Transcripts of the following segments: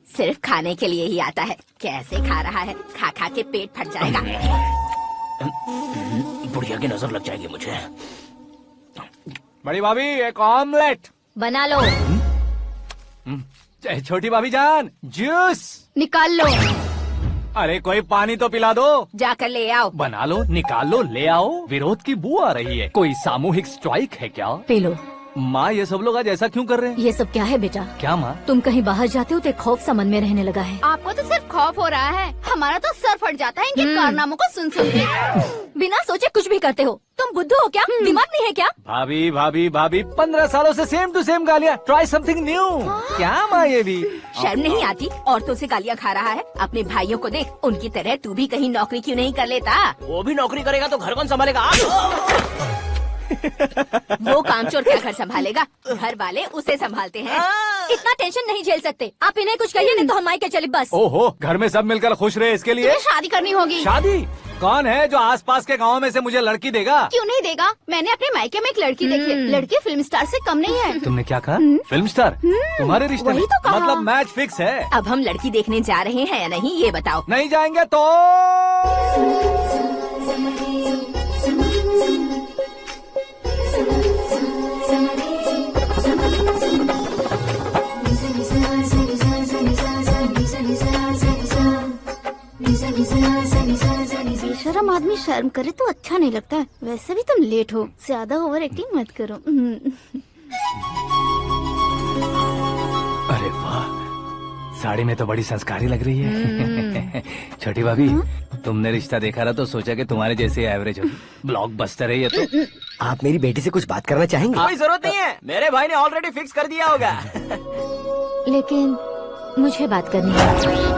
सिर्फ खाने के लिए ही आता है। कैसे खा रहा है, खा खा के पेट फट जाएगा। बुढ़िया की नजर लग जाएगी मुझे। बड़ी भाभी एक ऑमलेट बना लो। छोटी भाभी जान जूस निकाल लो। अरे कोई पानी तो पिला दो। जाकर ले आओ। बना लो, निकाल लो, ले आओ। विरोध की बू आ रही है। कोई सामूहिक स्ट्राइक है क्या? P low. माँ ये सब लोग आज ऐसा क्यों कर रहे हैं? ये सब क्या है बेटा? क्या माँ? तुम कहीं बाहर जाते हो तो एक खौफ सा मन में रहने लगा है। आपको तो सिर्फ खौफ हो रहा है, हमारा तो सर फट जाता है इनके कारनामों को सुन सुन के। बिना सोचे कुछ भी करते हो। तुम बुद्धू हो क्या? दिमाग नहीं है क्या? भाभी भाभी भाभी 15 सालों से सेम टू सेम गालियाँ। Try something new. क्या माँ ये भी? शर्म नहीं आती? औरतों से गालियाँ खा रहा है। अपने भाइयों को देख, उनकी तरह तू भी कहीं नौकरी क्यों नहीं कर लेता? वो भी नौकरी करेगा तो घर कौन संभालेगा? वो कामचोर क्या घर संभालेगा? घर वाले उसे संभालते हैं। इतना टेंशन नहीं झेल सकते। आप इन्हें कुछ कहिए नहीं तो हम मायके चले बस। ओहो, घर में सब मिलकर खुश रहे इसके लिए। तुम्हें शादी करनी होगी। शादी? कौन है जो आसपास के गाँव में से मुझे लड़की देगा? क्यों नहीं देगा? मैंने अपने मायके में एक लड़की देखी है। लड़की फिल्म स्टार से कम नहीं है। तुमने क्या कहा? Film star? तुम्हारे रिश्ते में? वही तो कहा। मतलब मैच फिक्स है। अब हम लड़की देखने जा रहे हैं या नहीं, ये बताओ। नहीं जाएंगे तो? बेशरम आदमी शर्म करे तो अच्छा नहीं लगता है। वैसे भी तुम लेट हो, ज्यादा ओवर एक्टिंग मत करो। अरे वाह, साड़ी में तो बड़ी संस्कारी लग रही है। छोटी भाभी, तुमने रिश्ता देखा रहा तो सोचा कि तुम्हारे जैसे एवरेज होगी। ब्लॉकबस्टर है ये तो। आप मेरी बेटी से कुछ बात करना चाहेंगे? कोई जरूरत नहीं है, मेरे भाई ने ऑलरेडी फिक्स कर दिया होगा। लेकिन मुझे बात करनी है।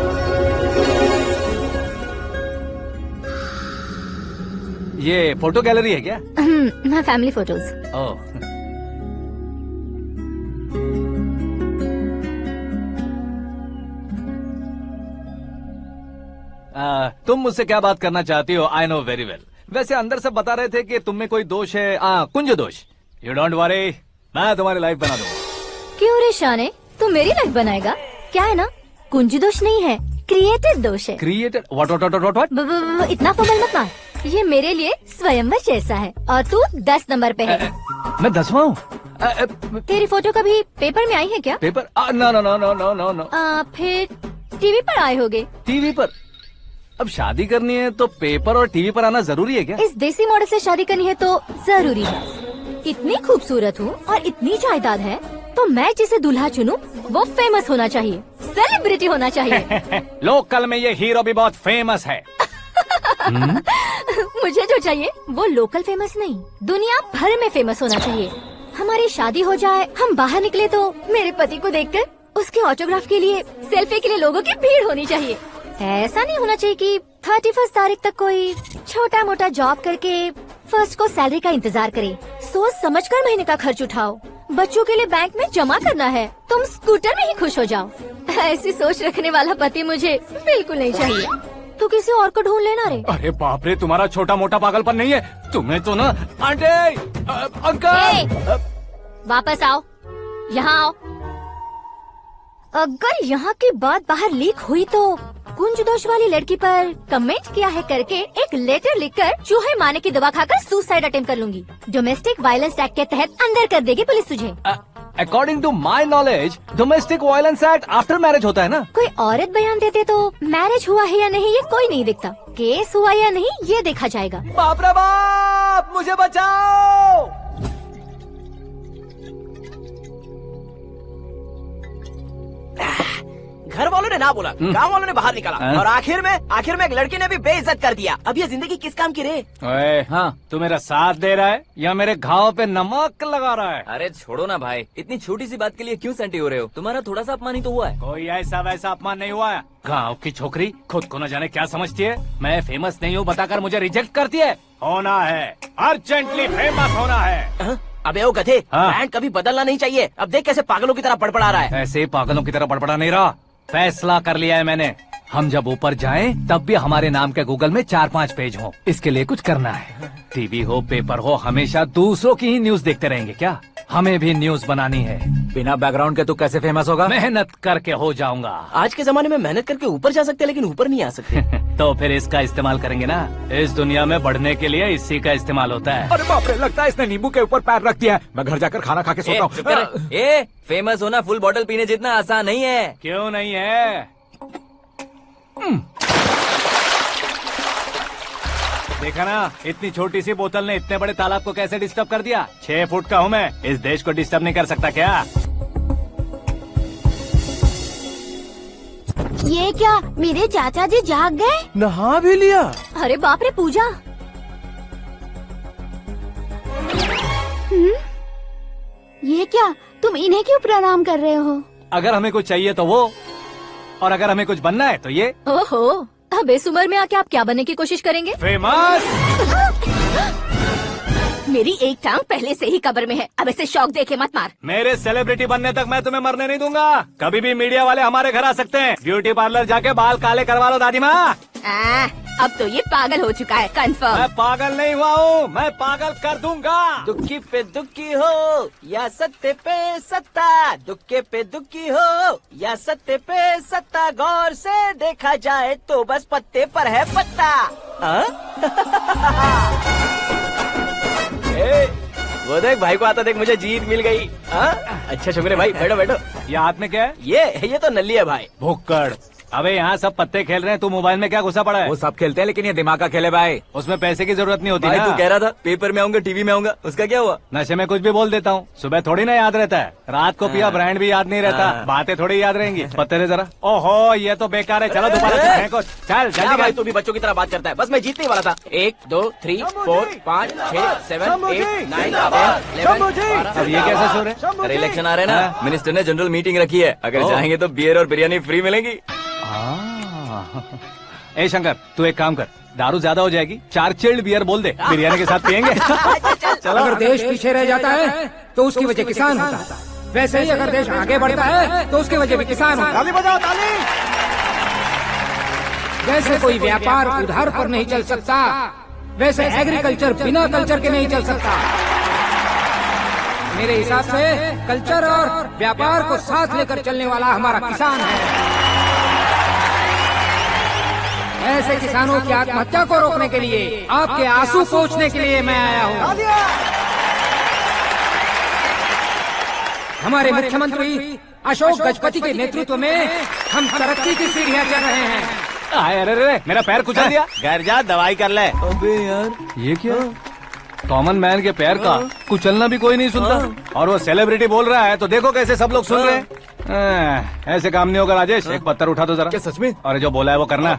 ये फोटो गैलरी है क्या? मैं फैमिली फोटोज। ओह, तुम मुझसे क्या बात करना चाहती हो? I know very well. वैसे अंदर से बता रहे थे कि तुम में कोई दोष है, कुंज दोष। यू डोंट वरी, मैं तुम्हारी लाइफ बना दूंगा। क्यों रे शाने, तू मेरी लाइफ बनाएगा? क्या है ना, कुंज दोष नहीं है, क्रिएटेड दोष है। क्रिएटेड? व्हाट? इतना फॉर्मल मत मार। ये मेरे लिए स्वयंवर जैसा है और तू 10 नंबर पे है। मैं 10वां हूँ? तेरी फोटो कभी पेपर में आई है क्या? Paper? No no no no no no no. फिर टीवी पर आए होगे। टीवी पर? अब शादी करनी है तो पेपर और टीवी पर आना जरूरी है क्या? इस देसी मॉडल से शादी करनी है तो जरूरी है। इतनी खूबसूरत हूँ और इतनी जायदाद है तो मैं जिसे दूल्हा चुनूं वो फेमस होना चाहिए, सेलिब्रिटी होना चाहिए। लोकल में ये हीरो भी बहुत फेमस है। मुझे जो चाहिए वो लोकल फेमस नहीं, दुनिया भर में फेमस होना चाहिए। हमारी शादी हो जाए, हम बाहर निकले तो मेरे पति को देखकर उसके ऑटोग्राफ के लिए, सेल्फी के लिए लोगों की भीड़ होनी चाहिए। ऐसा नहीं होना चाहिए कि 31 तारीख तक कोई छोटा मोटा जॉब करके फर्स्ट को सैलरी का इंतजार करे। सोच समझकर महीने का खर्च उठाओ। बच्चों के लिए बैंक में जमा करना है, तुम स्कूटर में ही खुश हो जाओ। ऐसी सोच रखने वाला पति मुझे बिल्कुल नहीं चाहिए। तू किसी और को ढूंढ लेना रे। अरे बाप रे, तुम्हारा छोटा मोटा पागलपन नहीं है। तुम्हें तो ना आंटी, अंकल। वापस आओ, यहाँ आओ। अगर यहाँ की बात बाहर लीक हुई तो कुंज दोष वाली लड़की पर कमेंट किया है करके एक लेटर लिखकर चूहे मारने की दवा खाकर सुसाइड अटेम्प्ट कर लूंगी। डोमेस्टिक वायलेंस एक्ट के तहत अंदर कर देगी पुलिस तुझे। According to my knowledge Domestic Violence Act after marriage होता है ना? कोई औरत बयान देते तो मैरिज हुआ है या नहीं ये कोई नहीं दिखता, केस हुआ या नहीं ये देखा जाएगा। बाप रे बाप, मुझे बचाओ। घर वालों ने ना बोला, गांव वालों ने बाहर निकाला और आखिर में एक लड़की ने भी बेइज्जत कर दिया। अब ये जिंदगी किस काम की रे? ओए, हाँ, तू मेरा साथ दे रहा है या मेरे घाव पे नमक लगा रहा है? अरे छोड़ो ना भाई, इतनी छोटी सी बात के लिए क्यों सेंटी हो रहे हो? तुम्हारा थोड़ा सा अपमान ही तो हुआ है। कोई ऐसा वैसा अपमान नहीं हुआ है। गाँव की छोकरी खुद को न जाने क्या समझती है। मैं फेमस नहीं हूँ बताकर मुझे रिजेक्ट करती है। होना है, अर्जेंटली फेमस होना है। अबे ओ गधे, हाँ। ब्रांड कभी बदलना नहीं चाहिए। अब देख कैसे पागलों की तरह बड़बड़ा रहा है। ऐसे पागलों की तरह बड़बड़ा नहीं रहा, फैसला कर लिया है मैंने। हम जब ऊपर जाएं तब भी हमारे नाम के गूगल में 4-5 पेज हो। इसके लिए कुछ करना है। टीवी हो, पेपर हो, हमेशा दूसरों की ही न्यूज देखते रहेंगे क्या? हमें भी न्यूज बनानी है। बिना बैकग्राउंड के तू कैसे फेमस होगा? मेहनत करके हो जाऊंगा। आज के जमाने में मेहनत करके ऊपर जा सकते हैं लेकिन ऊपर नहीं आ सकते। तो फिर इसका इस्तेमाल करेंगे ना। इस दुनिया में बढ़ने के लिए इसी का इस्तेमाल होता है। अरे बाप रे, लगता है इसने नींबू के ऊपर पैर रख दिया है। मैं घर जाकर खाना खा के सोता चुप कर। हूँ। फेमस होना फुल बॉटल पीने जितना आसान नहीं है। क्यों नहीं है? देखा ना, इतनी छोटी सी बोतल ने इतने बड़े तालाब को कैसे डिस्टर्ब कर दिया। 6 फुट का हूँ मैं, इस देश को डिस्टर्ब नहीं कर सकता क्या? ये क्या, मेरे चाचा जी जाग गए? नहा भी लिया। अरे बाप रे पूजा। ये क्या, तुम इन्हें क्यों प्रणाम कर रहे हो? अगर हमें कुछ चाहिए तो वो, और अगर हमें कुछ बनना है तो ये। ओहो, अब इस उम्र में आके आप क्या बनने की कोशिश करेंगे? फेमस। मेरी एक टांग पहले से ही कब्र में है, अब इसे शौक देके मत मार। मेरे सेलिब्रिटी बनने तक मैं तुम्हें मरने नहीं दूंगा। कभी भी मीडिया वाले हमारे घर आ सकते हैं। ब्यूटी पार्लर जाके बाल काले करवा लो दादी माँ। अब तो ये पागल हो चुका है, कंफर्म। मैं पागल नहीं हुआ हूँ, मैं पागल कर दूंगा। दुखी पे दुखी हो या सत्ते पे सत्ता, दुखे पे दुखी हो या सत्ते पे सत्ता, गौर से देखा जाए तो बस पत्ते पर है पत्ता। वो देख भाई को आता देख, मुझे जीत मिल गई। अच्छा शुक्र है भाई, बैठो बैठो। ये हाथ में क्या है? ये तो नल्ली है भाई। भुक्कड़। अबे यहाँ सब पत्ते खेल रहे हैं, तू मोबाइल में क्या घुसा पड़ा है? वो सब खेलते हैं लेकिन ये दिमाग का खेल है भाई। उसमें पैसे की जरूरत नहीं होती भाई ना। तू कह रहा था पेपर में आऊंगा, टीवी में आऊंगा, उसका क्या हुआ? नशे में कुछ भी बोल देता हूँ, सुबह थोड़ी ना याद रहता है। रात को पिया ब्रांड भी याद नहीं रहता, बातें थोड़ी याद रहेंगी। पत्ते दे जरा। ओहो, ये तो बेकार है, चलो दोबारा चलते हैं कुछ। चल क्या जल्दी भाई, कर। तू भी बच्चों की तरह बात करता है। बस मैं जीतने ही वाला था। 1 2 3 4 5 6 7 8 9 10 11 अब ये कैसा शोर है? अरे इलेक्शन आ रहे हैं ना, मिनिस्टर ने जनरल मीटिंग रखी है, अगर जाएंगे तो बियर और बिरयानी फ्री मिलेगी। ए शंकर, तू एक काम कर, दारू ज्यादा हो जाएगी, 4 चिल्ड बियर बोल दे, बिरयानी के साथ पियेंगे। चलो। अगर देश पीछे रह जाता है तो उसकी वजह किसान होता है, वैसे ही अगर देश आगे बढ़ता है तो उसकी वजह भी किसान होता है। ताली बजाओ, ताली। जैसे कोई व्यापार उधार पर नहीं चल सकता, वैसे एग्रीकल्चर बिना कल्चर के नहीं चल सकता। मेरे हिसाब से कल्चर और व्यापार को साथ लेकर चलने वाला हमारा किसान है। ऐसे किसानों की आत्महत्या को रोकने के लिए, आपके आंसू पोंछने के लिए मैं आया हूँ। हमारे मुख्यमंत्री अशोक गजपति के नेतृत्व में हम तरक्की की सीढ़ियाँ चढ़ रहे हैं। अरे अरे, मेरा पैर कुचल दिया। घर जा, दवाई कर ले। अबे यार, ये क्या? कॉमन मैन के पैर का कुचलना भी कोई नहीं सुनता, और वो सेलिब्रिटी बोल रहा है तो देखो कैसे सब लोग सुन रहे हैं। ऐसे काम नहीं होगा राजेश, एक पत्थर उठा दो जरा। क्या सच में? और जो बोला है वो करना।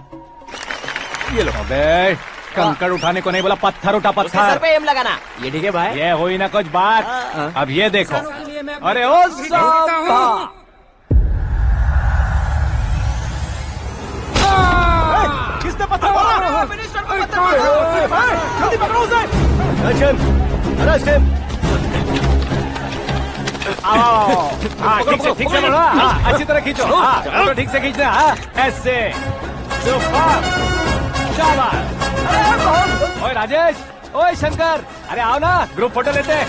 ये लो। अबे कंकड़ उठाने को नहीं बोला, पत्थर उठा, उसके सर पत्थर। पे एम लगाना। ये ठीक है भाई। ये हुई ना कुछ बात। अब ये देखो। अरे ओ साहब, किसने पत्थर मारा? मिनिस्टर को पत्थर मारा। जल्दी पकड़ो उसे। आओ। हाँ, ठीक से पकड़ो। हाँ, अच्छी तरह खींचो। हाँ, तो ठीक से खींचना। हाँ, ऐसे। सुपर। शाबाश। ओए राजेश, ओए शंकर, अरे आओ ना, ग्रुप फोटो लेते हैं।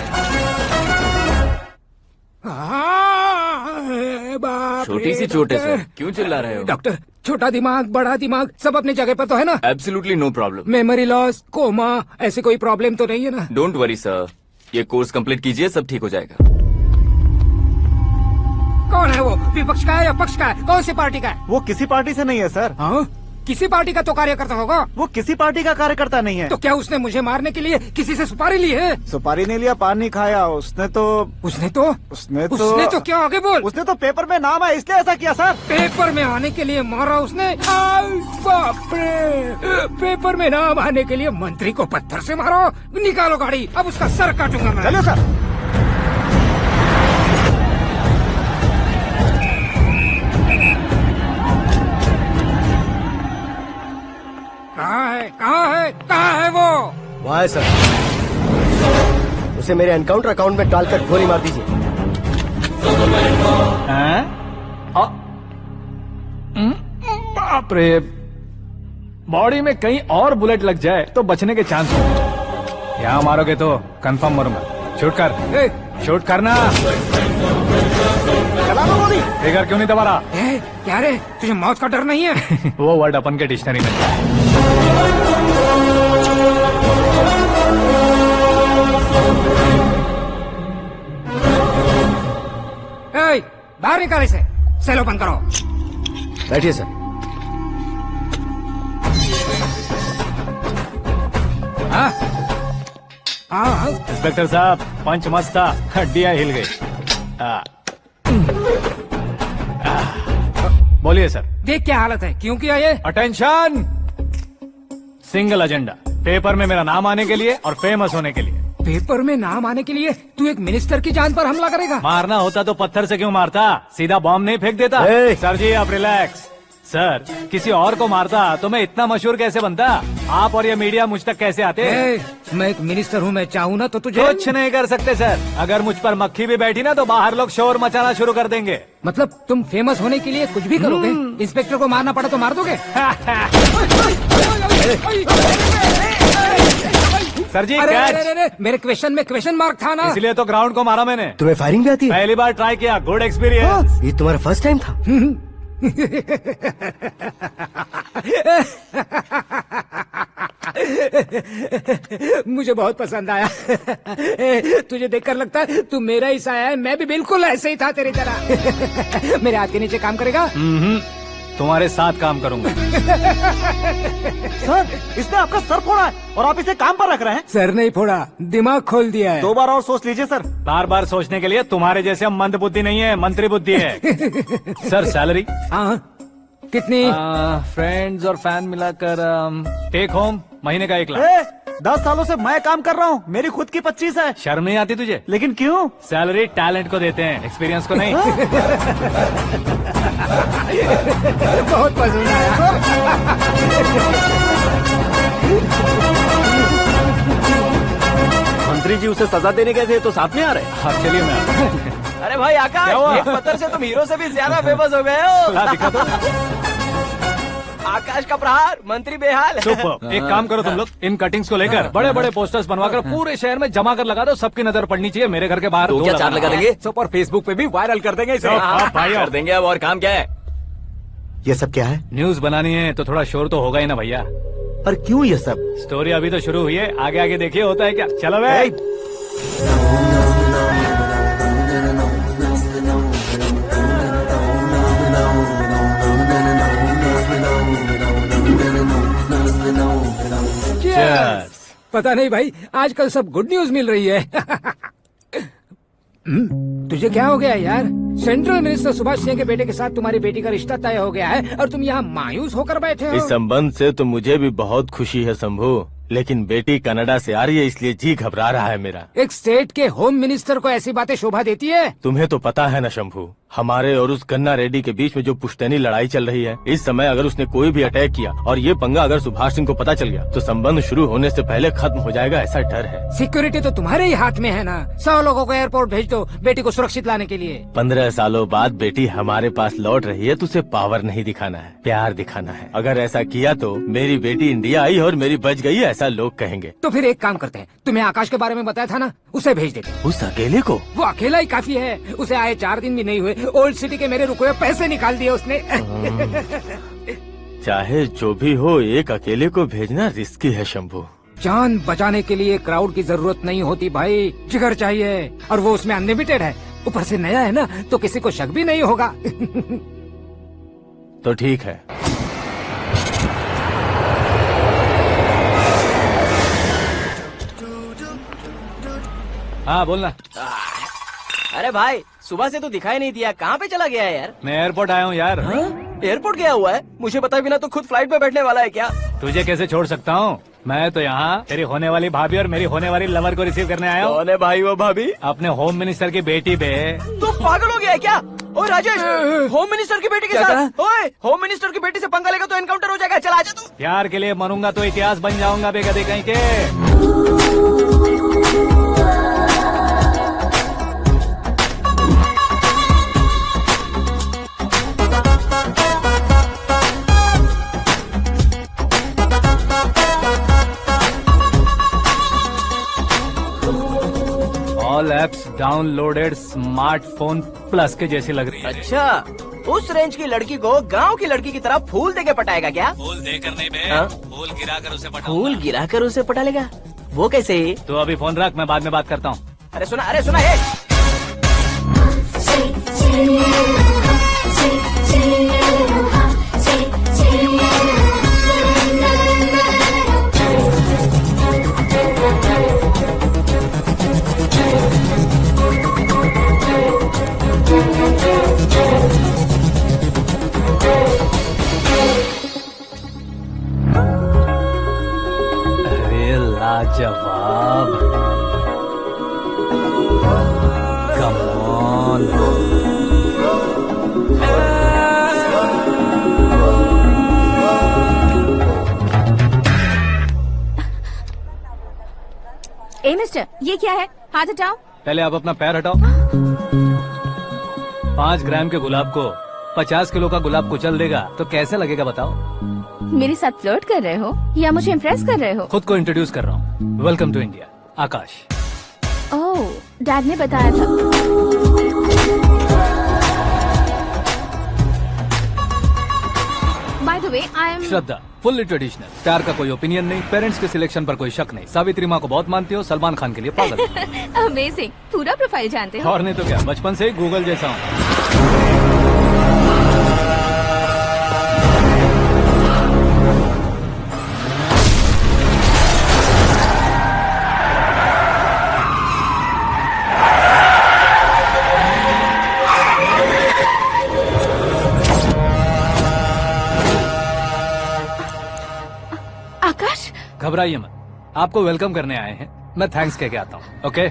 छोटी सी चोट है सर, क्यों चिल्ला रहे हो? डॉक्टर, छोटा दिमाग बड़ा दिमाग सब अपनी जगह पर तो है ना? Absolutely no problem. Memory loss, coma, ऐसी कोई प्रॉब्लम तो नहीं है ना? डोंट वरी सर, ये कोर्स कंप्लीट कीजिए, सब ठीक हो जाएगा। कौन है वो? विपक्ष का है या पक्ष का है? कौन सी पार्टी का है? वो किसी पार्टी से नहीं है सर। हाँ? किसी पार्टी का तो कार्यकर्ता होगा। वो किसी पार्टी का कार्यकर्ता नहीं है। तो क्या उसने मुझे मारने के लिए किसी से सुपारी ली है? सुपारी नहीं लिया, पान नहीं खाया। उसने तो क्या आगे बोल? उसने तो पेपर में नाम है इसलिए ऐसा किया सर। पेपर में आने के लिए मारा उसने? बाप रे, पेपर में नाम आने के लिए मंत्री को पत्थर से मारो? निकालो गाड़ी, अब उसका सर काटूंगा मैं। चलो सर। कहाँ है वो? वहाँ है सर। उसे मेरे एनकाउंटर अकाउंट में डालकर गोली मार दीजिए। बाप रे, बॉडी में कहीं और बुलेट लग जाए तो बचने के चांस हो। यहाँ मारोगे तो कंफर्म मरूंगा। शूट कर। शूट करना। चला लो गोली। फिगर क्यों नहीं दबा रहा? क्या रे, तुझे मौत का डर नहीं है? वो वर्ड अपन के डिक्शनरी में है। ए, बाहर निकाल इसे। सेल ओपन करो। बैठिए सर। हाँ हाँ, इंस्पेक्टर साहब, पंच मस्त था, हड्डियां हिल गई। बोलिए सर। देख क्या हालत है, क्यों किया ये? अटेंशन, सिंगल एजेंडा, पेपर में मेरा नाम आने के लिए और फेमस होने के लिए। पेपर में नाम आने के लिए तू एक मिनिस्टर की जान पर हमला करेगा? मारना होता तो पत्थर से क्यों मारता, सीधा बॉम्ब नहीं फेंक देता। ए! सर जी आप रिलैक्स। सर, किसी और को मारता तो मैं इतना मशहूर कैसे बनता? आप और ये मीडिया मुझ तक कैसे आते? मैं एक मिनिस्टर हूँ, मैं चाहूँ ना तो तुझे कुछ नहीं कर सकते सर। अगर मुझ पर मक्खी भी बैठी ना तो बाहर लोग शोर मचाना शुरू कर देंगे। मतलब तुम फेमस होने के लिए कुछ भी करोगे? इंस्पेक्टर को मारना पड़ा तो मार दोगे? सर जी अरे, कैच। अरे, अरे, मेरे क्वेश्चन में क्वेश्चन मार्क था ना। इसलिए तो ग्राउंड को मारा मैंने। तुम्हें फायरिंग भी आती है? पहली बार ट्राई किया, गुड एक्सपीरियंस। ये तुम्हारा फर्स्ट टाइम था? मुझे बहुत पसंद आया। तुझे देखकर लगता है तू मेरा ही साया है। मैं भी बिल्कुल ऐसे ही था तेरी तरह। मेरे हाथ के नीचे काम करेगा? तुम्हारे साथ काम करूंगा। सर, इसने आपका सर फोड़ा है और आप इसे काम पर रख रहे हैं। सर नहीं फोड़ा, दिमाग खोल दिया है। 2 बार और सोच लीजिए सर। बार बार सोचने के लिए तुम्हारे जैसे मंद बुद्धि नहीं है, मंत्री बुद्धि है। Sir salary? हाँ, कितनी? फ्रेंड्स और फैन मिलाकर टेक होम महीने का 1 लाख। 10 सालों से मैं काम कर रहा हूँ, मेरी खुद की 25 है। शर्म नहीं आती तुझे? लेकिन क्यों? सैलरी टैलेंट को देते हैं, एक्सपीरियंस को नहीं। बहुत पसंद आया। मंत्री जी उसे सजा देने गए थे तो साथ में आ रहे। हाँ चलिए मैं आता हूं। अरे भाई क्या हुआ? आकाश, एक पत्थर से तुम हीरो से भी ज्यादा फेमस हो गए हो। ला दिखा दो। आकाश का प्रहार, मंत्री बेहाल। सुपर। एक काम करो तुम लोग, इन कटिंग्स को लेकर बड़े बड़े पोस्टर्स बनवाकर पूरे शहर में जमा कर लगा दो। सबकी नजर पड़नी चाहिए। मेरे घर के बाहर तो 2 क्या 4 लगा देंगे? सुपर फेसबुक पे भी वायरल कर देंगे इसे। भाई कर देंगे अब, और काम क्या है? ये सब क्या है? न्यूज बनानी है तो थोड़ा शोर तो होगा ही ना भैया। पर क्यों ये सब? स्टोरी अभी तो शुरू हुई है, आगे आगे देखिए होता है क्या। चलो भाई। Cheers. पता नहीं भाई, आजकल सब गुड न्यूज मिल रही है। तुझे क्या हो गया यार? सेंट्रल मिनिस्टर सुभाष सिंह के बेटे के साथ तुम्हारी बेटी का रिश्ता तय हो गया है और तुम यहाँ मायूस होकर बैठे हो। इस संबंध से तो मुझे भी बहुत खुशी है शंभू, लेकिन बेटी कनाडा से आ रही है इसलिए जी घबरा रहा है मेरा। एक स्टेट के होम मिनिस्टर को ऐसी बातें शोभा देती है? तुम्हें तो पता है ना शंभू, हमारे और उस गन्ना रेड्डी के बीच में जो पुश्तैनी लड़ाई चल रही है, इस समय अगर उसने कोई भी अटैक किया और ये पंगा अगर सुभाष सिंह को पता चल गया तो संबंध शुरू होने से पहले खत्म हो जाएगा, ऐसा डर है। सिक्योरिटी तो तुम्हारे ही हाथ में है ना। 100 लोगों को एयरपोर्ट भेज दो बेटी को सुरक्षित लाने के लिए। 15 सालों बाद बेटी हमारे पास लौट रही है तो उसे पावर नहीं दिखाना है, प्यार दिखाना है। अगर ऐसा किया तो मेरी बेटी इंडिया आई और मेरी बच गई, ऐसा लोग कहेंगे। तो फिर एक काम करते हैं, तुम्हें आकाश के बारे में बताया था ना, उसे भेज देते। उस अकेले को? वो अकेला ही काफी है। उसे आए 4 दिन भी नहीं हुए, ओल्ड सिटी के मेरे रुके हुए पैसे निकाल दिए उसने। चाहे जो भी हो, एक अकेले को भेजना रिस्की है शंभू। जान बचाने के लिए क्राउड की जरूरत नहीं होती भाई, जिगर चाहिए, और वो उसमें अनलिमिटेड है। ऊपर से नया है ना, तो किसी को शक भी नहीं होगा। तो ठीक है। हाँ बोलना। अरे भाई, सुबह से तो दिखाई नहीं दिया, कहाँ पे चला गया है यार? मैं एयरपोर्ट आया हूँ यार। एयरपोर्ट गया हुआ है? मुझे बताए बिना तो खुद फ्लाइट पे बैठने वाला है क्या? तुझे कैसे छोड़ सकता हूँ? मैं तो यहाँ तेरी होने वाली भाभी और मेरी होने वाली लवर को रिसीव करने आया हूँ। कौन है भाई वो भाभी? अपने होम मिनिस्टर की बेटी पे। तू पागल हो गया है क्या? ओए राजेश, होम मिनिस्टर की बेटी के साथ? ओए, होम मिनिस्टर की बेटी से पंगा लेगा तो एनकाउंटर हो जाएगा। चल आजा तू। प्यार के लिए मरूंगा तो इतिहास बन जाऊंगा बेगदे कहीं के। All apps downloaded smartphone plus के जैसी लग रही है। अच्छा, उस रेंज की लड़की को गांव की लड़की की तरह फूल देके पटाएगा क्या? फूल देकर नहीं बे, हाँ? फूल गिराकर उसे पटा। फूल गिराकर उसे पटा लेगा? वो कैसे? तो अभी फोन रख, मैं बाद में बात करता हूँ। अरे सुना हे। अरे लाजवाब, कम ऑन। ए मिस्टर, ये क्या है? हाथ हटाओ। पहले आप अपना पैर हटाओ। 5 ग्राम के गुलाब को 50 किलो का गुलाब कुचल देगा तो कैसे लगेगा बताओ? मेरे साथ फ्लर्ट कर रहे हो या मुझे इम्प्रेस कर रहे हो? खुद को इंट्रोड्यूस कर रहा हूँ। Welcome to India, Akash. Oh, dad ने बताया था। By the way, I am Shraddha, fully traditional. प्यार का कोई ओपिनियन नहीं, पेरेंट्स के सिलेक्शन पर कोई शक नहीं। सावित्री माँ को बहुत मानती हो, सलमान खान के लिए पागल हो। अमेजिंग, पूरा प्रोफाइल जानते हो। और नहीं तो क्या, बचपन से ही गूगल जैसा हूँ। आकाश, घबराइए मत, आपको वेलकम करने आए हैं। मैं थैंक्स कह के आता हूँ। ओके?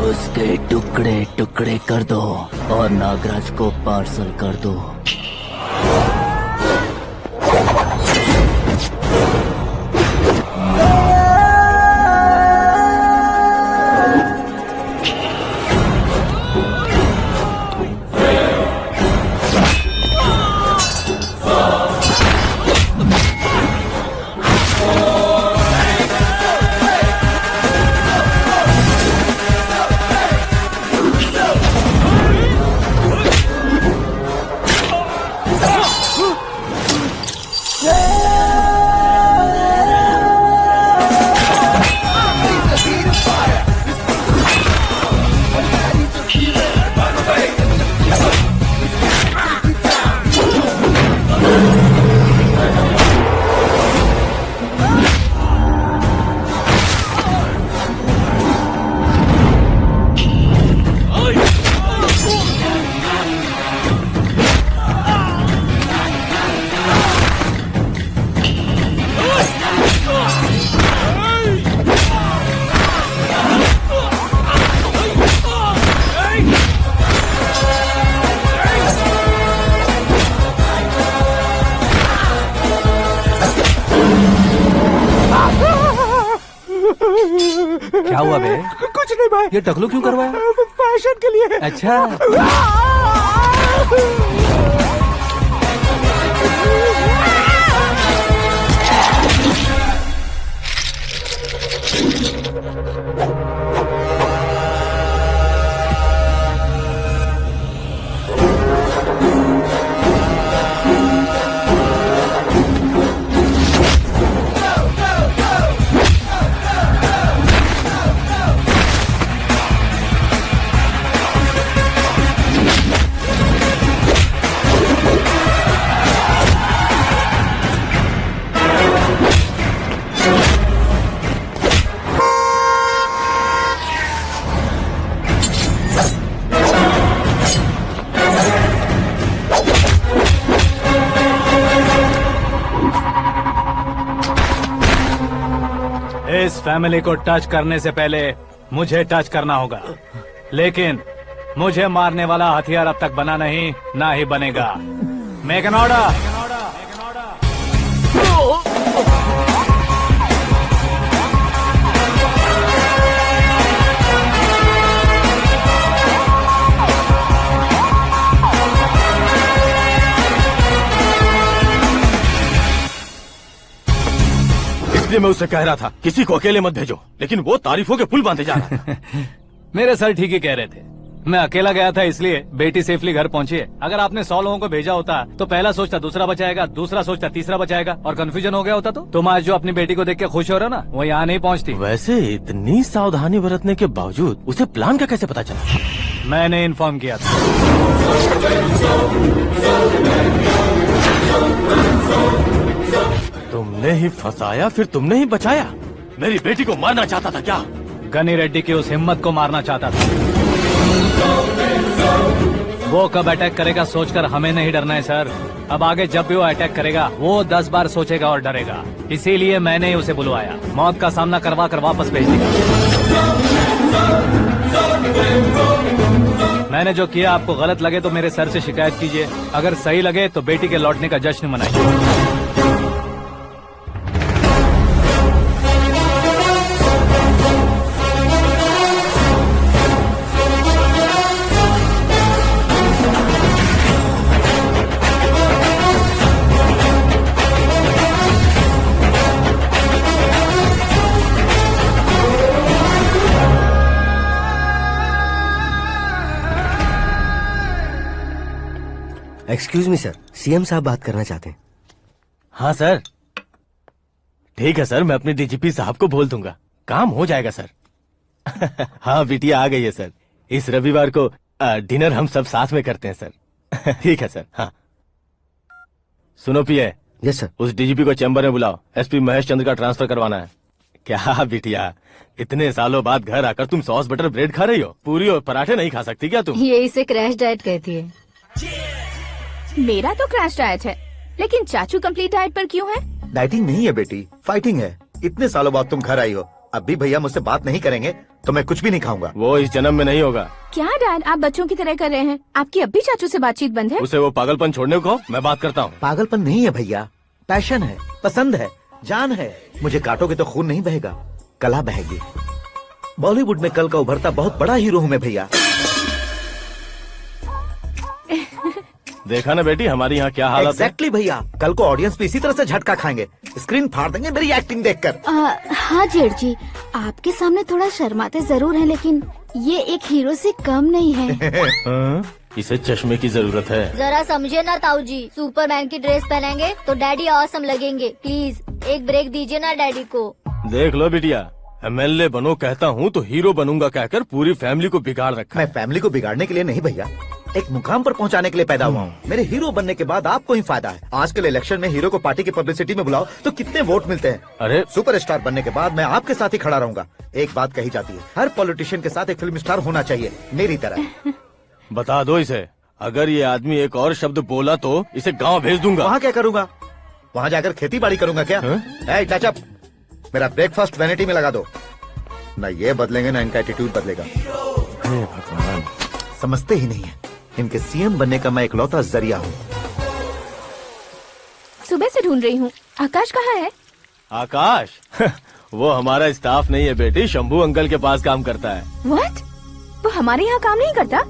उसके टुकड़े टुकड़े कर दो और नागराज को पार्सल कर दो। क्या हुआ बे? कुछ नहीं भाई। ये टकलू क्यों करवाया? फैशन के लिए। अच्छा, इस फैमिली को टच करने से पहले मुझे टच करना होगा, लेकिन मुझे मारने वाला हथियार अब तक बना नहीं, ना ही बनेगा। Make an order. इसीलिए मैं उससे कह रहा था किसी को अकेले मत भेजो, लेकिन वो तारीफों के पुल बांधे जा रहा है। मेरे सर ठीक ही कह रहे थे। मैं अकेला गया था इसलिए बेटी सेफली घर पहुंची है। अगर आपने 100 लोगों को भेजा होता तो पहला सोचता दूसरा बचाएगा, दूसरा सोचता तीसरा बचाएगा, और कंफ्यूजन हो गया होता तो तुम आज जो अपनी बेटी को देख के खुश हो रहे हो ना, वो यहाँ नहीं पहुँचती। वैसे इतनी सावधानी बरतने के बावजूद उसे प्लान का कैसे पता चला? मैंने इन्फॉर्म किया था। तुमने ही फंसाया, फिर तुमने ही बचाया। मेरी बेटी को मारना चाहता था क्या? गनी रेड्डी की उस हिम्मत को मारना चाहता था। वो कब अटैक करेगा सोचकर हमें नहीं डरना है सर। अब आगे जब भी वो अटैक करेगा वो 10 बार सोचेगा और डरेगा। इसीलिए मैंने ही उसे बुलवाया। मौत का सामना करवा कर वापस भेज दिया। मैंने जो किया आपको गलत लगे तो मेरे सर से शिकायत कीजिए, अगर सही लगे तो बेटी के लौटने का जश्न मनाइए। एक्सक्यूज मी सर, सीएम साहब बात करना चाहते हैं। हाँ सर, ठीक है सर, मैं अपने डीजीपी साहब को बोल दूंगा, काम हो जाएगा सर। हाँ बिटिया आ गई है सर। इस रविवार को डिनर हम सब साथ में करते हैं सर। ठीक है सर। हाँ सुनो पिए। Yes sir. उस डीजीपी को चैम्बर में बुलाओ, एसपी महेश चंद्र का ट्रांसफर करवाना है। क्या बिटिया, इतने सालों बाद घर आकर तुम सॉस बटर ब्रेड खा रही हो? पूरी और पराठे नहीं खा सकती क्या तुम? ये इसे क्रैश डाइट कहती है। मेरा तो क्रैश डाइट है, लेकिन चाचू कंप्लीट डाइट पर क्यों है? डाइटिंग नहीं है बेटी, फाइटिंग है। इतने सालों बाद तुम घर आई हो, अब भी भैया मुझसे बात नहीं करेंगे तो मैं कुछ भी नहीं खाऊंगा। वो इस जन्म में नहीं होगा। क्या डैड, आप बच्चों की तरह कर रहे हैं? आपकी अब भी चाचू से बातचीत बंद है? उसे वो पागलपन छोड़ने को मैं बात करता हूँ। पागलपन नहीं है भैया, पैशन है, पसंद है, जान है। मुझे काटोगे तो खून नहीं बहेगा, कला बहेगी। बॉलीवुड में कल का उभरता बहुत बड़ा हीरो हूँ मैं भैया। देखा ना बेटी हमारी यहाँ क्या हालत है। एग्जैक्टली भैया, कल को ऑडियंस भी इसी तरह से झटका खाएंगे, स्क्रीन फाड़ देंगे मेरी एक्टिंग देखकर। हाँ जेठ जी, आपके सामने थोड़ा शर्माते जरूर हैं, लेकिन ये एक हीरो से कम नहीं है। इसे चश्मे की जरूरत है। जरा समझे ना ताऊ जी, सुपरमैन की ड्रेस पहनेंगे तो डैडी ऑसम लगेंगे। प्लीज एक ब्रेक दीजिए ना डैडी को। देख लो बिटिया, एमएलए बनो कहता हूँ तो हीरो बनूंगा कहकर पूरी फैमिली को बिगाड़ रखा। मैं फैमिली को बिगाड़ने के लिए नहीं भैया, एक मुकाम पर पहुंचाने के लिए पैदा हुआ हूँ। मेरे हीरो बनने के बाद आपको ही फायदा है। आजकल इलेक्शन में हीरो को पार्टी की पब्लिसिटी में बुलाओ तो कितने वोट मिलते हैं। अरे सुपरस्टार बनने के बाद मैं आपके साथ ही खड़ा रहूंगा। एक बात कही जाती है, हर पॉलिटिशियन के साथ एक फिल्म स्टार होना चाहिए, मेरी तरह। बता दो इसे, अगर ये आदमी एक और शब्द बोला तो इसे गाँव भेज दूंगा। वहाँ क्या करूँगा? वहाँ जाकर खेती बाड़ी करूँगा क्या? टचअप, मेरा ब्रेकफास्ट वैनिटी में लगा दो। न ये बदलेंगे न इनका एटीट्यूड बदलेगा। भगवान, समझते ही नहीं है, इनके सीएम बनने का मैं इकलौता जरिया हूँ। सुबह से ढूंढ रही हूँ। आकाश कहाँ है? आकाश? वो हमारा स्टाफ नहीं है बेटी, शंभू अंकल के पास काम करता है। व्हाट? वो हमारे यहाँ काम नहीं करता?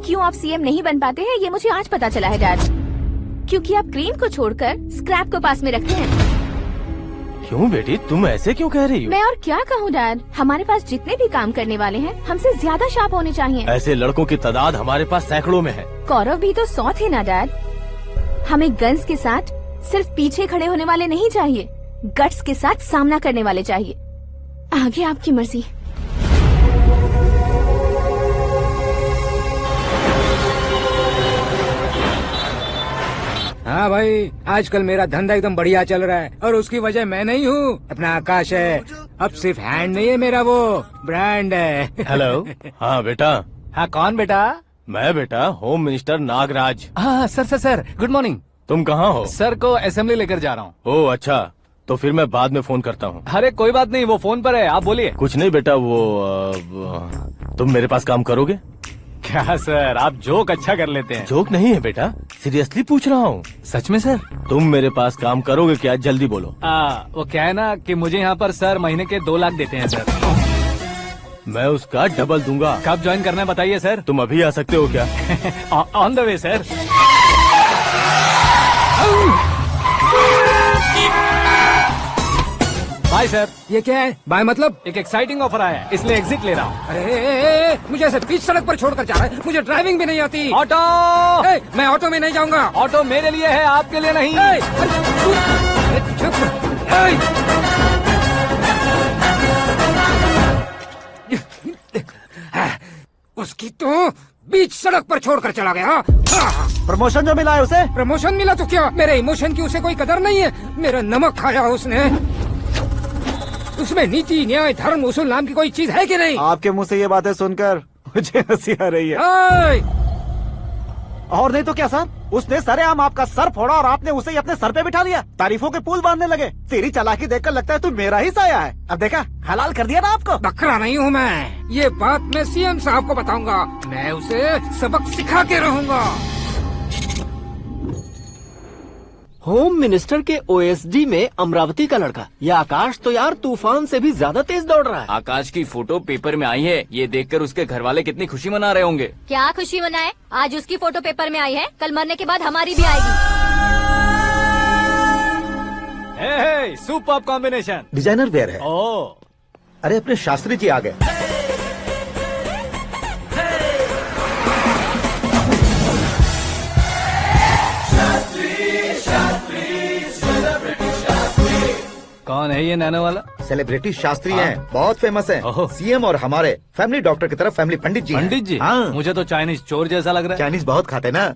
क्यों आप सीएम नहीं बन पाते हैं ये मुझे आज पता चला है डैड। क्योंकि आप क्रीम को छोड़कर स्क्रैप को पास में रखते हैं। क्यों बेटी, तुम ऐसे क्यों कह रही हो? मैं और क्या कहूँ डैड, हमारे पास जितने भी काम करने वाले हैं हमसे ज्यादा शार्प होने चाहिए। ऐसे लड़कों की तादाद हमारे पास सैकड़ों में है। गौरव भी तो 100 थे ना डैड। हमें गन्स के साथ सिर्फ पीछे खड़े होने वाले नहीं चाहिए, गट्स के साथ सामना करने वाले चाहिए। आगे आपकी मर्जी। हाँ भाई, आजकल मेरा धंधा एकदम बढ़िया चल रहा है और उसकी वजह मैं नहीं हूँ, अपना आकाश है। अब सिर्फ हैंड नहीं है मेरा, वो ब्रांड है। हेलो। हाँ बेटा। हाँ कौन बेटा? मैं बेटा होम मिनिस्टर नागराज। हाँ सर गुड मॉर्निंग। तुम कहाँ हो? सर को असेंबली लेकर जा रहा हूँ। ओह अच्छा, तो फिर मैं बाद में फोन करता हूँ। अरे कोई बात नहीं, वो फोन पर है, आप बोलिए। कुछ नहीं बेटा, तुम मेरे पास काम करोगे? क्या सर, आप जोक अच्छा कर लेते हैं। जोक नहीं है बेटा, सीरियसली पूछ रहा हूँ। सच में सर? तुम मेरे पास काम करोगे क्या? जल्दी बोलो। वो क्या है ना कि मुझे यहाँ पर सर महीने के 2 लाख देते हैं सर। मैं उसका डबल दूंगा। कब ज्वाइन करना है बताइए सर। तुम अभी आ सकते हो क्या? On the way sir. Bye sir. ये क्या है? बाय मतलब? एक एक्साइटिंग ऑफर आया है, इसलिए एग्जिट ले रहा हूँ। अरे मुझे ऐसे बीच सड़क पर छोड़कर जा रहा है। मुझे ड्राइविंग भी नहीं आती। ऑटो। मैं ऑटो में नहीं जाऊंगा। ऑटो मेरे लिए है, आपके लिए नहीं। चुप। उसकी तो बीच सड़क पर छोड़कर चला गया। प्रमोशन जो मिला है उसे? प्रमोशन मिला तो क्या, मेरे इमोशन की उसे कोई कदर नहीं है। मेरा नमक खाया उसने। उसमें नीति, न्याय, धर्म, उसूल नाम की कोई चीज है कि नहीं? आपके मुंह से ये बातें सुनकर मुझे हंसी आ रही है। और नहीं तो क्या सर, उसने सरेआम आपका सर फोड़ा और आपने उसे ही अपने सर पे बिठा लिया। तारीफों के पुल बांधने लगे। तेरी चालाकी देखकर लगता है तू मेरा ही साया है। अब देखा, हलाल कर दिया ना आपको। बकरा नहीं हूँ मैं। ये बात मैं सीएम साहब को बताऊंगा। मैं उसे सबक सिखा के रहूंगा। होम मिनिस्टर के ओएसडी में अमरावती का लड़का। ये आकाश तो यार तूफान से भी ज्यादा तेज दौड़ रहा है। आकाश की फोटो पेपर में आई है, ये देखकर उसके घर वाले कितनी खुशी मना रहे होंगे। क्या खुशी मनाए? आज उसकी फोटो पेपर में आई है, कल मरने के बाद हमारी भी आएगी। हे, सुपर कॉम्बिनेशन। डिजाइनर वेयर है। ओह, अरे अपने शास्त्री जी आ गए। कौन है ये नैनो वाला? सेलिब्रिटी शास्त्री हैं, बहुत फेमस हैं। ओहो। सीएम और हमारे फैमिली डॉक्टर की तरफ फैमिली पंडित जी हैं। पंडित जी? हाँ। मुझे तो चाइनीज चोर जैसा लग रहा है। चाइनीज बहुत खाते ना।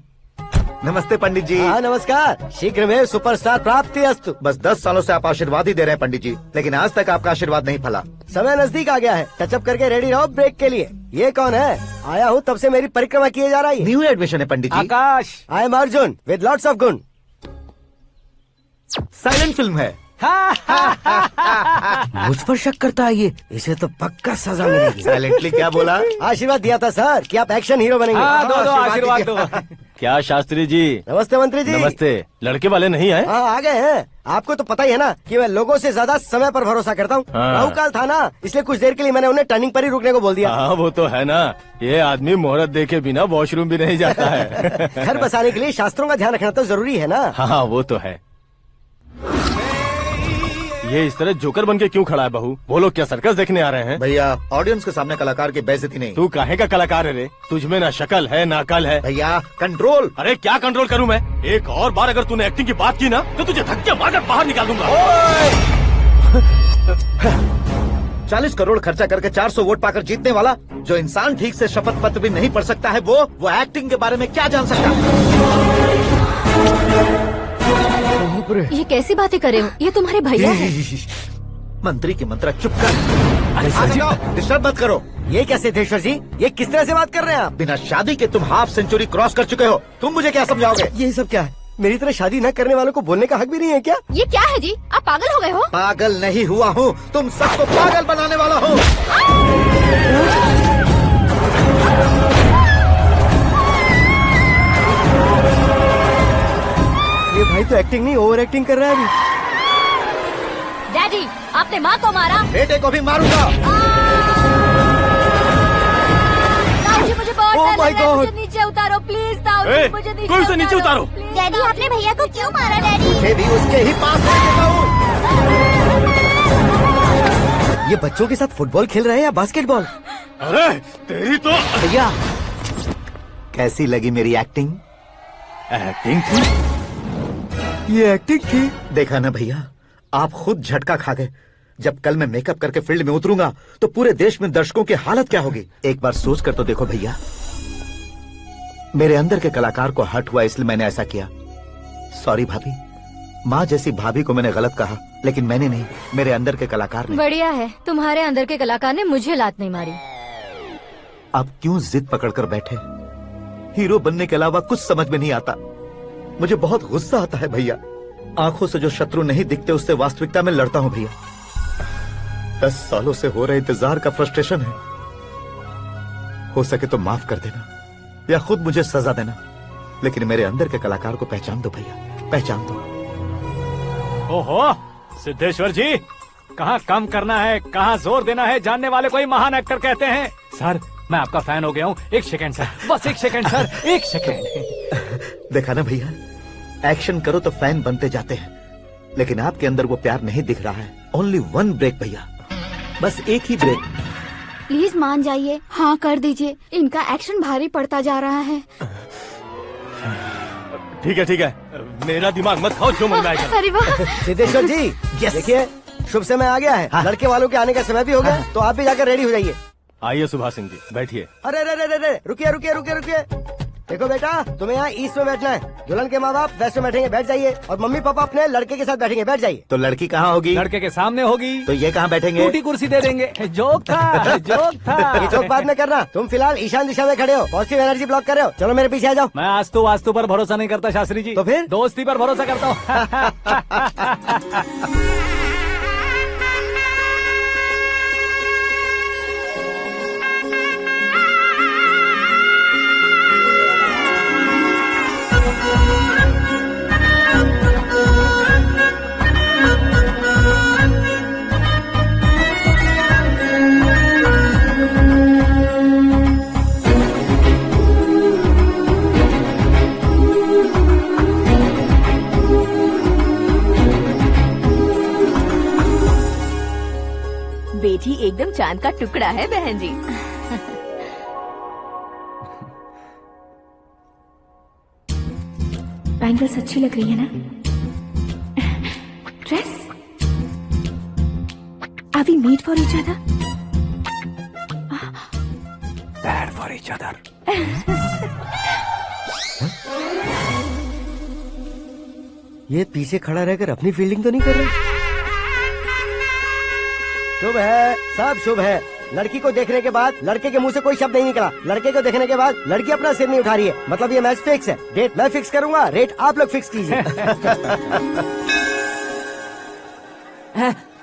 नमस्ते पंडित जी। हाँ नमस्कार। शीघ्र में सुपरस्टार प्राप्ति अस्तु। बस 10 सालों से आप आशीर्वाद ही दे रहे हैं पंडित जी, लेकिन आज तक आपका आशीर्वाद नहीं फला। समय नजदीक आ गया है, टचअप करके रेडी रहो ब्रेक के लिए। ये कौन है? आया हूँ तब से मेरी परिक्रमा किए जा रही है। न्यू एडमिशन है Pandit ji. Akash. I am Arjun with lots of गुण। साइलेंट फिल्म है। मुझ पर शक करता है ये, इसे तो पक्का सजा मिलेगी। साइलेंटली क्या बोला? आशीर्वाद दिया था सर कि आप एक्शन हीरो बनेंगे। हाँ, दो आशीर्वाद दो। क्या शास्त्री जी? नमस्ते मंत्री जी। नमस्ते। लड़के वाले नहीं आए? हाँ आ गए हैं। आपको तो पता ही है ना कि मैं लोगों से ज्यादा समय पर भरोसा करता हूँ। हाँ। राहु काल था ना, इसलिए कुछ देर के लिए मैंने उन्हें टर्निंग पर ही रुकने को बोल दिया। हाँ वो तो है ना, ये आदमी मुहूर्त देखे बिना वॉशरूम भी नहीं जाता है। घर बसाने के लिए शास्त्रों का ध्यान रखना तो जरूरी है ना। हाँ वो तो है। ये इस तरह जोकर बन के क्यों खड़ा है बहू? वो लोग क्या सर्कस देखने आ रहे हैं? भैया ऑडियंस के सामने कलाकार की बेइज्जती नहीं। तू काहे का कलाकार है रे? तुझमें ना शक्ल है ना अकल है। भैया कंट्रोल। अरे क्या कंट्रोल करूं मैं? एक और बार अगर तूने एक्टिंग की बात की ना तो तुझे धक्के मारकर बाहर निकाल दूंगा। 40 करोड़ खर्चा करके 400 वोट पाकर जीतने वाला, जो इंसान ठीक से शपथ पत्र भी नहीं पढ़ सकता है, वो एक्टिंग के बारे में क्या जान सकता है? ये कैसी बातें कर रहे हो? ये तुम्हारे भैया हैं। मंत्री की मंत्रा चुप कर। अरे डिस्टर्ब मत करो। ये क्या सिद्धेश्वर जी, ये किस तरह से बात कर रहे हैं आप? बिना शादी के तुम हाफ सेंचुरी क्रॉस कर चुके हो, तुम मुझे क्या समझाओगे? ये सब क्या है? मेरी तरह शादी न करने वालों को बोलने का हक भी नहीं है क्या? ये क्या है जी? आप पागल हो गए हो? पागल नहीं हुआ हूँ, तुम सबको पागल बनाने वाला हूँ। ये भाई तो एक्टिंग नहीं ओवर एक्टिंग कर रहा है अभी। डैडी, आपने माँ को मारा। बेटे को भी मारूंगा। ताऊजी मुझे बहुत Oh डर my लग रहा है, God! मुझे नीचे उतारो प्लीज। ताऊजी ए, मुझे कोई उसे नीचे उतारो। डैडी, आपने भैया को क्यों मारा? डैडी, मुझे भी उसके ही पास ले चुका हूँ। ये बच्चों के साथ फुटबॉल खेल रहे हैं या बास्केटबॉल? अरे तेरी तो भैया कैसी लगी मेरी एक्टिंग? एक्टिंग थी। ये एक्टिंग थी। देखा ना भैया, आप खुद झटका खा गए। जब कल मैं मेकअप करके फील्ड में उतरूंगा तो पूरे देश में दर्शकों की हालत क्या होगी? एक बार सोच कर तो देखो भैया। मेरे अंदर के कलाकार को हर्ट हुआ इसलिए मैंने ऐसा किया। सॉरी भाभी। माँ जैसी भाभी को मैंने गलत कहा, लेकिन मैंने नहीं, मेरे अंदर के कलाकार ने। बढ़िया है, तुम्हारे अंदर के कलाकार ने मुझे लात नहीं मारी। आप क्यों जिद पकड़कर बैठे? हीरो बनने के अलावा कुछ समझ में नहीं आता। मुझे बहुत गुस्सा आता है भैया। आंखों से जो शत्रु नहीं दिखते उससे वास्तविकता में लड़ता हूं भैया। 10 सालों से हो रहे इंतजार का फ्रस्ट्रेशन है। हो सके तो माफ कर देना या खुद मुझे सजा देना, लेकिन मेरे अंदर के कलाकार को पहचान दो भैया, पहचान दो। ओहो सिद्धेश्वर जी, कहाँ कम करना है, कहाँ जोर देना है, जानने वाले को ही महान एक्टर कहते हैं। सर मैं आपका फैन हो गया हूँ। एक सेकंड सर, बस एक सेकंड सर, एक सेकंड। देखा ना भैया, एक्शन करो तो फैन बनते जाते हैं, लेकिन आपके अंदर वो प्यार नहीं दिख रहा है। ओनली वन ब्रेक भैया, बस एक ही ब्रेक। प्लीज मान जाइए, हाँ कर दीजिए। इनका एक्शन भारी पड़ता जा रहा है। ठीक है, मेरा दिमाग मत खाओ, जो मन में आएगा। अरे वाह। सिद्धेश्वर जी, देखिए शुभ समय आ गया है। लड़के वालों के आने का समय भी हो गया, तो आप भी जाकर रेडी हो जाइए। आइए सुभाष सिंह जी, बैठिए। अरे रुकिए। देखो बेटा, तुम्हें यहाँ ईस्ट में बैठना है। दुल्हन के माँ बाप वेस्ट में बैठेंगे, बैठ जाइए। और मम्मी पापा अपने लड़के के साथ बैठेंगे, बैठ जाइए। तो लड़की कहाँ होगी? लड़के के सामने होगी। तो ये कहाँ बैठेंगे? टूटी कुर्सी दे देंगे। जोक था। ये जोक बाद में करना। तुम फिलहाल ईशान दिशा में खड़े हो, पॉजिटिव एनर्जी ब्लॉक कर रहे हो। चलो मेरे पीछे आ जाओ। मैं वास्तु पर भरोसा नहीं करता शास्त्री जी। तो फिर? दोस्ती पर भरोसा करता हूँ। बेटी एकदम चांद का टुकड़ा है बहन जी। बैंगल्स अच्छी लग रही है ना? Dress? Are we made for each other? Bad for each other. ये पीछे खड़ा रहकर अपनी फील्डिंग तो नहीं कर रहा? शुभ है, सब शुभ है। लड़की को देखने के बाद लड़के के मुंह से कोई शब्द नहीं निकला। लड़के को देखने के बाद लड़की अपना सिर नहीं उठा रही है। मतलब ये मैच फिक्स है। डेट मैं फिक्स करूंगा, रेट आप लोग फिक्स कीजिए।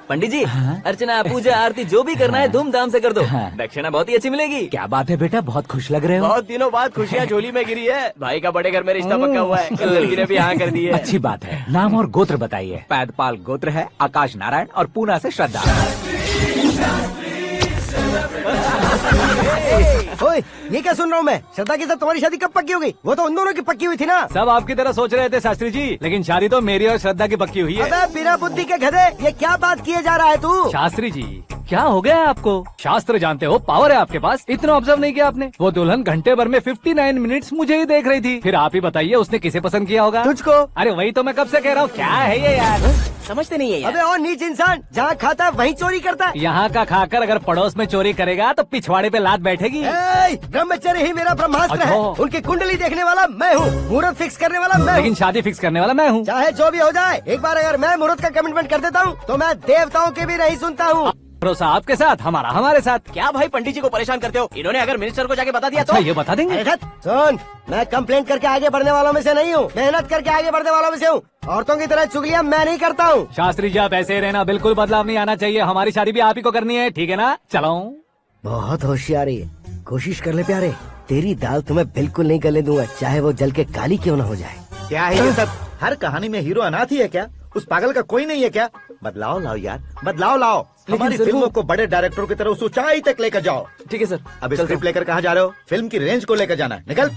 पंडित जी, अर्चना पूजा आरती जो भी करना है धूमधाम से कर दो। दक्षिणा बहुत ही अच्छी मिलेगी। क्या बात है बेटा, बहुत खुश लग रहे हो। बहुत दिनों बाद खुशियाँ झोली में गिरी है। भाई का बड़े घर में रिश्ता पक्का हुआ है। लड़की ने भी हाँ कर दी है। अच्छी बात है। नाम और गोत्र बताइए। पैदपाल गोत्र है, आकाश नारायण, और पूना से श्रद्धा। ओए, ये क्या सुन रहा हूँ मैं? श्रद्धा के साथ तुम्हारी शादी कब पक्की हो गई? वो तो उन दोनों की पक्की हुई थी ना। सब आपकी तरह सोच रहे थे शास्त्री जी, लेकिन शादी तो मेरी और श्रद्धा की पक्की हुई है। अबे बिना बुद्धि के गधे, ये क्या बात किए जा रहा है तू? शास्त्री जी, क्या हो गया है आपको? शास्त्र जानते हो, पावर है आपके पास। इतना ऑब्जर्व नहीं किया आपने? वो दुल्हन घंटे भर में 59 मिनट्स मुझे ही देख रही थी। फिर आप ही बताइए उसने किसे पसंद किया होगा? तुझको। अरे वही तो मैं कब से कह रहा हूँ, क्या है ये यार? समझते नहीं है यार। अबे और नीच इंसान, जहाँ खाता है वहीं चोरी करता है। यहाँ का खाकर अगर पड़ोस में चोरी करेगा तो पिछवाड़े पे लात बैठेगी। ब्रह्मचर्य ही मेरा ब्रह्मास्त्र है। अच्छा। उनकी कुंडली देखने वाला मैं हूँ, मुहूर्त फिक्स करने वाला मैं लेकिन हूँ। शादी फिक्स करने वाला मैं हूँ। चाहे जो भी हो जाए, एक बार अगर मैं मुहूर्त का कमिटमेंट कर देता हूँ तो मैं देवताओं के भी नहीं सुनता हूँ। भरोसा आपके साथ, हमारा हमारे साथ। क्या भाई पंडित जी को परेशान करते हो? इन्होंने अगर मिनिस्टर को जाके बता दिया अच्छा, तो ये बता देंगे? अरे धत, सुन, मैं कंप्लेंट करके आगे बढ़ने वालों में से नहीं हूँ, मेहनत करके आगे बढ़ने वालों में से हूँ। औरतों की तरह चुगलियाँ मैं नहीं करता हूँ। शास्त्री जी आप ऐसे ही रहना, बिल्कुल बदलाव नहीं आना चाहिए। हमारी शादी भी आप ही को करनी है, ठीक है ना? चलो। बहुत होशियारी है, कोशिश कर ले प्यारे। तेरी दाल तुम्हें बिल्कुल नहीं गलने दूंगा, चाहे वो जल के काली क्यों न हो जाए। क्या है ये सब? हर कहानी में हीरो अनाथ ही है क्या? उस पागल का कोई नहीं है क्या? बदलाव लाओ यार, बदलाव लाओ। हमारी फिल्मों को बड़े डायरेक्टरों की तरह उस ऊंचाई तक लेकर जाओ। ठीक है सर। अब स्क्रिप्ट लेकर कहाँ जा रहे हो? फिल्म की रेंज को लेकर जाना है। निकल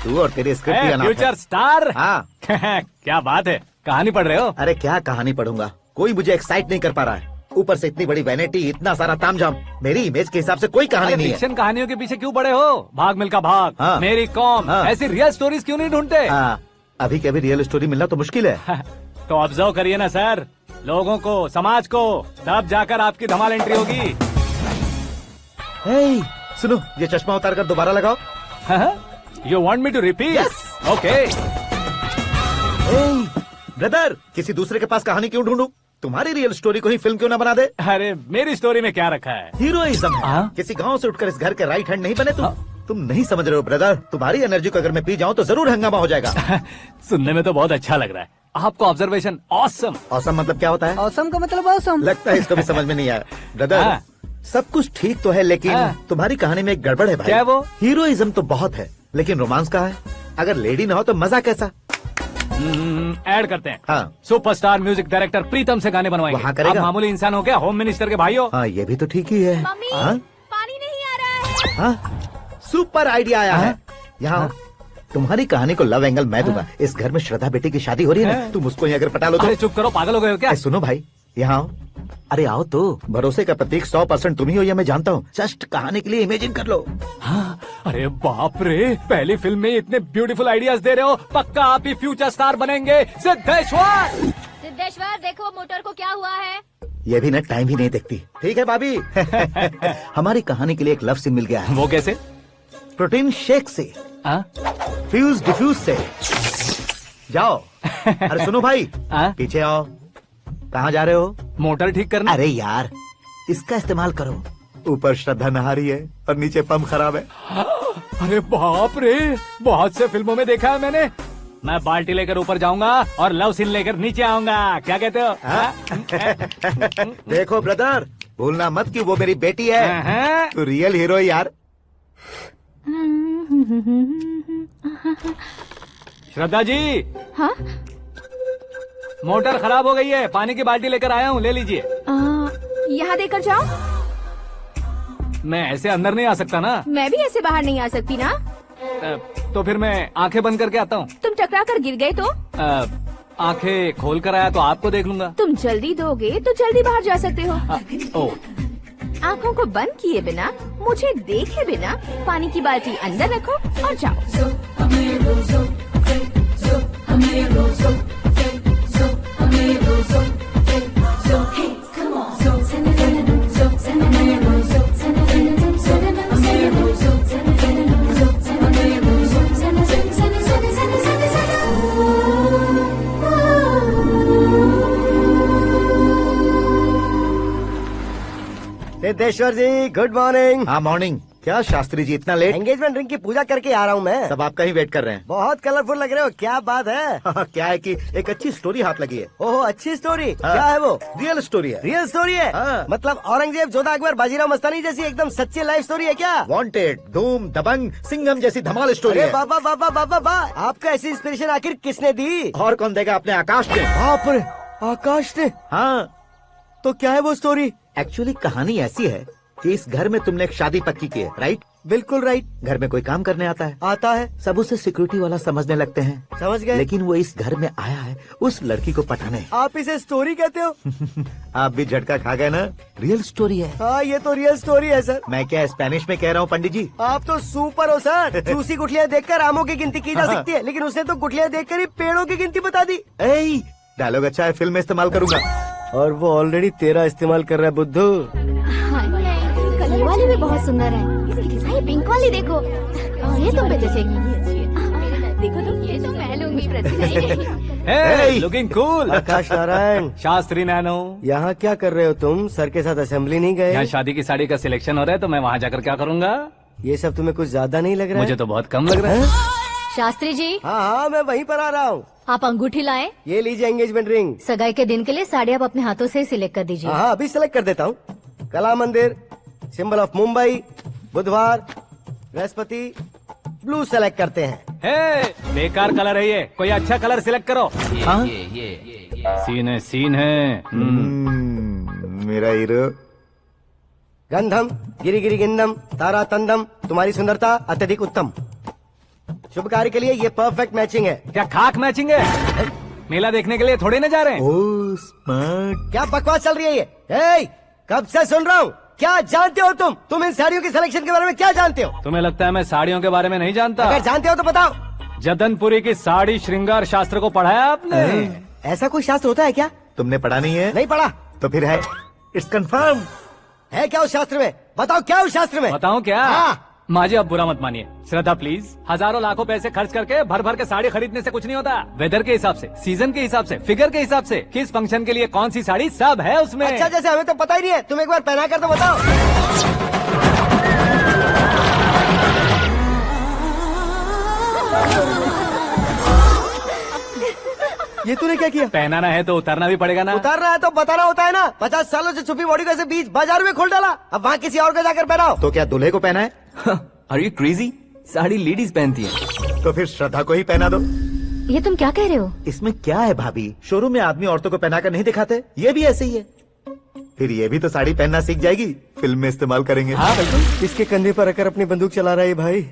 तू और तेरी स्क्रिप्ट भी अनाथ है। Future star. हाँ। क्या बात है, कहानी पढ़ रहे हो? अरे क्या कहानी पढ़ूंगा, कोई मुझे एक्साइट नहीं कर पा रहा है। ऊपर से इतनी बड़ी वैनिटी, इतना सारा तामझाम। मेरी इमेज के हिसाब से कोई कहानी नहीं है। फिक्शन कहानियों के पीछे क्यों पड़े हो? भाग मिल्खा भाग, हाँ। मेरी कॉम, हाँ। ऐसी रियल स्टोरीज क्यों नहीं ढूंढते? अभी के अभी रियल स्टोरी मिलना तो मुश्किल है। तो ऑब्जर्व करिए ना सर, लोगों को, समाज को, तब जाकर आपकी धमाल एंट्री होगी। सुनो, ये चश्मा उतार कर दोबारा लगाओ। You want me to repeat? Okay. Brother, किसी दूसरे के पास कहानी क्यों ढूंढूं? तुम्हारी रियल स्टोरी को ही फिल्म क्यों ना बना दे? अरे मेरी स्टोरी में क्या रखा है? हीरोइज्म है। किसी गांव से उठकर इस घर के राइट हैंड नहीं बने तुम नहीं समझ रहे हो ब्रदर। तुम्हारी एनर्जी को अगर मैं पी जाऊं तो जरूर हंगामा हो जाएगा। सुनने में तो बहुत अच्छा लग रहा है। आपको ऑब्जर्वेशन ऑसम। ऑसम मतलब क्या होता है? औसम का मतलब औसम। लगता है इसको भी समझ में नहीं आया। ब्रदर, सब कुछ ठीक तो है, लेकिन तुम्हारी कहानी में एक गड़बड़ है भाई। क्या वो? हीरोइज्म तो बहुत है, लेकिन रोमांस कहाँ है? अगर लेडी ना हो तो मजा कैसा? ऐड करते हैं। हाँ। सुपरस्टार म्यूजिक डायरेक्टर प्रीतम से गाने बनवाएंगे। वहाँ करेगा? आप मामूली इंसान हो क्या? होम मिनिस्टर के भाई हो। हाँ, ये भी तो ठीक ही है। मम्मी, हाँ? पानी नहीं आ रहा है। हाँ? सुपर आइडिया आया है। यहाँ तुम्हारी कहानी को लव एंगल मैं दूंगा। इस घर में श्रद्धा बेटी की शादी हो रही है ना, तुम उसको ही अगर पटा लो तो। अरे चुप करो, पागल हो गए हो क्या? सुनो भाई, यहाँ आओ। अरे आओ तो, भरोसे का प्रतीक 100% तुम ही हो, ये मैं जानता हूँ। जस्ट कहानी के लिए इमेजिन कर लो। हाँ, अरे बाप रे, पहली फिल्म में इतने ब्यूटीफुल आइडियाज दे रहे हो, पक्का आप ही फ्यूचर स्टार बनेंगे। सिद्धेश्वर, सिद्धेश्वर देखो मोटर को क्या हुआ है। ये भी ना टाइम ही नहीं देखती। ठीक है भाभी। हमारी कहानी के लिए एक लव सीन मिल गया है। वो कैसे? प्रोटीन शेक से, फ्यूज डिफ्यूज से। जाओ। अरे सुनो भाई, पीछे आओ। कहाँ जा रहे हो? मोटर ठीक करना। अरे यार, इसका इस्तेमाल करो। ऊपर श्रद्धा नहा रही है और नीचे पंप खराब है। अरे बाप रे, बहुत से फिल्मों में देखा है मैंने। मैं बाल्टी लेकर ऊपर जाऊंगा और लव सीन लेकर नीचे आऊंगा, क्या कहते हो? देखो ब्रदर, भूलना मत कि वो मेरी बेटी है। तू रियल हीरो यार। श्रद्धा जी। हाँ? मोटर खराब हो गई है, पानी की बाल्टी लेकर आया हूँ, ले लीजिए। यहाँ देकर जाओ। मैं ऐसे अंदर नहीं आ सकता ना। मैं भी ऐसे बाहर नहीं आ सकती ना। तो फिर मैं आंखें बंद करके आता हूँ। तुम टकरा कर गिर गए तो? आंखें खोल कर आया तो आपको देख लूंगा। तुम जल्दी दोगे तो जल्दी बाहर जा सकते हो। आँखों को बंद किए बिना, मुझे देखे बिना पानी की बाल्टी अंदर रखो और जाओ। सिद्धेश्वर जी गुड मॉर्निंग। हाँ मॉर्निंग। क्या शास्त्री जी इतना लेट? एंगेजमेंट रिंग की पूजा करके आ रहा हूँ मैं। सब आपका ही वेट कर रहे हैं। बहुत कलरफुल लग रहे हो, क्या बात है? क्या है कि एक अच्छी स्टोरी हाथ लगी है। ओहो, अच्छी स्टोरी। क्या है वो? रियल स्टोरी है। रियल स्टोरी है? मतलब औरंगजेब, जोधा अकबर, बाजीराव मस्तानी जैसी एकदम सच्ची लाइफ स्टोरी है क्या? वांटेड, धूम, दबंग, सिंघम जैसी धमाल स्टोरी है। बाबा बाबा बाबा बा, आपको ऐसी इंस्पिरेशन आखिर किसने दी? और कौन देगा? अपने आकाश ने। बाप रे, आकाश ने? हाँ। तो क्या है वो स्टोरी? एक्चुअली कहानी ऐसी है कि इस घर में तुमने एक शादी पक्की की है, राइट? बिल्कुल राइट। घर में कोई काम करने आता है? आता है। सब उसे सिक्योरिटी वाला समझने लगते हैं। समझ गए। लेकिन वो इस घर में आया है उस लड़की को पटाने। आप इसे स्टोरी कहते हो? आप भी झटका खा गए ना? रियल स्टोरी है। हाँ, ये तो रियल स्टोरी है सर। मैं क्या स्पेनिश में कह रहा हूँ पंडित जी? आप तो सुपर हो सर। चूसी गुठलियाँ देखकर आमों की गिनती की जा सकती है, लेकिन उसने तो गुठलियाँ देखकर ही पेड़ों की गिनती बता दी। डायलॉग अच्छा है, फिल्म में इस्तेमाल करूंगा। और वो ऑलरेडी तेरा इस्तेमाल कर रहा है बुद्धू। कलर वाली भी बहुत सुंदर है। ये पिंक वाली देखो, ये तुम पे जचेगी। देखो तुम, ये तो मैं लूंगी। Looking cool. आकाश नारायण। शास्त्री नैनो। यहाँ क्या कर रहे हो तुम? सर के साथ असेंबली नहीं गए? यहाँ शादी की साड़ी का सिलेक्शन हो रहा है, तो मैं वहाँ जाकर क्या करूँगा? ये सब तुम्हें कुछ ज्यादा नहीं लग रहा है? मुझे तो बहुत कम लग रहा है। शास्त्री जी। हाँ, मैं वहीं पर आ रहा हूँ। आप अंगूठी लाए। ये लीजिए एंगेजमेंट रिंग। सगाई के दिन के लिए साड़ी आप अपने हाथों से ही सिलेक्ट कर दीजिए। हाँ, अभी सिलेक्ट कर देता हूँ। कला मंदिर, सिंबल ऑफ मुंबई, बुधवार, बृहस्पति, ब्लू सेलेक्ट करते हैं। बेकार कलर है ये, कोई अच्छा कलर सिलेक्ट करो। सीन है। मेरा हीरो। गंधम, गिरी गिरी गिंदम, तारा तंदम, तुम्हारी सुंदरता अत्यधिक उत्तम। शुभ कार्य के लिए ये परफेक्ट मैचिंग है। क्या खाक मैचिंग है? मेला देखने के लिए थोड़े न जा रहे हैं। Oh smart. क्या बकवास चल रही है ये? ए, कब से सुन रहा हूँ। क्या जानते हो तुम? तुम इन साड़ियों की सिलेक्शन के बारे में क्या जानते हो? तुम्हें लगता है मैं साड़ियों के बारे में नहीं जानता? अगर जानते हो तो बताओ। जदनपुरी की साड़ी श्रृंगार शास्त्र को पढ़ा है आपने? ऐसा कोई शास्त्र होता है क्या? तुमने पढ़ा नहीं है? नहीं पढ़ा। तो फिर है, इट्स कंफर्म। है क्या उस शास्त्र में? बताओ क्या उस शास्त्र में? बताऊं क्या? हाँ। माजी अब बुरा मत मानिए। श्रद्धा प्लीज, हजारों लाखों पैसे खर्च करके भर भर के साड़ी खरीदने से कुछ नहीं होता। वेदर के हिसाब से, सीजन के हिसाब से, फिगर के हिसाब से, किस फंक्शन के लिए कौन सी साड़ी, सब है उसमें। अच्छा, जैसे हमें तो पता ही नहीं है, तुम एक बार पहना कर तो बताओ। ये तूने क्या किया? पहनाना है तो उतारना भी पड़ेगा ना। उतारना है तो बताना होता है ना। 50 सालों से छुपी बॉडी को ऐसे बीच बाजार में खोल डाला, अब वहाँ किसी और को जाकर पहनाओ। तो क्या दूल्हे को पहना है? Are you crazy? Sari ladies पहनती है। तो फिर श्रद्धा को ही पहना दो। ये तुम क्या कह रहे हो? इसमें क्या है भाभी? शोरूम में आदमी औरतों को पहनाकर नहीं दिखाते? ये भी ऐसे ही है। फिर ये भी तो साड़ी पहनना सीख जाएगी, फिल्म में इस्तेमाल करेंगे। हाँ बिल्कुल। इसके कंधे पर रखकर अपनी बंदूक चला रहा है भाई।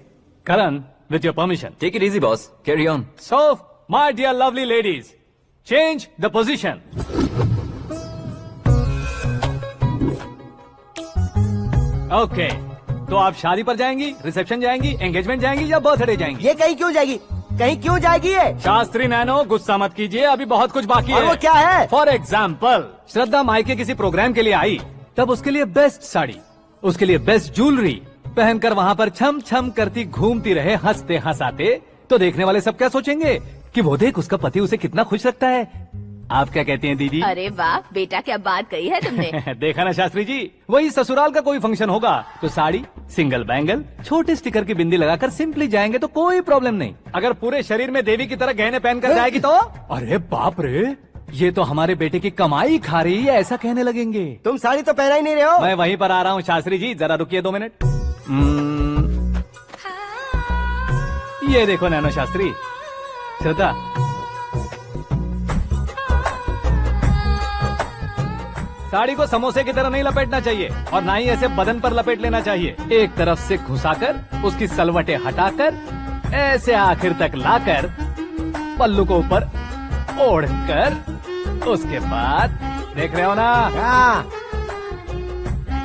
Karan, with your permission. Take it easy boss, carry on. So my dear lovely ladies, change the position. Okay, तो आप शादी पर जाएंगी, रिसेप्शन जाएंगी, एंगेजमेंट जाएंगी या बर्थडे जाएंगी? ये कहीं क्यों जाएगी? कहीं क्यों जाएगी ये? शास्त्री नैनो, गुस्सा मत कीजिए, अभी बहुत कुछ बाकी और है। वो क्या है? फॉर एग्जाम्पल, श्रद्धा मायके किसी प्रोग्राम के लिए आई, तब उसके लिए बेस्ट साड़ी, उसके लिए बेस्ट ज्वेलरी पहनकर वहाँ पर छम छम करती घूमती रहे हंसते हंसाते, तो देखने वाले सब क्या सोचेंगे कि वो देख उसका पति उसे कितना खुश रखता है। आप क्या कहती हैं दीदी? अरे वाह बेटा, क्या बात कही है तुमने। देखा ना शास्त्री जी, वही ससुराल का कोई फंक्शन होगा तो साड़ी, सिंगल बैंगल, छोटे स्टिकर की बिंदी लगाकर सिंपली जाएंगे तो कोई प्रॉब्लम नहीं। अगर पूरे शरीर में देवी की तरह गहने पहनकर जाएगी तो अरे बाप रे, ये तो हमारे बेटे की कमाई खा रही है, ऐसा कहने लगेंगे। तुम साड़ी तो पहना ही नहीं रहे हो। मैं वहीं पर आ रहा हूँ शास्त्री जी, जरा रुकिए 2 मिनट। ये देखो नैनो शास्त्री, श्रद्धा, साड़ी को समोसे की तरह नहीं लपेटना चाहिए और ना ही ऐसे बदन पर लपेट लेना चाहिए। एक तरफ से घुसाकर उसकी सलवटें हटाकर ऐसे आखिर तक लाकर पल्लू को ऊपर ओढ़कर उसके बाद देख रहे हो ना,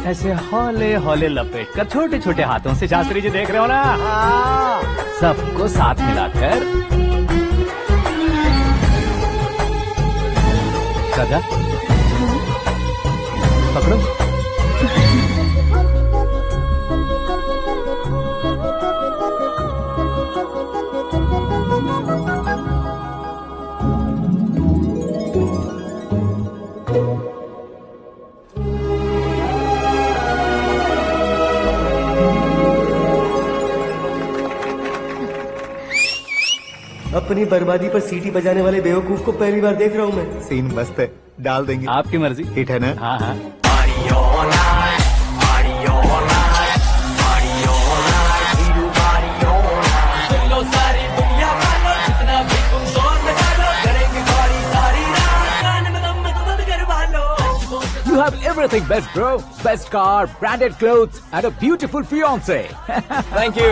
ऐसे हौले हौले लपेटकर छोटे छोटे हाथों से, शास्त्री जी देख रहे हो ना, सबको साथ मिलाकर सदा पकड़ो। अपनी बर्बादी पर सीटी बजाने वाले बेवकूफ को पहली बार देख रहा हूँ मैं। सीन मस्त है, डाल देंगे। आपकी मर्जी। हिट है ना? हाँ हाँ। You have everything best, bro. Best car, branded clothes, and a beautiful fiance. Thank you.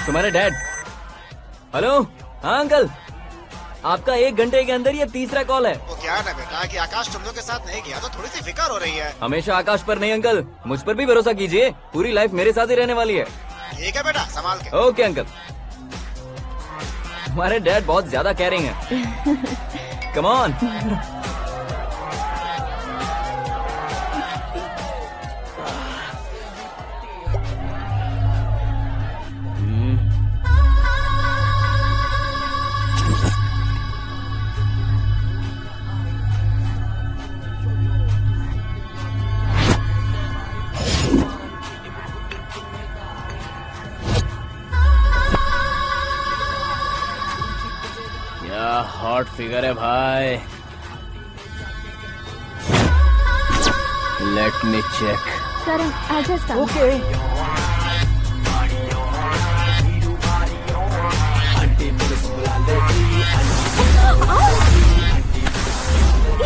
तुम्हारे डैड। हेलो, हाँ अंकल, आपका 1 घंटे के अंदर ये 3रा कॉल है। वो क्या है ना बेटा कि आकाश तुम लोग के साथ नहीं गया तो थोड़ी सी फिक्र हो रही है। हमेशा आकाश पर नहीं अंकल, मुझ पर भी भरोसा कीजिए, पूरी लाइफ मेरे साथ ही रहने वाली है। ठीक है बेटा, संभाल के। Okay uncle. हमारे डैड बहुत ज्यादा केयरिंग है। Come on. हॉट फिगर है भाई। Let me check. Karan, I just come. ओके।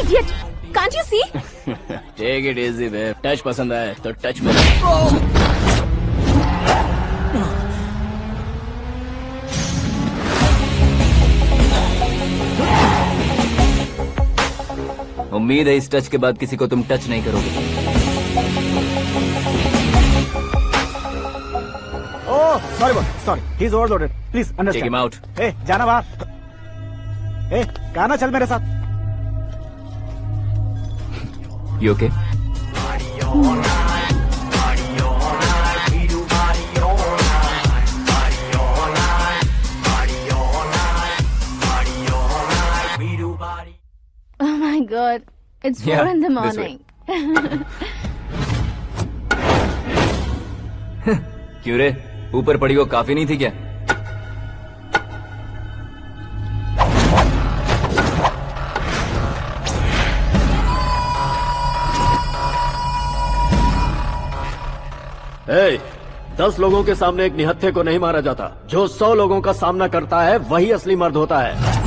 Idiot! Can't you see? Take it easy babe. Touch पसंद आए तो टच में। उम्मीद है इस टच के बाद किसी को तुम टच नहीं करोगे। Oh sorry boss, sorry, he is overloaded, please understand. Take him out. ए जाना बाहर। ए गाना चल मेरे साथ। You okay? Oh my God, it's 4 Yeah, in the this way. morning. क्यों रे, ऊपर पड़ी वो काफी नहीं थी क्या? ए, 10 लोगों के सामने एक निहत्थे को नहीं मारा जाता। जो 100 लोगों का सामना करता है वही असली मर्द होता है।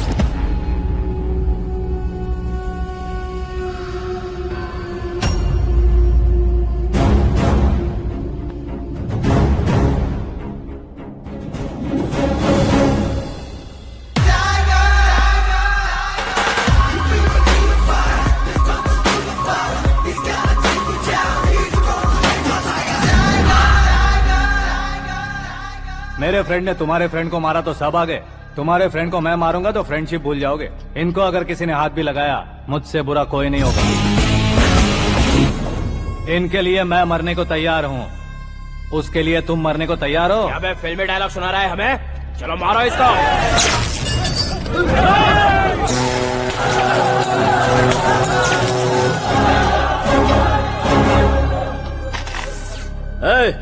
मेरे फ्रेंड ने तुम्हारे फ्रेंड को मारा तो सब आ गए, तुम्हारे फ्रेंड को मैं मारूंगा तो फ्रेंडशिप भूल जाओगे। इनको अगर किसी ने हाथ भी लगाया, मुझसे बुरा कोई नहीं होगा। इनके लिए मैं मरने को तैयार हूँ, उसके लिए तुम मरने को तैयार हो? क्या बे फिल्मी डायलॉग सुना रहा है हमें? चलो मारो इसको।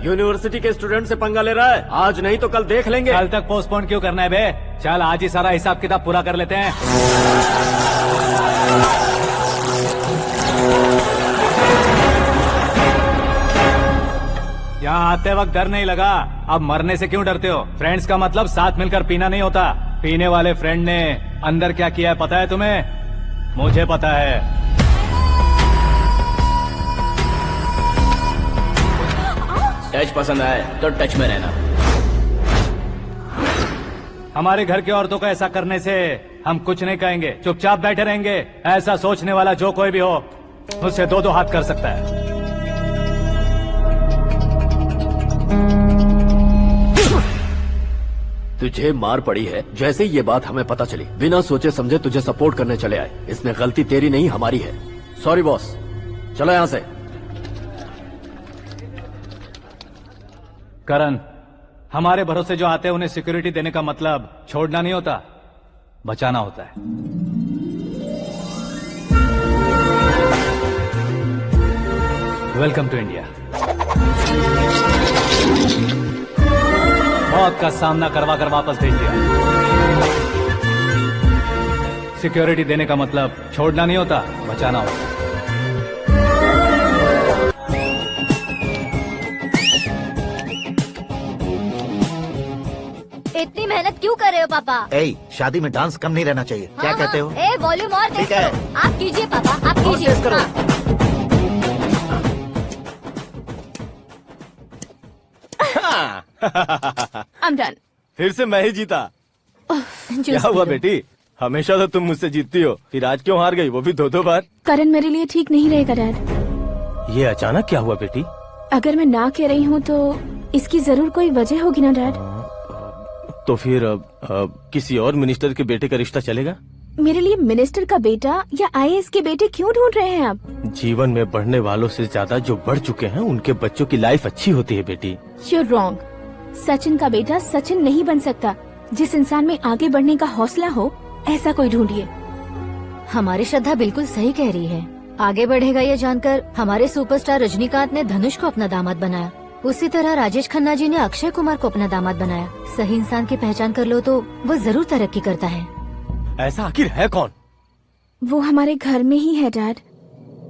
यूनिवर्सिटी के स्टूडेंट से पंगा ले रहा है, आज नहीं तो कल देख लेंगे। कल तक पोस्टपोन क्यों करना है बे? चल आज ही सारा हिसाब किताब पूरा कर लेते हैं। यहाँ आते वक्त डर नहीं लगा, अब मरने से क्यों डरते हो? फ्रेंड्स का मतलब साथ मिलकर पीना नहीं होता। पीने वाले फ्रेंड ने अंदर क्या किया है पता है तुम्हें? मुझे पता है। टच पसंद आए तो टच में रहना। हमारे घर की औरतों को ऐसा करने से हम कुछ नहीं कहेंगे, चुपचाप बैठे रहेंगे। ऐसा सोचने वाला जो कोई भी हो, उससे दो दो हाथ कर सकता है। तुझे मार पड़ी है, जैसे ही ये बात हमें पता चली, बिना सोचे समझे तुझे सपोर्ट करने चले आए। इसमें गलती तेरी नहीं हमारी है। सॉरी बॉस, चलो यहाँ से। करण, हमारे भरोसे जो आते हैं उन्हें सिक्योरिटी देने का मतलब छोड़ना नहीं होता, बचाना होता है। Welcome to India. मौत का सामना करवा कर वापस भेज दिया। सिक्योरिटी देने का मतलब छोड़ना नहीं होता, बचाना होता है। इतनी मेहनत क्यों कर रहे हो पापा? ए, शादी में डांस कम नहीं रहना चाहिए। क्या कहते हो? ए, वॉल्यूम और तेज ठीक है। करो। आप कीजिए पापा, आप कीजिए। I'm done. फिर से मैं ही जीता। क्या हुआ बेटी? हमेशा तो तुम मुझसे जीतती हो, फिर आज क्यों हार गई, वो भी दो दो बार? करण मेरे लिए ठीक नहीं रहेगा डैड। ये अचानक क्या हुआ बेटी? अगर मैं ना कह रही हूँ तो इसकी जरूर कोई वजह होगी ना डैड। तो फिर किसी और मिनिस्टर के बेटे का रिश्ता चलेगा? मेरे लिए मिनिस्टर का बेटा या IAS के बेटे क्यों ढूंढ रहे हैं आप? जीवन में बढ़ने वालों से ज्यादा जो बढ़ चुके हैं उनके बच्चों की लाइफ अच्छी होती है बेटी। You're wrong. सचिन का बेटा सचिन नहीं बन सकता। जिस इंसान में आगे बढ़ने का हौसला हो, ऐसा कोई ढूंढिए। हमारी श्रद्धा बिल्कुल सही कह रही है। आगे बढ़ेगा ये जानकर हमारे सुपरस्टार रजनीकांत ने धनुष को अपना दामाद बनाया। उसी तरह राजेश खन्ना जी ने अक्षय कुमार को अपना दामाद बनाया। सही इंसान की पहचान कर लो तो वो जरूर तरक्की करता है। ऐसा आखिर है कौन? वो हमारे घर में ही है डैड,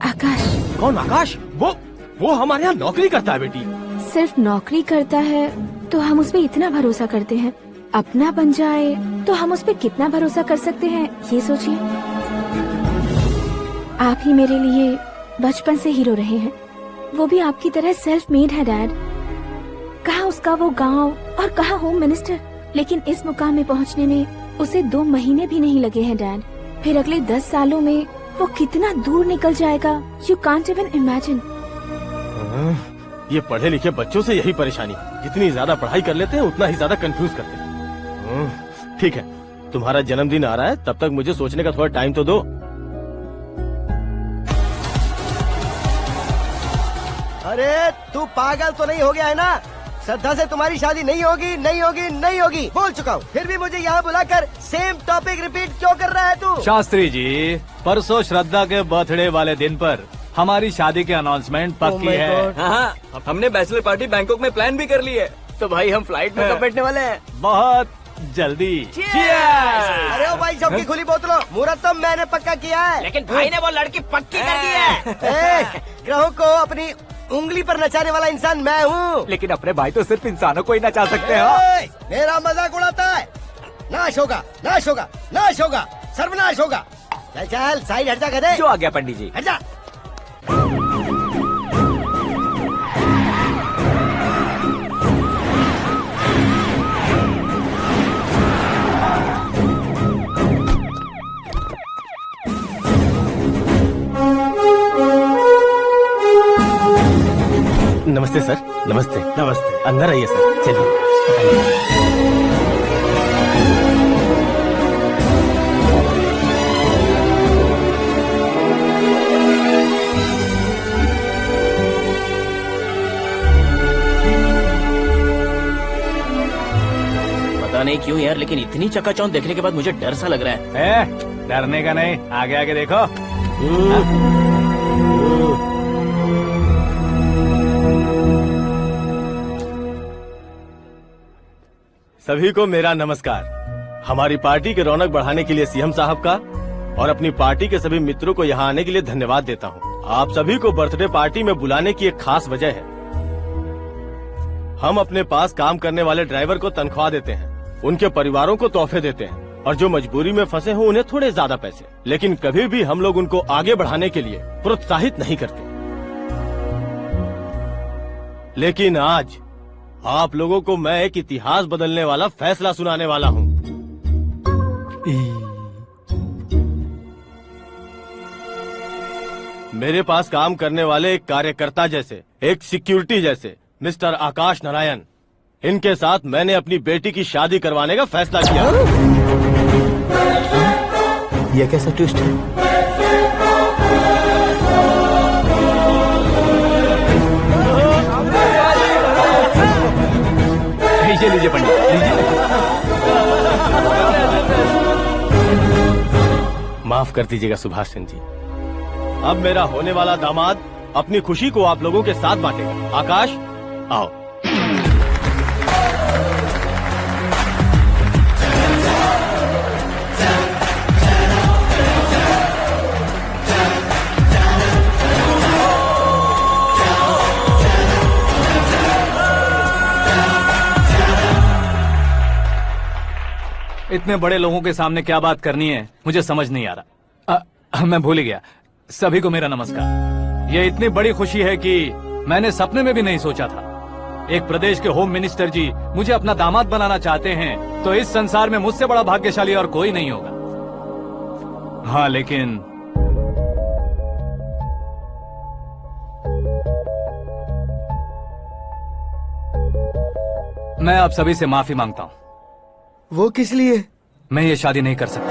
आकाश। कौन आकाश? वो हमारे यहाँ नौकरी करता है बेटी। सिर्फ नौकरी करता है तो हम उस पे इतना भरोसा करते हैं, अपना बन जाए तो हम उस पे कितना भरोसा कर सकते हैं, ये सोचिए। आप ही मेरे लिए बचपन से हीरो रहे हैं, वो भी आपकी तरह सेल्फ मेड है डैड। कहाँ उसका वो गांव और कहाँ होम मिनिस्टर, लेकिन इस मुकाम में पहुँचने में उसे 2 महीने भी नहीं लगे हैं डैड। फिर अगले 10 सालों में वो कितना दूर निकल जाएगा, यू कांट इवन इमेजिन। ये पढ़े लिखे बच्चों से यही परेशानी, जितनी ज्यादा पढ़ाई कर लेते हैं उतना ही ज्यादा कंफ्यूज करते हैं। ठीक है, तुम्हारा जन्मदिन आ रहा है, तब तक मुझे सोचने का थोड़ा टाइम तो दो। अरे तू पागल तो नहीं हो गया है ना? श्रद्धा से तुम्हारी शादी नहीं होगी, नहीं होगी, नहीं होगी, बोल चुका हूँ। फिर भी मुझे यहाँ बुलाकर सेम टॉपिक रिपीट क्यों कर रहा है तू? शास्त्री जी, परसों श्रद्धा के बर्थडे वाले दिन पर हमारी शादी की अनाउंसमेट पक्की है। हाँ, हमने बैचलर पार्टी बैंकॉक में प्लान भी कर ली है। तो भाई हम फ्लाइट में कब बैठने वाले हैं? बहुत जल्दी। अरे ओ भाई साहब की खुली बोतलों, मुहूर्त तो मैंने पक्का किया है। लेकिन भाई ने वो लड़की पक्की कर दी है। ग्रहों को अपनी उंगली पर नचाने वाला इंसान मैं हूँ। लेकिन अपने भाई तो सिर्फ इंसानों को ही नचा सकते हो। मेरा मजाक उड़ाता है? नाश होगा, नाश होगा, नाश होगा, सर्वनाश होगा। चल चल साइड हट जा गधे। जो आ गया पंडित जी। हट जा। नमस्ते सर। नमस्ते। नमस्ते। अंदर आइए सर। चलिए। पता नहीं क्यों यार, लेकिन इतनी चकाचौंध देखने के बाद मुझे डर सा लग रहा है। डरने का नहीं, आगे आगे देखो। सभी को मेरा नमस्कार। हमारी पार्टी के रौनक बढ़ाने के लिए सीएम साहब का और अपनी पार्टी के सभी मित्रों को यहाँ आने के लिए धन्यवाद देता हूँ। आप सभी को बर्थडे पार्टी में बुलाने की एक खास वजह है। हम अपने पास काम करने वाले ड्राइवर को तनख्वाह देते हैं, उनके परिवारों को तोहफे देते हैं और जो मजबूरी में फंसे हो उन्हें थोड़े ज्यादा पैसे। लेकिन कभी भी हम लोग उनको आगे बढ़ाने के लिए प्रोत्साहित नहीं करते। लेकिन आज आप लोगों को मैं एक इतिहास बदलने वाला फैसला सुनाने वाला हूँ। मेरे पास काम करने वाले एक कार्यकर्ता जैसे, एक सिक्योरिटी जैसे मिस्टर आकाश नारायण, इनके साथ मैंने अपनी बेटी की शादी करवाने का फैसला किया। यह कैसा ट्विस्ट है? लीजिए पंडित, लीजिए। माफ कर दीजिएगा सुभाष सिंह जी। अब मेरा होने वाला दामाद अपनी खुशी को आप लोगों के साथ बांटेगा। आकाश, आओ। इतने बड़े लोगों के सामने क्या बात करनी है मुझे समझ नहीं आ रहा। मैं भूल ही गया। सभी को मेरा नमस्कार। ये इतनी बड़ी खुशी है कि मैंने सपने में भी नहीं सोचा था। एक प्रदेश के होम मिनिस्टर जी मुझे अपना दामाद बनाना चाहते हैं, तो इस संसार में मुझसे बड़ा भाग्यशाली और कोई नहीं होगा। हाँ, लेकिन मैं आप सभी से माफी मांगता हूँ। वो किस लिए? मैं ये शादी नहीं कर सकता।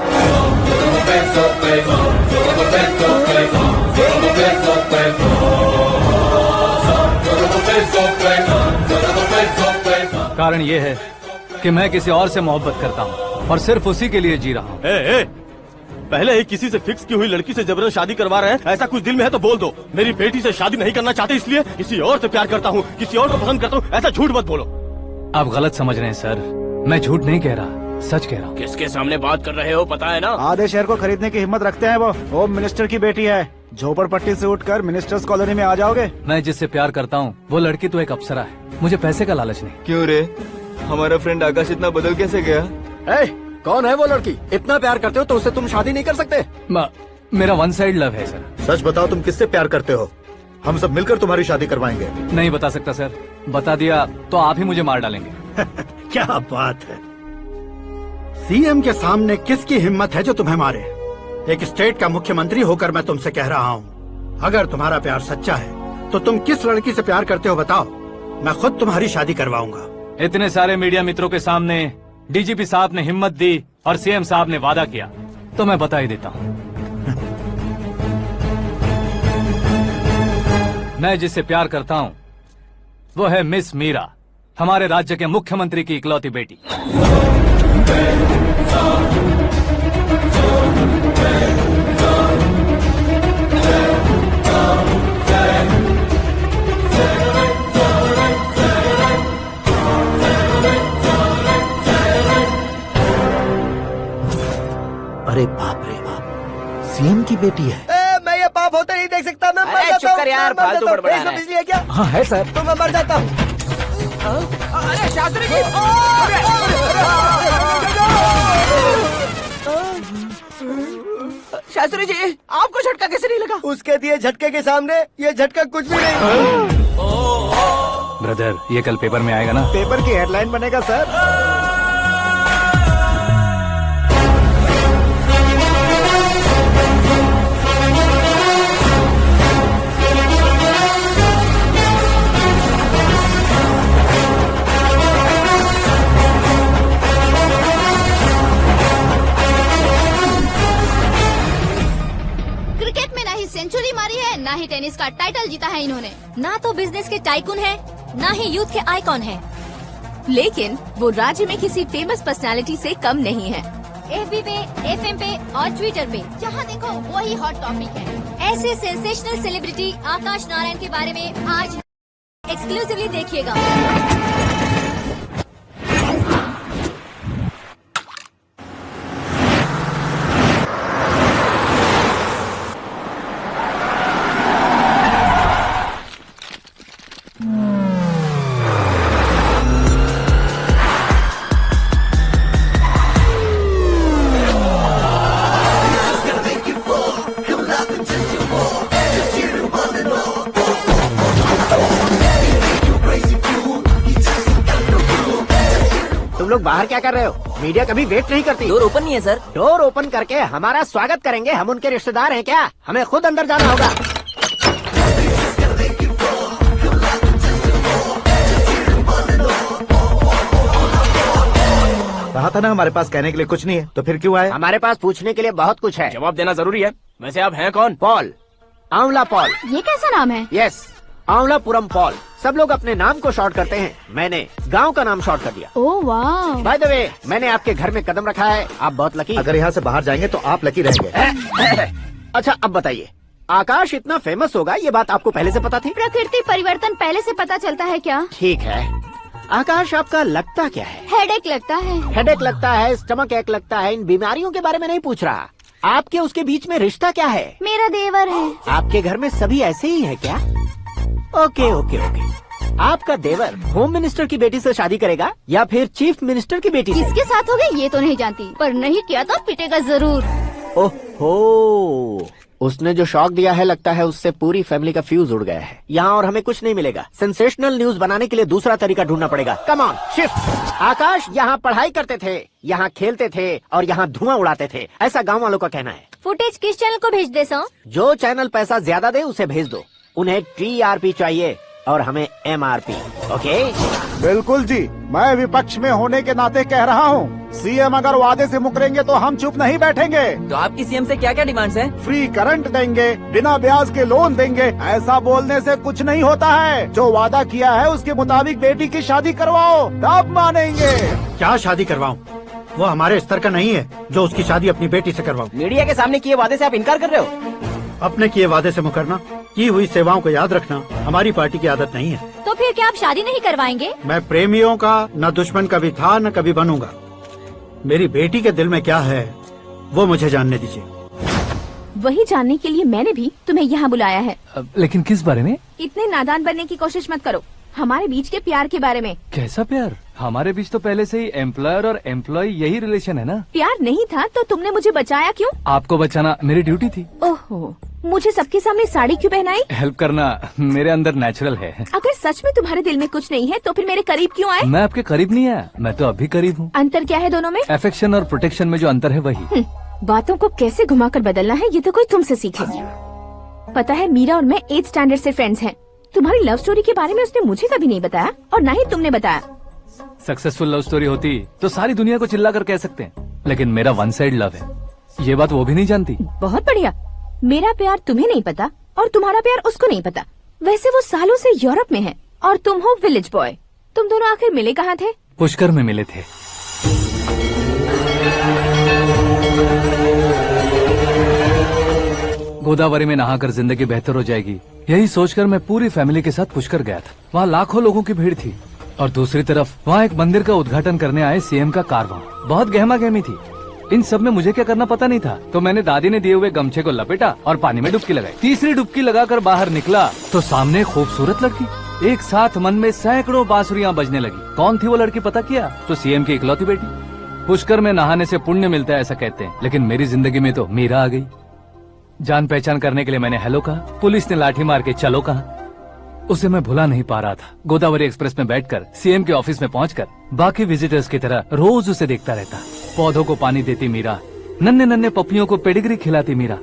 कारण ये है कि मैं किसी और से मोहब्बत करता हूँ और सिर्फ उसी के लिए जी रहा हूँ। पहले ही किसी से फिक्स की हुई लड़की से जबरन शादी करवा रहे हैं। ऐसा कुछ दिल में है तो बोल दो। मेरी बेटी से शादी नहीं करना चाहते इसलिए किसी और से प्यार करता हूँ, किसी और को पसंद करता हूँ, ऐसा झूठ मत बोलो। आप गलत समझ रहे हैं सर। मैं झूठ नहीं कह रहा, सच कह रहा हूँ। किसके सामने बात कर रहे हो पता है ना? आधे शहर को खरीदने की हिम्मत रखते हैं वो। होम मिनिस्टर की बेटी है। झोपड़पट्टी से उठकर मिनिस्टर्स कॉलोनी में आ जाओगे। मैं जिससे प्यार करता हूँ वो लड़की तो एक अप्सरा है। मुझे पैसे का लालच नहीं। क्यों रे, हमारा फ्रेंड आकाश इतना बदल कैसे गया? कौन है वो लड़की? इतना प्यार करते हो तो उससे तुम शादी नहीं कर सकते? मेरा वन साइड लव है सर। सच बताओ, तुम किससे प्यार करते हो? हम सब मिलकर तुम्हारी शादी करवाएंगे। नहीं बता सकता सर। बता दिया तो आप ही मुझे मार डालेंगे। क्या बात है। सीएम के सामने किसकी हिम्मत है जो तुम्हें मारे? एक स्टेट का मुख्यमंत्री होकर मैं तुमसे कह रहा हूँ, अगर तुम्हारा प्यार सच्चा है तो तुम किस लड़की से प्यार करते हो बताओ। मैं खुद तुम्हारी शादी करवाऊंगा। इतने सारे मीडिया मित्रों के सामने डीजीपी साहब ने हिम्मत दी और सीएम साहब ने वादा किया, तो मैं बता ही देता हूँ। मैं जिससे प्यार करता हूँ वो है मिस मीरा, हमारे राज्य के मुख्यमंत्री की इकलौती बेटी। अरे बाप रे बाप, सीएम की बेटी है। मैं ये पाप होते नहीं देख सकता। मैं मर जाता हूँ। यार, फालतू बड़बड़ा रहा है। बिजली है क्या? हाँ है सर। तो मैं मर जाता हूँ। अरे शास्त्री जी, शास्त्री जी, आपको झटका कैसे नहीं लगा? उसके दिए झटके के सामने ये झटका कुछ भी नहीं। ब्रदर, ये कल पेपर में आएगा ना? पेपर की हेडलाइन बनेगा सर। ना ही टेनिस का टाइटल जीता है इन्होंने, ना तो बिजनेस के टाइकून है, ना ही यूथ के आइकॉन है। लेकिन वो राज्य में किसी फेमस पर्सनालिटी से कम नहीं है। FB पे, FM पे और ट्विटर पे जहाँ देखो वही हॉट टॉपिक है। ऐसे सेंसेशनल सेलिब्रिटी आकाश नारायण के बारे में आज एक्सक्लूसिवली देखिएगा। लोग बाहर क्या कर रहे हो? मीडिया कभी वेट नहीं करती। डोर ओपन नहीं है सर। डोर ओपन करके हमारा स्वागत करेंगे? हम उनके रिश्तेदार हैं क्या? हमें खुद अंदर जाना होगा। कहा था ना हमारे पास कहने के लिए कुछ नहीं है, तो फिर क्यों आए? हमारे पास पूछने के लिए बहुत कुछ है। जवाब देना जरूरी है। वैसे आप हैं कौन? पॉल, आंवला पॉल। ये कैसा नाम है? Yes, Avalapuram Paul. सब लोग अपने नाम को शॉर्ट करते हैं, मैंने गांव का नाम शॉर्ट कर दिया। ओह वाह। बाय द वे, मैंने आपके घर में कदम रखा है, आप बहुत लकी। अगर यहाँ से बाहर जाएंगे तो आप लकी रहेंगे। अच्छा अब बताइए, आकाश इतना फेमस होगा ये बात आपको पहले से पता थी? प्रकृति परिवर्तन पहले से पता चलता है क्या? ठीक है, आकाश आपका लगता क्या है? हेडेक लगता है। हेडेक लगता है, स्टमक एक लगता है, इन बीमारियों के बारे में नहीं पूछ रहा। आपके उसके बीच में रिश्ता क्या है? मेरा देवर है। आपके घर में सभी ऐसे ही है क्या? Okay okay okay. आपका देवर होम मिनिस्टर की बेटी से शादी करेगा या फिर चीफ मिनिस्टर की बेटी से? किसके साथ होगा ये तो नहीं जानती, पर नहीं किया तो पिटेगा जरूर। ओहो, उसने जो शॉक दिया है लगता है उससे पूरी फैमिली का फ्यूज उड़ गया है। यहाँ और हमें कुछ नहीं मिलेगा। सेंसेशनल न्यूज बनाने के लिए दूसरा तरीका ढूंढना पड़ेगा। Come on shift. आकाश यहाँ पढ़ाई करते थे, यहाँ खेलते थे और यहाँ धुआं उड़ाते थे, ऐसा गाँव वालों का कहना है। फुटेज किस चैनल को भेज दे सो? जो चैनल पैसा ज्यादा दे उसे भेज दो। उन्हें TRP चाहिए और हमें MRP। ओके? बिल्कुल जी, मैं विपक्ष में होने के नाते कह रहा हूँ, सीएम अगर वादे से मुकरेंगे तो हम चुप नहीं बैठेंगे। तो आपकी सीएम से क्या क्या डिमांड्स हैं? फ्री करंट देंगे, बिना ब्याज के लोन देंगे। ऐसा बोलने से कुछ नहीं होता है। जो वादा किया है उसके मुताबिक बेटी की शादी करवाओ, तब मानेंगे। क्या शादी करवाऊं? वो हमारे स्तर का नहीं है जो उसकी शादी अपनी बेटी से करवाऊं। मीडिया के सामने किए वादे से आप इनकार कर रहे हो? अपने किए वादे से मुकरना, की हुई सेवाओं को याद रखना हमारी पार्टी की आदत नहीं है। तो फिर क्या आप शादी नहीं करवाएंगे? मैं प्रेमियों का न दुश्मन कभी था न कभी बनूंगा। मेरी बेटी के दिल में क्या है वो मुझे जानने दीजिए। वही जानने के लिए मैंने भी तुम्हें यहाँ बुलाया है। लेकिन किस बारे में? इतने नादान बनने की कोशिश मत करो। हमारे बीच के प्यार के बारे में। कैसा प्यार? हमारे बीच तो पहले से ही एम्प्लॉयर और एम्प्लॉय यही रिलेशन है ना। प्यार नहीं था तो तुमने मुझे बचाया क्यों? आपको बचाना मेरी ड्यूटी थी। ओहो, मुझे सबके सामने साड़ी क्यों पहनाई? हेल्प करना मेरे अंदर नेचुरल है। अगर सच में तुम्हारे दिल में कुछ नहीं है तो फिर मेरे करीब क्यों आए? मैं आपके करीब नहीं आया, मैं तो अभी करीब हूँ। अंतर क्या है दोनों में? अफेक्शन और प्रोटेक्शन में जो अंतर है वही। बातों को कैसे घुमाकर बदलना है ये तो कोई तुमसे सीखे। पता है, मीरा और मैं 8th स्टैंडर्ड से फ्रेंड्स हैं। तुम्हारी लव स्टोरी के बारे में उसने मुझे कभी नहीं बताया और ना ही तुमने बताया। सक्सेसफुल लव स्टोरी होती तो सारी दुनिया को चिल्ला कर कह सकते हैं, लेकिन मेरा वन साइड लव है, ये बात वो भी नहीं जानती। बहुत बढ़िया। मेरा प्यार तुम्हें नहीं पता और तुम्हारा प्यार उसको नहीं पता। वैसे वो सालों से यूरोप में है और तुम हो विलेज बॉय। तुम दोनों आखिर मिले कहाँ थे? पुष्कर में मिले थे। गोदावरी में नहाकर जिंदगी बेहतर हो जाएगी, यही सोचकर मैं पूरी फैमिली के साथ पुष्कर गया था। वहाँ लाखों लोगों की भीड़ थी और दूसरी तरफ वहाँ एक मंदिर का उद्घाटन करने आए सीएम का कारवां। बहुत गहमा गहमी थी। इन सब में मुझे क्या करना पता नहीं था, तो मैंने दादी ने दिए हुए गमछे को लपेटा और पानी में डुबकी लगाई। तीसरी डुबकी लगाकर बाहर निकला तो सामने खूबसूरत लड़की। एक साथ मन में सैकड़ों बांसुरियां बजने लगी। कौन थी वो लड़की पता किया? तो सीएम की इकलौती बेटी। पुष्कर में नहाने से पुण्य मिलता है ऐसा कहते हैं, लेकिन मेरी जिंदगी में तो मीरा आ गई। जान पहचान करने के लिए मैंने हेलो कहा, पुलिस ने लाठी मार के चलो कहा। उसे मैं भुला नहीं पा रहा था। गोदावरी एक्सप्रेस में बैठकर सीएम के ऑफिस में पहुंचकर बाकी विजिटर्स की तरह रोज उसे देखता रहता। पौधों को पानी देती मीरा, नन्हे नन्हे पपियों को पेडिग्री खिलाती मीरा।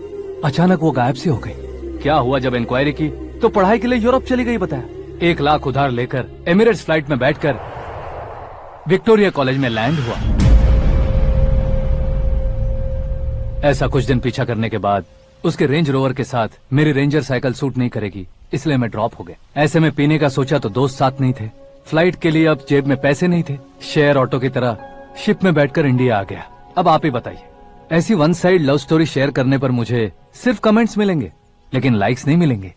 अचानक वो गायब सी हो गई। क्या हुआ? जब इंक्वायरी की तो पढ़ाई के लिए यूरोप चली गई बताया। 1 लाख उधार लेकर एमिरेट्स फ्लाइट में बैठकर विक्टोरिया कॉलेज में लैंड हुआ। ऐसा कुछ दिन पीछा करने के बाद उसके रेंज रोवर के साथ मेरी रेंजर साइकिल सूट नहीं करेगी, इसलिए मैं ड्रॉप हो गया। ऐसे में पीने का सोचा तो दोस्त साथ नहीं थे, फ्लाइट के लिए अब जेब में पैसे नहीं थे, शेयर ऑटो की तरह शिप में बैठकर इंडिया आ गया। अब आप ही बताइए, ऐसी one side love story share करने पर मुझे सिर्फ कमेंट्स मिलेंगे लेकिन लाइक्स नहीं मिलेंगे।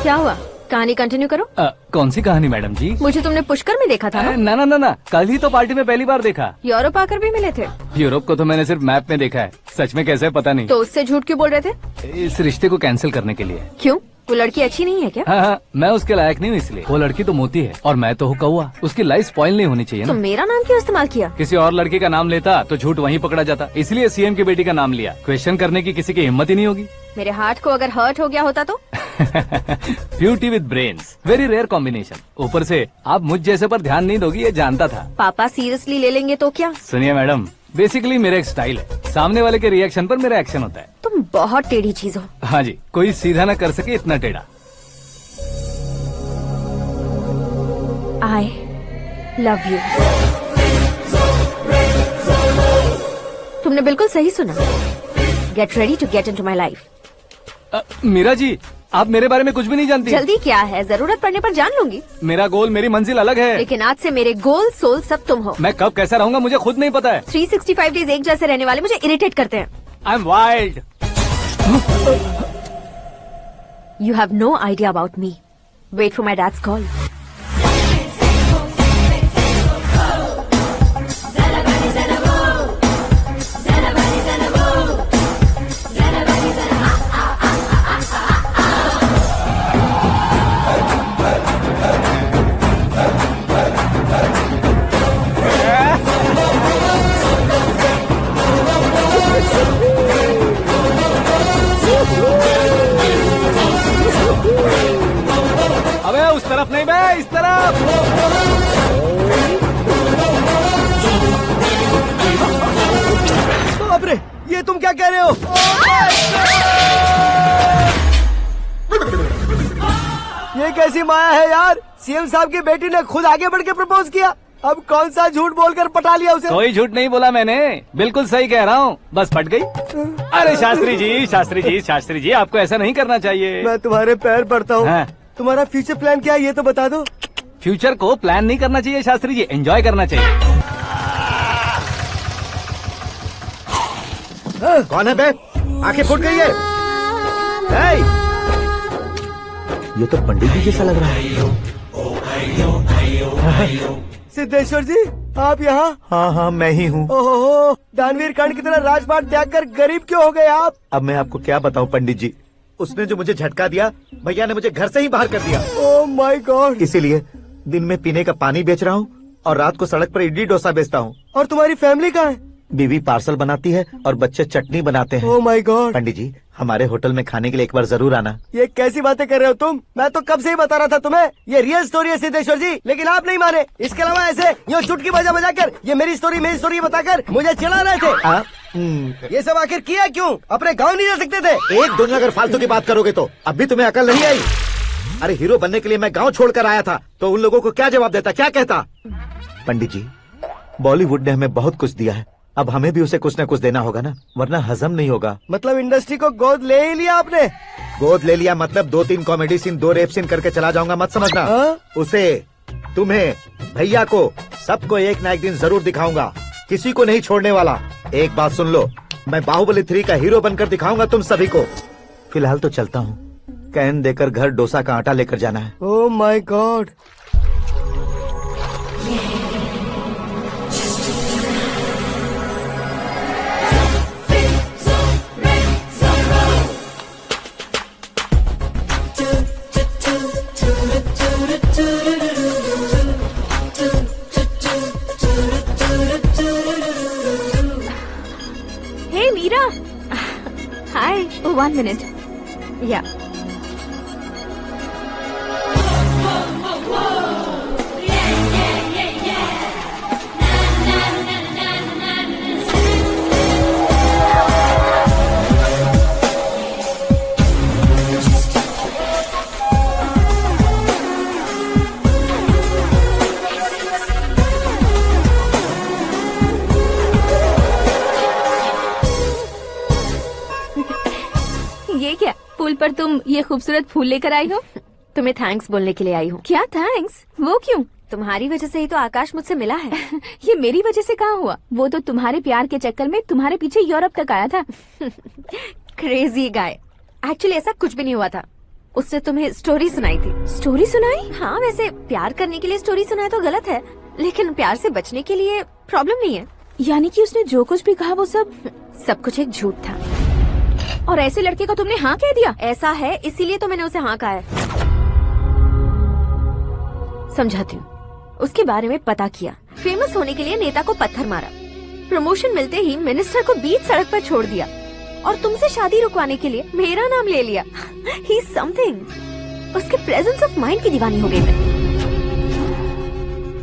क्या हुआ, कहानी कंटिन्यू करो। कौन सी कहानी मैडम जी? मुझे तुमने पुष्कर में देखा था ना? ना ना ना, कल ही तो पार्टी में पहली बार देखा। यूरोप आकर भी मिले थे? यूरोप को तो मैंने सिर्फ मैप में देखा है, सच में कैसे पता नहीं। तो उससे झूठ क्यों बोल रहे थे? इस रिश्ते को कैंसिल करने के लिए। क्यों, वो लड़की अच्छी नहीं है क्या? हाँ, मैं उसके लायक नहीं हूँ इसलिए। वो लड़की तो मोती है और मैं तो हूँ कौवा, उसकी लाइफ स्पॉइल नहीं होनी चाहिए तो ना। मेरा नाम क्यों इस्तेमाल किया? किसी और लड़की का नाम लेता तो झूठ वहीं पकड़ा जाता, इसलिए सीएम की बेटी का नाम लिया। क्वेश्चन करने की किसी की हिम्मत ही नहीं होगी। मेरे हार्ट को अगर हर्ट हो गया होता तो? Beauty with brains, very rare combination. ऊपर से आप मुझ जैसे पर ध्यान नहीं दोगी ये जानता था। पापा सीरियसली ले लेंगे तो क्या? सुनिए मैडम, बेसिकली मेरा एक स्टाइल है, सामने वाले के रिएक्शन पर मेरा एक्शन होता है। तुम बहुत टेढ़ी चीज हो। हाँ जी, कोई सीधा ना कर सके इतना टेढ़ा। I love you। तुमने बिल्कुल सही सुना। Get ready to get into my life। Meera ji, आप मेरे बारे में कुछ भी नहीं जानती। जल्दी क्या है, जरूरत पड़ने पर जान लूंगी। मेरा गोल, मेरी मंजिल अलग है। लेकिन आज से मेरे गोल सोल सब तुम हो। मैं कब कैसा रहूंगा मुझे खुद नहीं पता है। 365 डेज एक जैसे रहने वाले मुझे इरिटेट करते हैं। I am wild. You have no idea about me। Wait for my dad's call। अबे उस तरफ नहीं बे, इस तरफ। बाप रे, ये तुम क्या कह रहे हो? ये कैसी माया है यार? सीएम साहब की बेटी ने खुद आगे बढ़ के प्रपोज किया, अब कौन सा झूठ बोलकर पटा लिया उसे? कोई झूठ नहीं बोला मैंने, बिल्कुल सही कह रहा हूँ, बस पट गई। अरे शास्त्री जी, शास्त्री जी, शास्त्री जी, आपको ऐसा नहीं करना चाहिए। मैं तुम्हारे पैर पड़ता हूँ। हाँ। तुम्हारा फ्यूचर प्लान क्या है ये तो बता दो। फ्यूचर को प्लान नहीं करना चाहिए शास्त्री जी, एंजॉय करना चाहिए। कौन है बे? आंखें फूट गई है। ये तो पंडित जी जैसा लग रहा है। सिद्धेश्वर जी, आप यहाँ? हाँ हाँ, मैं ही हूँ। ओहो, दानवीर कर्ण की तरह राजपाट त्याग कर गरीब क्यों हो गए आप? अब मैं आपको क्या बताऊँ पंडित जी, उसने जो मुझे झटका दिया, भैया ने मुझे घर से ही बाहर कर दिया। Oh my God. इसीलिए दिन में पीने का पानी बेच रहा हूँ और रात को सड़क पर इडली डोसा बेचता हूँ। और तुम्हारी फैमिली कहाँ है? बीवी पार्सल बनाती है और बच्चे चटनी बनाते हैं। Oh my God. पंडित जी, हमारे होटल में खाने के लिए एक बार जरूर आना। ये कैसी बातें कर रहे हो तुम? मैं तो कब से ही बता रहा था तुम्हें, ये रियल स्टोरी है सिद्धेश्वर जी, लेकिन आप नहीं माने। इसके अलावा ऐसे यूँ चुटकी बजा कर ये मेरी स्टोरी बताकर मुझे चिढ़ा रहे थे। ये सब आखिर किया क्यों? अपने गाँव नहीं जा सकते थे? एक दिन अगर फालतू की बात करोगे तो अब भी तुम्हें अकल नहीं आई। अरे हीरो बनने के लिए मैं गाँव छोड़कर आया था, तो उन लोगों को क्या जवाब देता, क्या कहता? पंडित जी, बॉलीवुड ने हमें बहुत कुछ दिया है, अब हमें भी उसे कुछ न कुछ देना होगा ना, वरना हजम नहीं होगा। मतलब इंडस्ट्री को गोद ले ही लिया आपने? गोद ले लिया मतलब 2-3 कॉमेडी सीन, 2 रेप सीन करके चला जाऊंगा मत समझना। उसे, तुम्हें, भैया को, सबको एक ना एक दिन जरूर दिखाऊंगा, किसी को नहीं छोड़ने वाला। एक बात सुन लो, मैं बाहुबली 3 का हीरो बनकर दिखाऊंगा तुम सभी को। फिलहाल तो चलता हूँ, कैन देकर घर डोसा का आटा लेकर जाना है। Oh my God. Hey Meera. Hi. Oh, 1 minute. Yeah. पर तुम ये खूबसूरत फूल लेकर आई हो? तुम्हें थैंक्स बोलने के लिए आई हूँ। क्या थैंक्स? वो क्यों? तुम्हारी वजह से ही तो आकाश मुझसे मिला है। ये मेरी वजह से कहाँ हुआ? वो तो तुम्हारे प्यार के चक्कर में तुम्हारे पीछे यूरोप तक आया था। Crazy guy. एक्चुअली ऐसा कुछ भी नहीं हुआ था। उसने तुम्हें स्टोरी सुनाई थी। स्टोरी सुनाई? हाँ, वैसे प्यार करने के लिए स्टोरी सुनाए तो गलत है, लेकिन प्यार से बचने के लिए प्रॉब्लम नहीं है। यानी कि उसने जो कुछ भी कहा वो सब कुछ एक झूठ था। और ऐसे लड़के को तुमने हाँ कह दिया? ऐसा है, इसीलिए तो मैंने उसे हाँ कहा है। समझाती हूँ। उसके बारे में पता किया, फेमस होने के लिए नेता को पत्थर मारा, प्रमोशन मिलते ही मिनिस्टर को बीच सड़क पर छोड़ दिया और तुमसे शादी रुकवाने के लिए मेरा नाम ले लिया। He is something. उसके प्रेजेंस ऑफ माइंड की दीवानी हो गई मैं।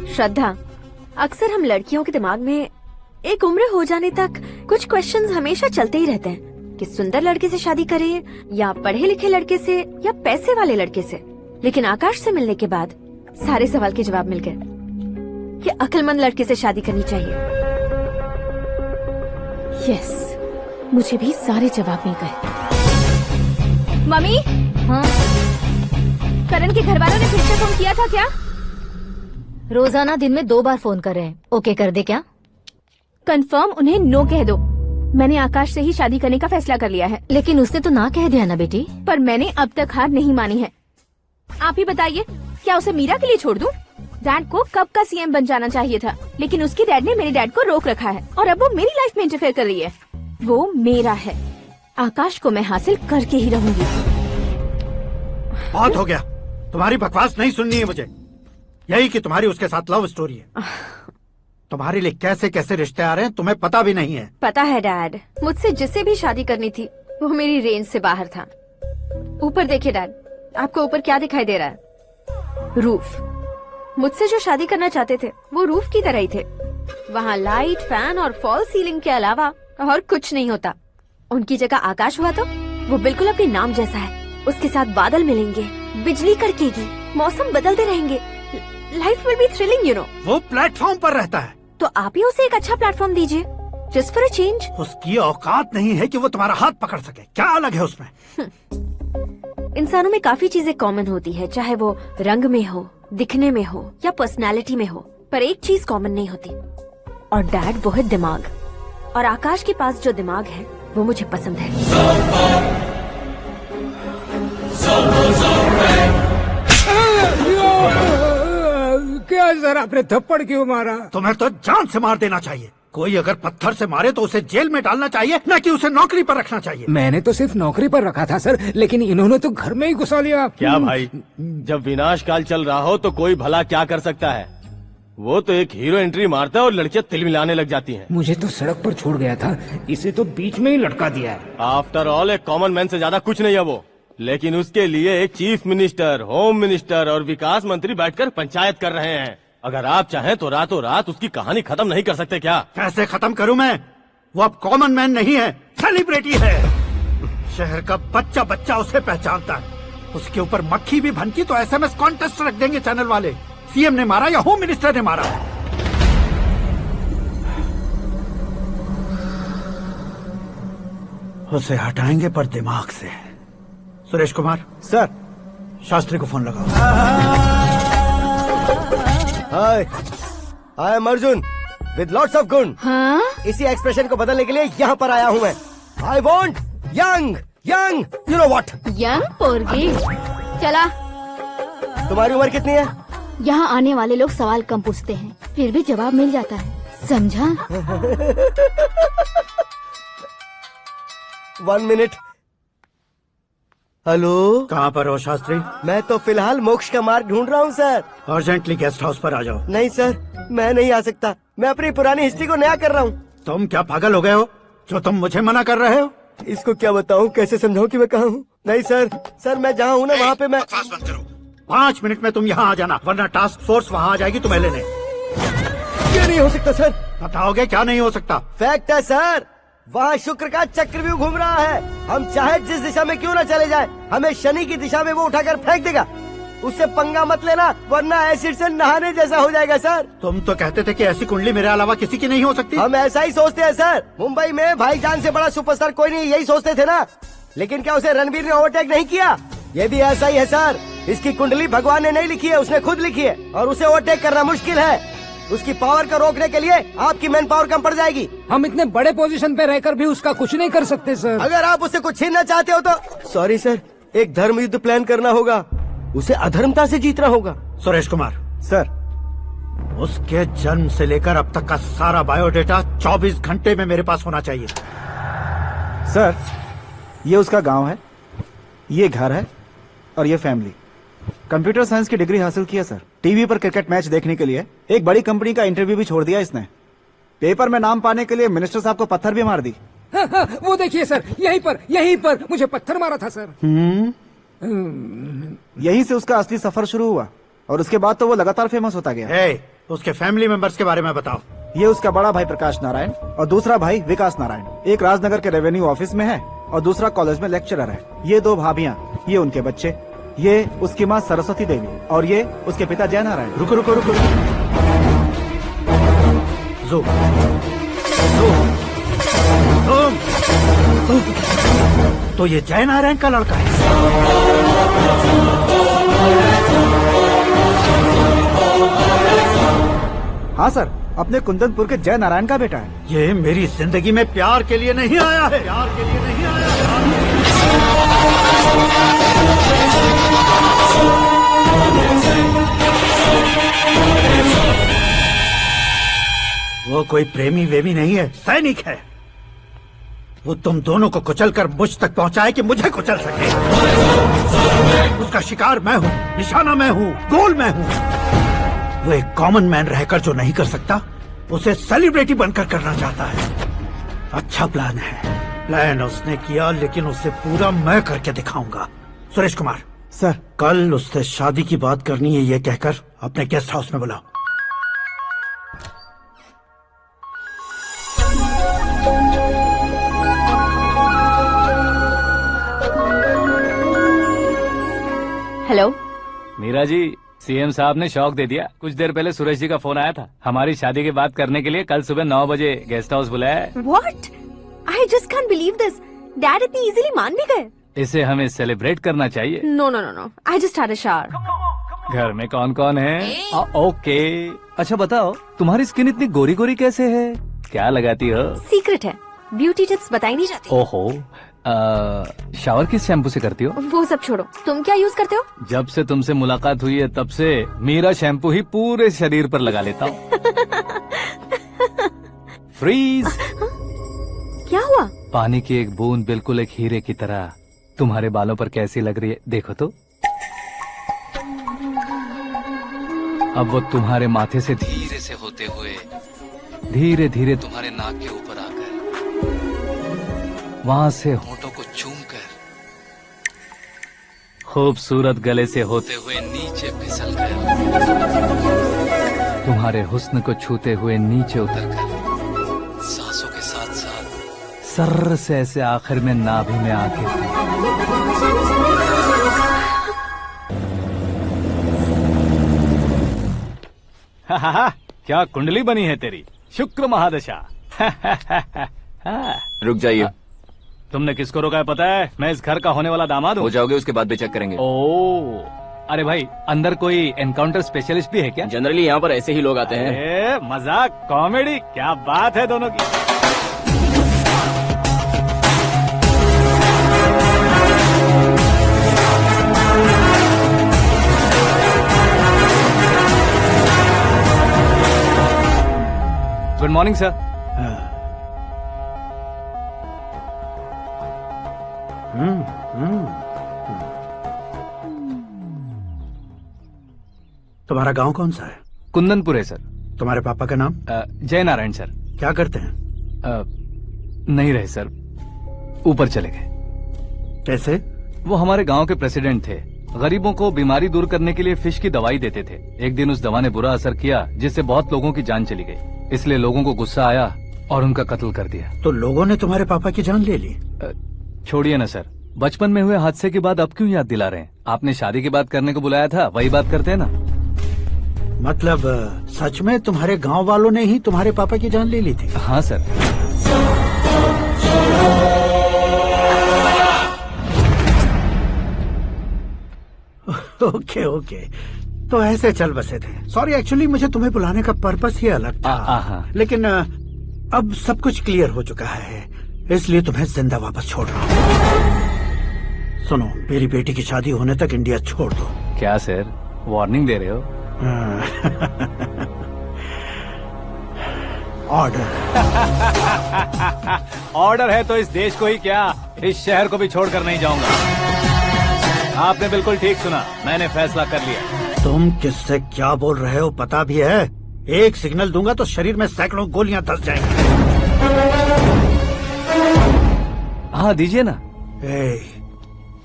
श्रद्धा, अक्सर हम लड़कियों के दिमाग में एक उम्र हो जाने तक कुछ क्वेश्चंस हमेशा चलते ही रहते हैं कि सुंदर लड़के से शादी करें या पढ़े लिखे लड़के से या पैसे वाले लड़के से। लेकिन आकाश से मिलने के बाद सारे सवाल के जवाब मिल गए कि अक्लमंद लड़के से शादी करनी चाहिए। यस, मुझे भी सारे जवाब मिल गए। मम्मी, हाँ? करण के घर वालों ने फिर से फोन किया था क्या? रोजाना दिन में 2 बार फोन कर रहे हैं। ओके कर दे क्या? कंफर्म उन्हें नो कह दो। मैंने आकाश से ही शादी करने का फैसला कर लिया है। लेकिन उसने तो ना कह दिया ना बेटी। पर मैंने अब तक हार नहीं मानी है। आप ही बताइए, क्या उसे मीरा के लिए छोड़ दूं? डैड को कब का सीएम बन जाना चाहिए था, लेकिन उसके डैड ने मेरे डैड को रोक रखा है और अब वो मेरी लाइफ में इंटरफेयर कर रही है। वो मेरा है। आकाश को मैं हासिल करके ही रहूंगी। बहुत हो गया, तुम्हारी बकवास नहीं सुननी है मुझे। यही कि तुम्हारी उसके साथ लव स्टोरी है। तुम्हारे लिए कैसे कैसे रिश्ते आ रहे हैं तुम्हें पता भी नहीं है। पता है डैड, मुझसे जिससे भी शादी करनी थी वो मेरी रेंज से बाहर था। ऊपर देखिए डैड, आपको ऊपर क्या दिखाई दे रहा है? रूफ। मुझसे जो शादी करना चाहते थे वो रूफ की तरह ही थे। वहाँ लाइट, फैन और फॉल सीलिंग के अलावा और कुछ नहीं होता। उनकी जगह आकाश हुआ तो वो बिल्कुल अपने नाम जैसा है। उसके साथ बादल मिलेंगे, बिजली कड़केगी, मौसम बदलते रहेंगे, life will be thrilling, you know. वो प्लेटफॉर्म पर रहता है तो आप ही उसे एक अच्छा प्लेटफॉर्म दीजिए, जस्ट फॉर अ चेंज। उसकी औकात नहीं है कि वो तुम्हारा हाथ पकड़ सके। क्या अलग है उसमें? इंसानों में काफी चीजें कॉमन होती है, चाहे वो रंग में हो, दिखने में हो या पर्सनालिटी में हो, पर एक चीज कॉमन नहीं होती, और डैड वो है दिमाग। और आकाश के पास जो दिमाग है वो मुझे पसंद है। क्या सर, आपने थप्पड़ क्यों मारा? तुम्हें तो जान से मार देना चाहिए। कोई अगर पत्थर से मारे तो उसे जेल में डालना चाहिए, न कि उसे नौकरी पर रखना चाहिए। मैंने तो सिर्फ नौकरी पर रखा था सर, लेकिन इन्होंने तो घर में ही घुसा लिया। क्या भाई, जब विनाश काल चल रहा हो तो कोई भला क्या कर सकता है? वो तो एक हीरो एंट्री मारता है और लड़कियां तिल मिलाने लग जाती हैं। मुझे तो सड़क पर छोड़ गया था, इसे तो बीच में ही लटका दिया है। आफ्टर ऑल एक कॉमन मैन से ज्यादा कुछ नहीं है वो, लेकिन उसके लिए एक चीफ मिनिस्टर, होम मिनिस्टर और विकास मंत्री बैठकर पंचायत कर रहे हैं। अगर आप चाहें तो रातों रात उसकी कहानी खत्म नहीं कर सकते क्या? कैसे खत्म करूं मैं? वो अब कॉमन मैन नहीं है, सेलिब्रिटी है। शहर का बच्चा बच्चा उसे पहचानता है। उसके ऊपर मक्खी भी भनकी तो एसएमएस कॉन्टेस्ट रख देंगे चैनल वाले। सीएम ने मारा या होम मिनिस्टर ने मारा। उसे हटाएंगे पर दिमाग से। सुरेश कुमार सर, शास्त्री को फोन लगाओ। Hi, I am Arjun with lots of गुण। हाँ? इसी एक्सप्रेशन को बदलने के लिए यहाँ पर आया हूँ मैं। I want young young, you know what? Young पोरगी। चला। तुम्हारी उम्र कितनी है? यहाँ आने वाले लोग सवाल कम पूछते हैं, फिर भी जवाब मिल जाता है, समझा? 1 मिनट। हेलो, कहाँ पर हो शास्त्री? मैं तो फिलहाल मोक्ष का मार्ग ढूंढ रहा हूँ सर। अर्जेंटली गेस्ट हाउस पर आ जाओ। नहीं सर, मैं नहीं आ सकता। मैं अपनी पुरानी हिस्ट्री को नया कर रहा हूँ। तुम क्या पागल हो गए हो जो तुम मुझे मना कर रहे हो? इसको क्या बताऊँ, कैसे समझाऊँ कि मैं कहाँ हूँ? नहीं सर, सर मैं जहाँ हूँ ना वहाँ पे मैं। 5 मिनट में तुम यहाँ आ जाना, वरना टास्क फोर्स वहाँ आ जाएगी तुम्हें लेने। क्या नहीं हो सकता सर? बताओगे क्या नहीं हो सकता? फैक्ट है सर, वहाँ शुक्र का चक्रव्यूह घूम रहा है। हम चाहे जिस दिशा में क्यों न चले जाए, हमें शनि की दिशा में वो उठाकर फेंक देगा। उससे पंगा मत लेना, वरना एसिड से नहाने जैसा हो जाएगा सर। तुम तो कहते थे कि ऐसी कुंडली मेरे अलावा किसी की नहीं हो सकती। हम ऐसा ही सोचते हैं सर। मुंबई में भाईजान से बड़ा सुपरस्टार कोई नहीं, यही सोचते थे ना। लेकिन क्या उसे रणवीर ने ओवरटेक नहीं किया? ये भी ऐसा ही है सर। इसकी कुंडली भगवान ने नहीं लिखी है, उसने खुद लिखी है और उसे ओवरटेक करना मुश्किल है। उसकी पावर को रोकने के लिए आपकी मैन पावर कम पड़ जाएगी। हम इतने बड़े पोजीशन पे रहकर भी उसका कुछ नहीं कर सकते सर। अगर आप उससे कुछ छीनना चाहते हो तो सॉरी सर, एक धर्म युद्ध प्लान करना होगा। उसे अधर्मता से जीतना होगा। सुरेश कुमार सर, उसके जन्म से लेकर अब तक का सारा बायोडेटा 24 घंटे में मेरे पास होना चाहिए। सर, ये उसका गांव है, ये घर है और ये फैमिली। कंप्यूटर साइंस की डिग्री हासिल की है सर। टीवी पर क्रिकेट मैच देखने के लिए एक बड़ी कंपनी का इंटरव्यू भी छोड़ दिया इसने। पेपर में नाम पाने के लिए मिनिस्टर साहब को पत्थर भी मार दी। वो देखिए सर, यहीं पर मुझे पत्थर मारा था सर। यहीं से उसका असली सफर शुरू हुआ और उसके बाद तो वो लगातार फेमस होता गया। उसके फैमिली मेंबर्स के बारे में बताओ। ये उसका बड़ा भाई प्रकाश नारायण और दूसरा भाई विकास नारायण। एक राजनगर के रेवेन्यू ऑफिस में है और दूसरा कॉलेज में लेक्चरर है। ये 2 भाभियां, ये उनके बच्चे, ये उसकी माँ सरस्वती देवी और ये उसके पिता जय नारायण। रुको रुको रुको, जो तो ये जय नारायण का लड़का है। हाँ सर, अपने कुंदनपुर के जय नारायण का बेटा है। ये मेरी जिंदगी में प्यार के लिए नहीं आया है। प्यार के लिए नहीं आया है। वो कोई प्रेमी वेमी नहीं है, सैनिक है। वो तुम दोनों को कुचलकर मुझ तक पहुंचाए कि मुझे कुचल सके। उसका शिकार मैं हूँ, निशाना मैं हूँ, गोल मैं हूँ। वो एक कॉमन मैन रहकर जो नहीं कर सकता, उसे सेलिब्रिटी बनकर करना चाहता है। अच्छा प्लान है। प्लान उसने किया, लेकिन उसे पूरा मैं करके दिखाऊंगा। सुरेश कुमार सर, कल उससे शादी की बात करनी है, ये कहकर अपने गेस्ट हाउस में बुलाओ। हेलो मीरा जी, सीएम साहब ने शौक दे दिया। कुछ देर पहले सुरेश जी का फोन आया था, हमारी शादी की बात करने के लिए कल सुबह 9 बजे गेस्ट हाउस बुलाया है। What? I just can't believe this. Dad इतनी इजीली मान भी गए। इसे हमें सेलिब्रेट करना चाहिए। No, no, no, no. I just had a shower. घर में कौन कौन है? ओके। अच्छा बताओ, तुम्हारी स्किन इतनी गोरी गोरी कैसे है? क्या लगाती हो? सीक्रेट है, ब्यूटी टिप्स बताई नहीं जाती। ओहो, शावर किस शैम्पू से करती हो? वो सब छोड़ो, तुम क्या यूज करते हो? जब से तुमसे मुलाकात हुई है तब से मीरा शैम्पू ही पूरे शरीर पर लगा लेता हूँ। फ्रीज। क्या हुआ? पानी की एक बूंद बिल्कुल एक हीरे की तरह तुम्हारे बालों पर कैसी लग रही है, देखो तो। अब वो तुम्हारे माथे से धीरे से होते हुए धीरे धीरे तुम्हारे नाक के ऊपर आकर वहां से होठों को चूमकर खूबसूरत गले से होते हुए नीचे फिसलकर तुम्हारे हुस्न को छूते हुए नीचे उतरकर सांसों के साथ साथ सर्र से ऐसे आखिर में नाभि में आके क्या कुंडली बनी है तेरी, शुक्र महादशा। रुक जाइए। तुमने किसको रोका है पता है? मैं इस घर का होने वाला दामाद हूँ। हो जाओगे उसके बाद भी चेक करेंगे। ओ, अरे भाई, अंदर कोई एनकाउंटर स्पेशलिस्ट भी है क्या? जनरली यहाँ पर ऐसे ही लोग आते हैं। मजाक, कॉमेडी, क्या बात है दोनों की। Good morning sir. तुम्हारा गांव कौन सा है? कुंदनपुर है सर। तुम्हारे पापा का नाम? जय नारायण सर। क्या करते हैं? नहीं रहे सर, ऊपर चले गए। कैसे? वो हमारे गांव के प्रेसिडेंट थे। गरीबों को बीमारी दूर करने के लिए फिश की दवाई देते थे। एक दिन उस दवा ने बुरा असर किया जिससे बहुत लोगों की जान चली गई। इसलिए लोगों को गुस्सा आया और उनका कत्ल कर दिया। तो लोगों ने तुम्हारे पापा की जान ले ली? छोड़िए ना सर, बचपन में हुए हादसे की बात अब क्यों याद दिला रहे हैं? आपने शादी की बात करने को बुलाया था, वही बात करते हैं ना। मतलब सच में तुम्हारे गांव वालों ने ही तुम्हारे पापा की जान ले ली थी? हाँ सर। ओके ओके, तो ऐसे चल बसे थे। सॉरी, एक्चुअली मुझे तुम्हें बुलाने का पर्पस ही अलग था, लेकिन अब सब कुछ क्लियर हो चुका है, इसलिए तुम्हें जिंदा वापस छोड़ रहा हूँ। सुनो, मेरी बेटी की शादी होने तक इंडिया छोड़ दो। क्या सर, वार्निंग दे रहे हो? ऑर्डर। ऑर्डर है तो इस देश को ही क्या, इस शहर को भी छोड़कर नहीं जाऊंगा। आपने बिल्कुल ठीक सुना, मैंने फैसला कर लिया। तुम किससे क्या बोल रहे हो पता भी है? एक सिग्नल दूंगा तो शरीर में सैकड़ों गोलियां धस जाएंगी। हाँ दीजिए ना।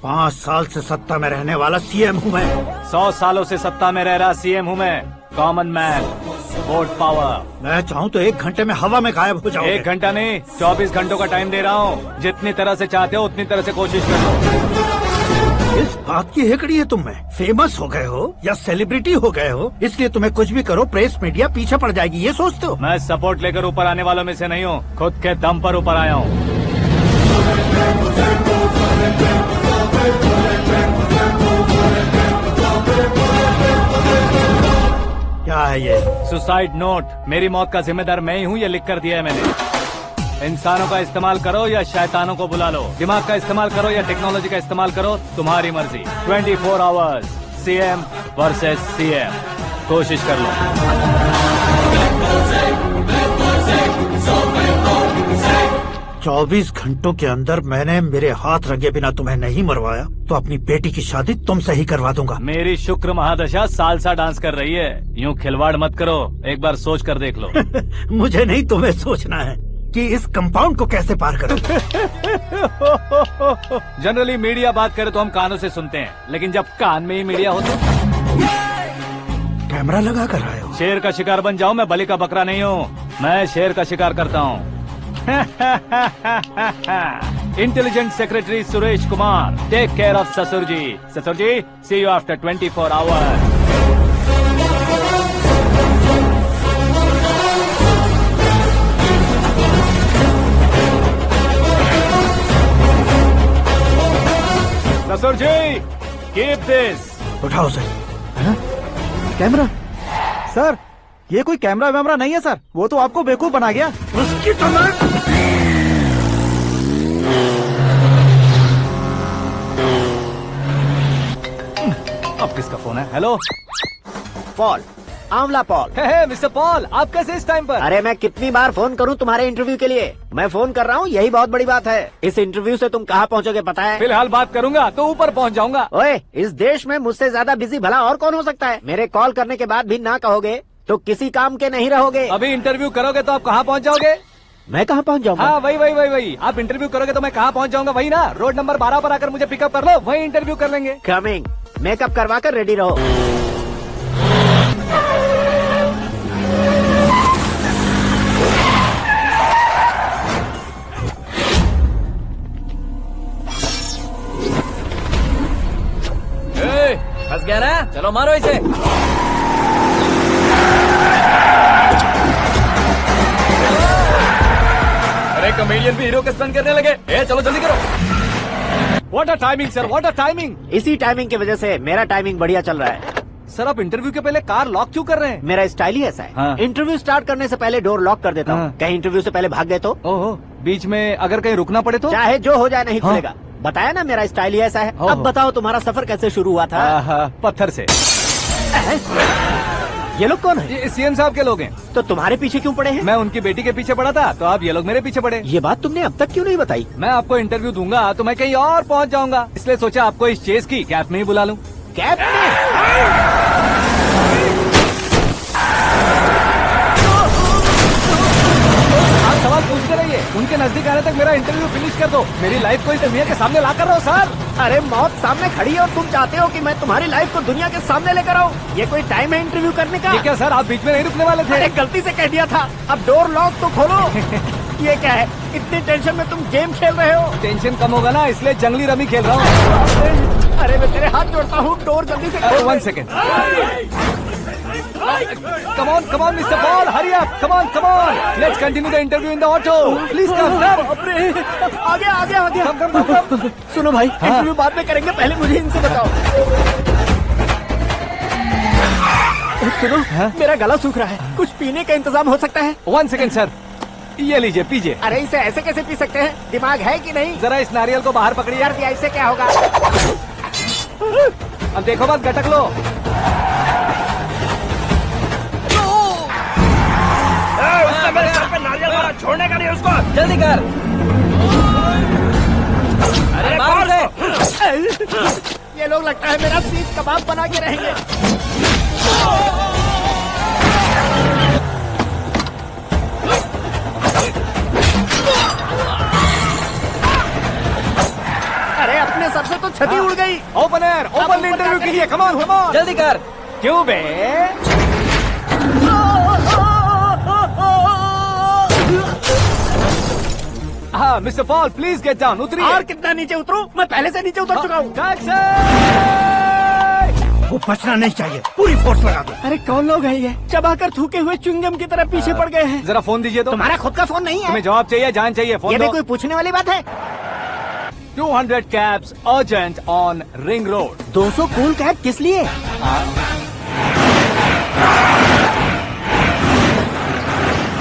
5 साल से सत्ता में रहने वाला सीएम हूँ मैं। 100 सालों से सत्ता में रह रहा सीएम हूँ मैं। Common man, vote power. मैं चाहूँ तो 1 घंटे में हवा में गायब हो जाऊँ। 1 घंटा नहीं, 24 घंटों का टाइम दे रहा हूँ। जितनी तरह से चाहते हो उतनी तरह से कोशिश कर लो। इस बात की हेकड़ी है तुम में। फेमस हो गए हो या सेलिब्रिटी हो गए हो, इसलिए तुम्हें कुछ भी करो प्रेस मीडिया पीछे पड़ जाएगी, ये सोचते हो? मैं सपोर्ट लेकर ऊपर आने वालों में से नहीं हूँ, खुद के दम पर ऊपर आया हूँ। क्या है ये? Suicide note. मेरी मौत का जिम्मेदार मैं ही हूँ, ये लिख कर दिया है मैंने। इंसानों का इस्तेमाल करो या शैतानों को बुला लो, दिमाग का इस्तेमाल करो या टेक्नोलॉजी का इस्तेमाल करो, तुम्हारी मर्जी। 24 आवर्स, सीएम वर्सेस सीएम, कोशिश कर लो। 24 घंटों के अंदर मैंने मेरे हाथ रंगे बिना तुम्हें नहीं मरवाया तो अपनी बेटी की शादी तुमसे ही करवा दूंगा। मेरी शुक्र महादशा सालसा डांस कर रही है, यूँ खिलवाड़ मत करो, एक बार सोच कर देख लो। मुझे नहीं, तुम्हें सोचना है कि इस कंपाउंड को कैसे पार करो। जनरली मीडिया बात करे तो हम कानों से सुनते हैं, लेकिन जब कान में ही मीडिया हो तो कैमरा लगा कर आए हो। शेर का शिकार बन जाऊं, मैं बलि का बकरा नहीं हूँ, मैं शेर का शिकार करता हूँ। Intelligent secretary Suresh Kumar, take care of ससुर जी। ससुर जी, सी यू आफ्टर 24 आवर्स। ससुर जी, कीप दिस। उठाओ सर। कैमरा? सर, ये कोई कैमरा वैमरा नहीं है सर, वो तो आपको बेवकूफ बना गया। उसकी तो अब किसका फोन है? हेलो पॉल, आंवला पॉल। मिस्टर पॉल, आप कैसे इस टाइम पर? अरे मैं कितनी बार फोन करूं तुम्हारे इंटरव्यू के लिए? मैं फोन कर रहा हूं, यही बहुत बड़ी बात है। इस इंटरव्यू से तुम कहां पहुंचोगे पता है? फिलहाल बात करूंगा तो ऊपर पहुंच जाऊंगा। ओए, इस देश में मुझसे ज्यादा बिजी भला और कौन हो सकता है? मेरे कॉल करने के बाद भी ना कहोगे तो किसी काम के नहीं रहोगे। अभी इंटरव्यू करोगे तो आप कहाँ पहुँच जाओगे? मैं कहाँ पहुँच जाऊंगा? हाँ, वही। आप इंटरव्यू करोगे तो मैं कहाँ पहुँच जाऊंगा? वही ना, रोड नंबर 12 पर आकर मुझे पिकअप कर लो, वही इंटरव्यू कर लेंगे। कमिंग। मेकअप करवा कर रेडी रहो। फंस गया ना, चलो मारो इसे। अरे कॉमेडियन भी हीरो के स्टंट करने लगे। चलो जल्दी करो। What a timing sir, what a timing. इसी टाइमिंग की वजह से मेरा टाइमिंग बढ़िया चल रहा है। सर, आप इंटरव्यू के पहले कार लॉक क्यों कर रहे हैं? मेरा स्टाइल ही ऐसा है। हाँ। इंटरव्यू स्टार्ट करने से पहले डोर लॉक कर देता हूँ। हाँ। कहीं इंटरव्यू से पहले भाग गए तो? ओहो, बीच में अगर कहीं रुकना पड़े तो? चाहे जो हो जाए नहीं खुलेगा। बताया ना, मेरा स्टाइल ही ऐसा है। अब बताओ तुम्हारा सफर कैसे शुरू हुआ था? पत्थर से। ये लोग कौन है? ये सीएम साहब के लोग हैं। तो तुम्हारे पीछे क्यों पड़े हैं? मैं उनकी बेटी के पीछे पड़ा था, तो आप ये लोग मेरे पीछे पड़े। ये बात तुमने अब तक क्यों नहीं बताई? मैं आपको इंटरव्यू दूंगा तो मैं कहीं और पहुंच जाऊंगा, इसलिए सोचा आपको इस चेस की कैप में ही बुला लूं। कैप में? आप सवाल पूछते रहिए, उनके नजदीक आने तक मेरा इंटरव्यू फिनिश कर दो। मेरी लाइफ को इस दुनिया के सामने ला कर रहो सर। अरे मौत सामने खड़ी है और तुम चाहते हो कि मैं तुम्हारी लाइफ को दुनिया के सामने लेकर आऊं? ये कोई टाइम है इंटरव्यू करने का? ये क्या सर, आप बीच में नहीं रुकने वाले थे? अरे गलती से कह दिया था। अब डोर लॉक तो खोलो। ये क्या है, इतनी टेंशन में तुम गेम खेल रहे हो? टेंशन कम होगा ना, इसलिए जंगली रमी खेल रहा हूँ। अरे मैं तेरे हाथ जोड़ता हूँ, डोर जल्दी से खोलो। 1 second. Come on, Mr. Paul, hurry up! Come on! Let's continue the interview in the auto. Please come. आगे। सुनो भाई, इंटरव्यू बाद में करेंगे, पहले मुझे इनसे बताओ। सुनो, मेरा गला सूख रहा है, कुछ पीने का इंतजाम हो सकता है? 1 सेकंड सर, ये लीजिए पीजिए। अरे इसे ऐसे कैसे पी सकते हैं? दिमाग है कि नहीं? जरा इस नारियल को बाहर पकड़िए। कर दिया, इससे क्या होगा? अब देखो मत, गटक लो। उसने मेरे सर पे नारियल मारा, छोड़ने का नहीं उसको। जल्दी कर। अरे मार दे। ये लोग लगता है मेरा सीख कबाब बना के रहेंगे। अरे अपने सर से तो छती उड़ गई। ओपन एयर, ओपन इंटरव्यू के लिए, कम ऑन, जल्दी कर। क्यों बे? हाँ mister Paul, please get down, उतरिए। और कितना नीचे उतरूं? मैं पहले से नीचे उतर चुका हूँ। वो बचना नहीं चाहिए, पूरी फोर्स लगा दो। अरे कौन लोग हैं ये? चबाकर थूके हुए च्युइंगम की तरह पीछे पड़ गए हैं। जरा फोन दीजिए तो। तुम्हारा खुद का फोन नहीं है? तुम्हें जवाब चाहिए, जान चाहिए, फोन ये दो। भी कोई पूछने वाली बात है? 200 cabs urgent on Ring Road. 200 cool cab किस लिए?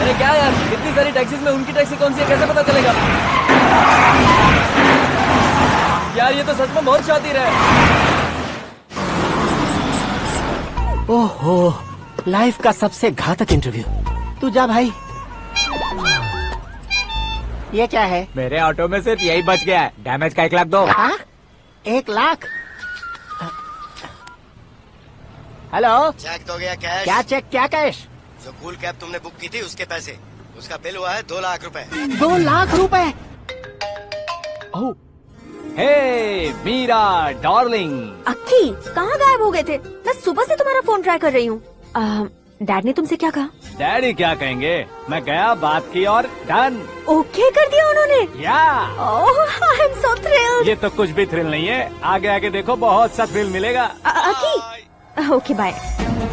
अरे क्या यार, इतनी सारी टैक्सीज में उनकी टैक्सी कौन सी है, कैसे पता चलेगा? यार ये तो सच में बहुत शातिर है। ओहो, लाइफ का सबसे घातक इंटरव्यू। तू जा भाई। ये क्या है? मेरे ऑटो में सिर्फ यही बच गया है, डैमेज का 1 लाख दो। 1 लाख? हेलो, चेक तो गया कैश? क्या चेक, क्या कैश? जो कूल कैब तुमने बुक की थी उसके पैसे, उसका बिल हुआ है 2 लाख रुपए। 2 लाख रुपए? ओह, हे मीरा डार्लिंग। अक्की, कहाँ गायब हो गए थे? मैं सुबह से तुम्हारा फोन ट्राई कर रही हूँ। डैड ने तुमसे क्या कहा? डैडी क्या कहेंगे, मैं गया, बात की और डन। ओके कर दिया उन्होंने? या। ओह, आई एम सो थ्रिल्ड। ये तो कुछ भी थ्रिल नहीं है, आगे आगे देखो बहुत सा थ्रिल मिलेगा। अक्की, ओके बाय।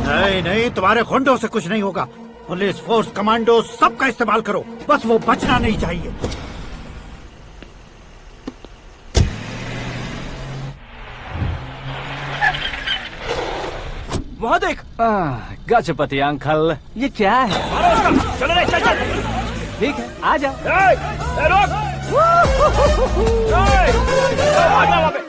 नहीं नहीं, तुम्हारे गुंडों से कुछ नहीं होगा। पुलिस फोर्स, कमांडो, सबका इस्तेमाल करो, बस वो बचना नहीं चाहिए। वहाँ देख। गजपति अंकल, ये क्या है? चलो रे, चल चल। ठीक है, आ जा। रोक। आ जा वहाँ पे।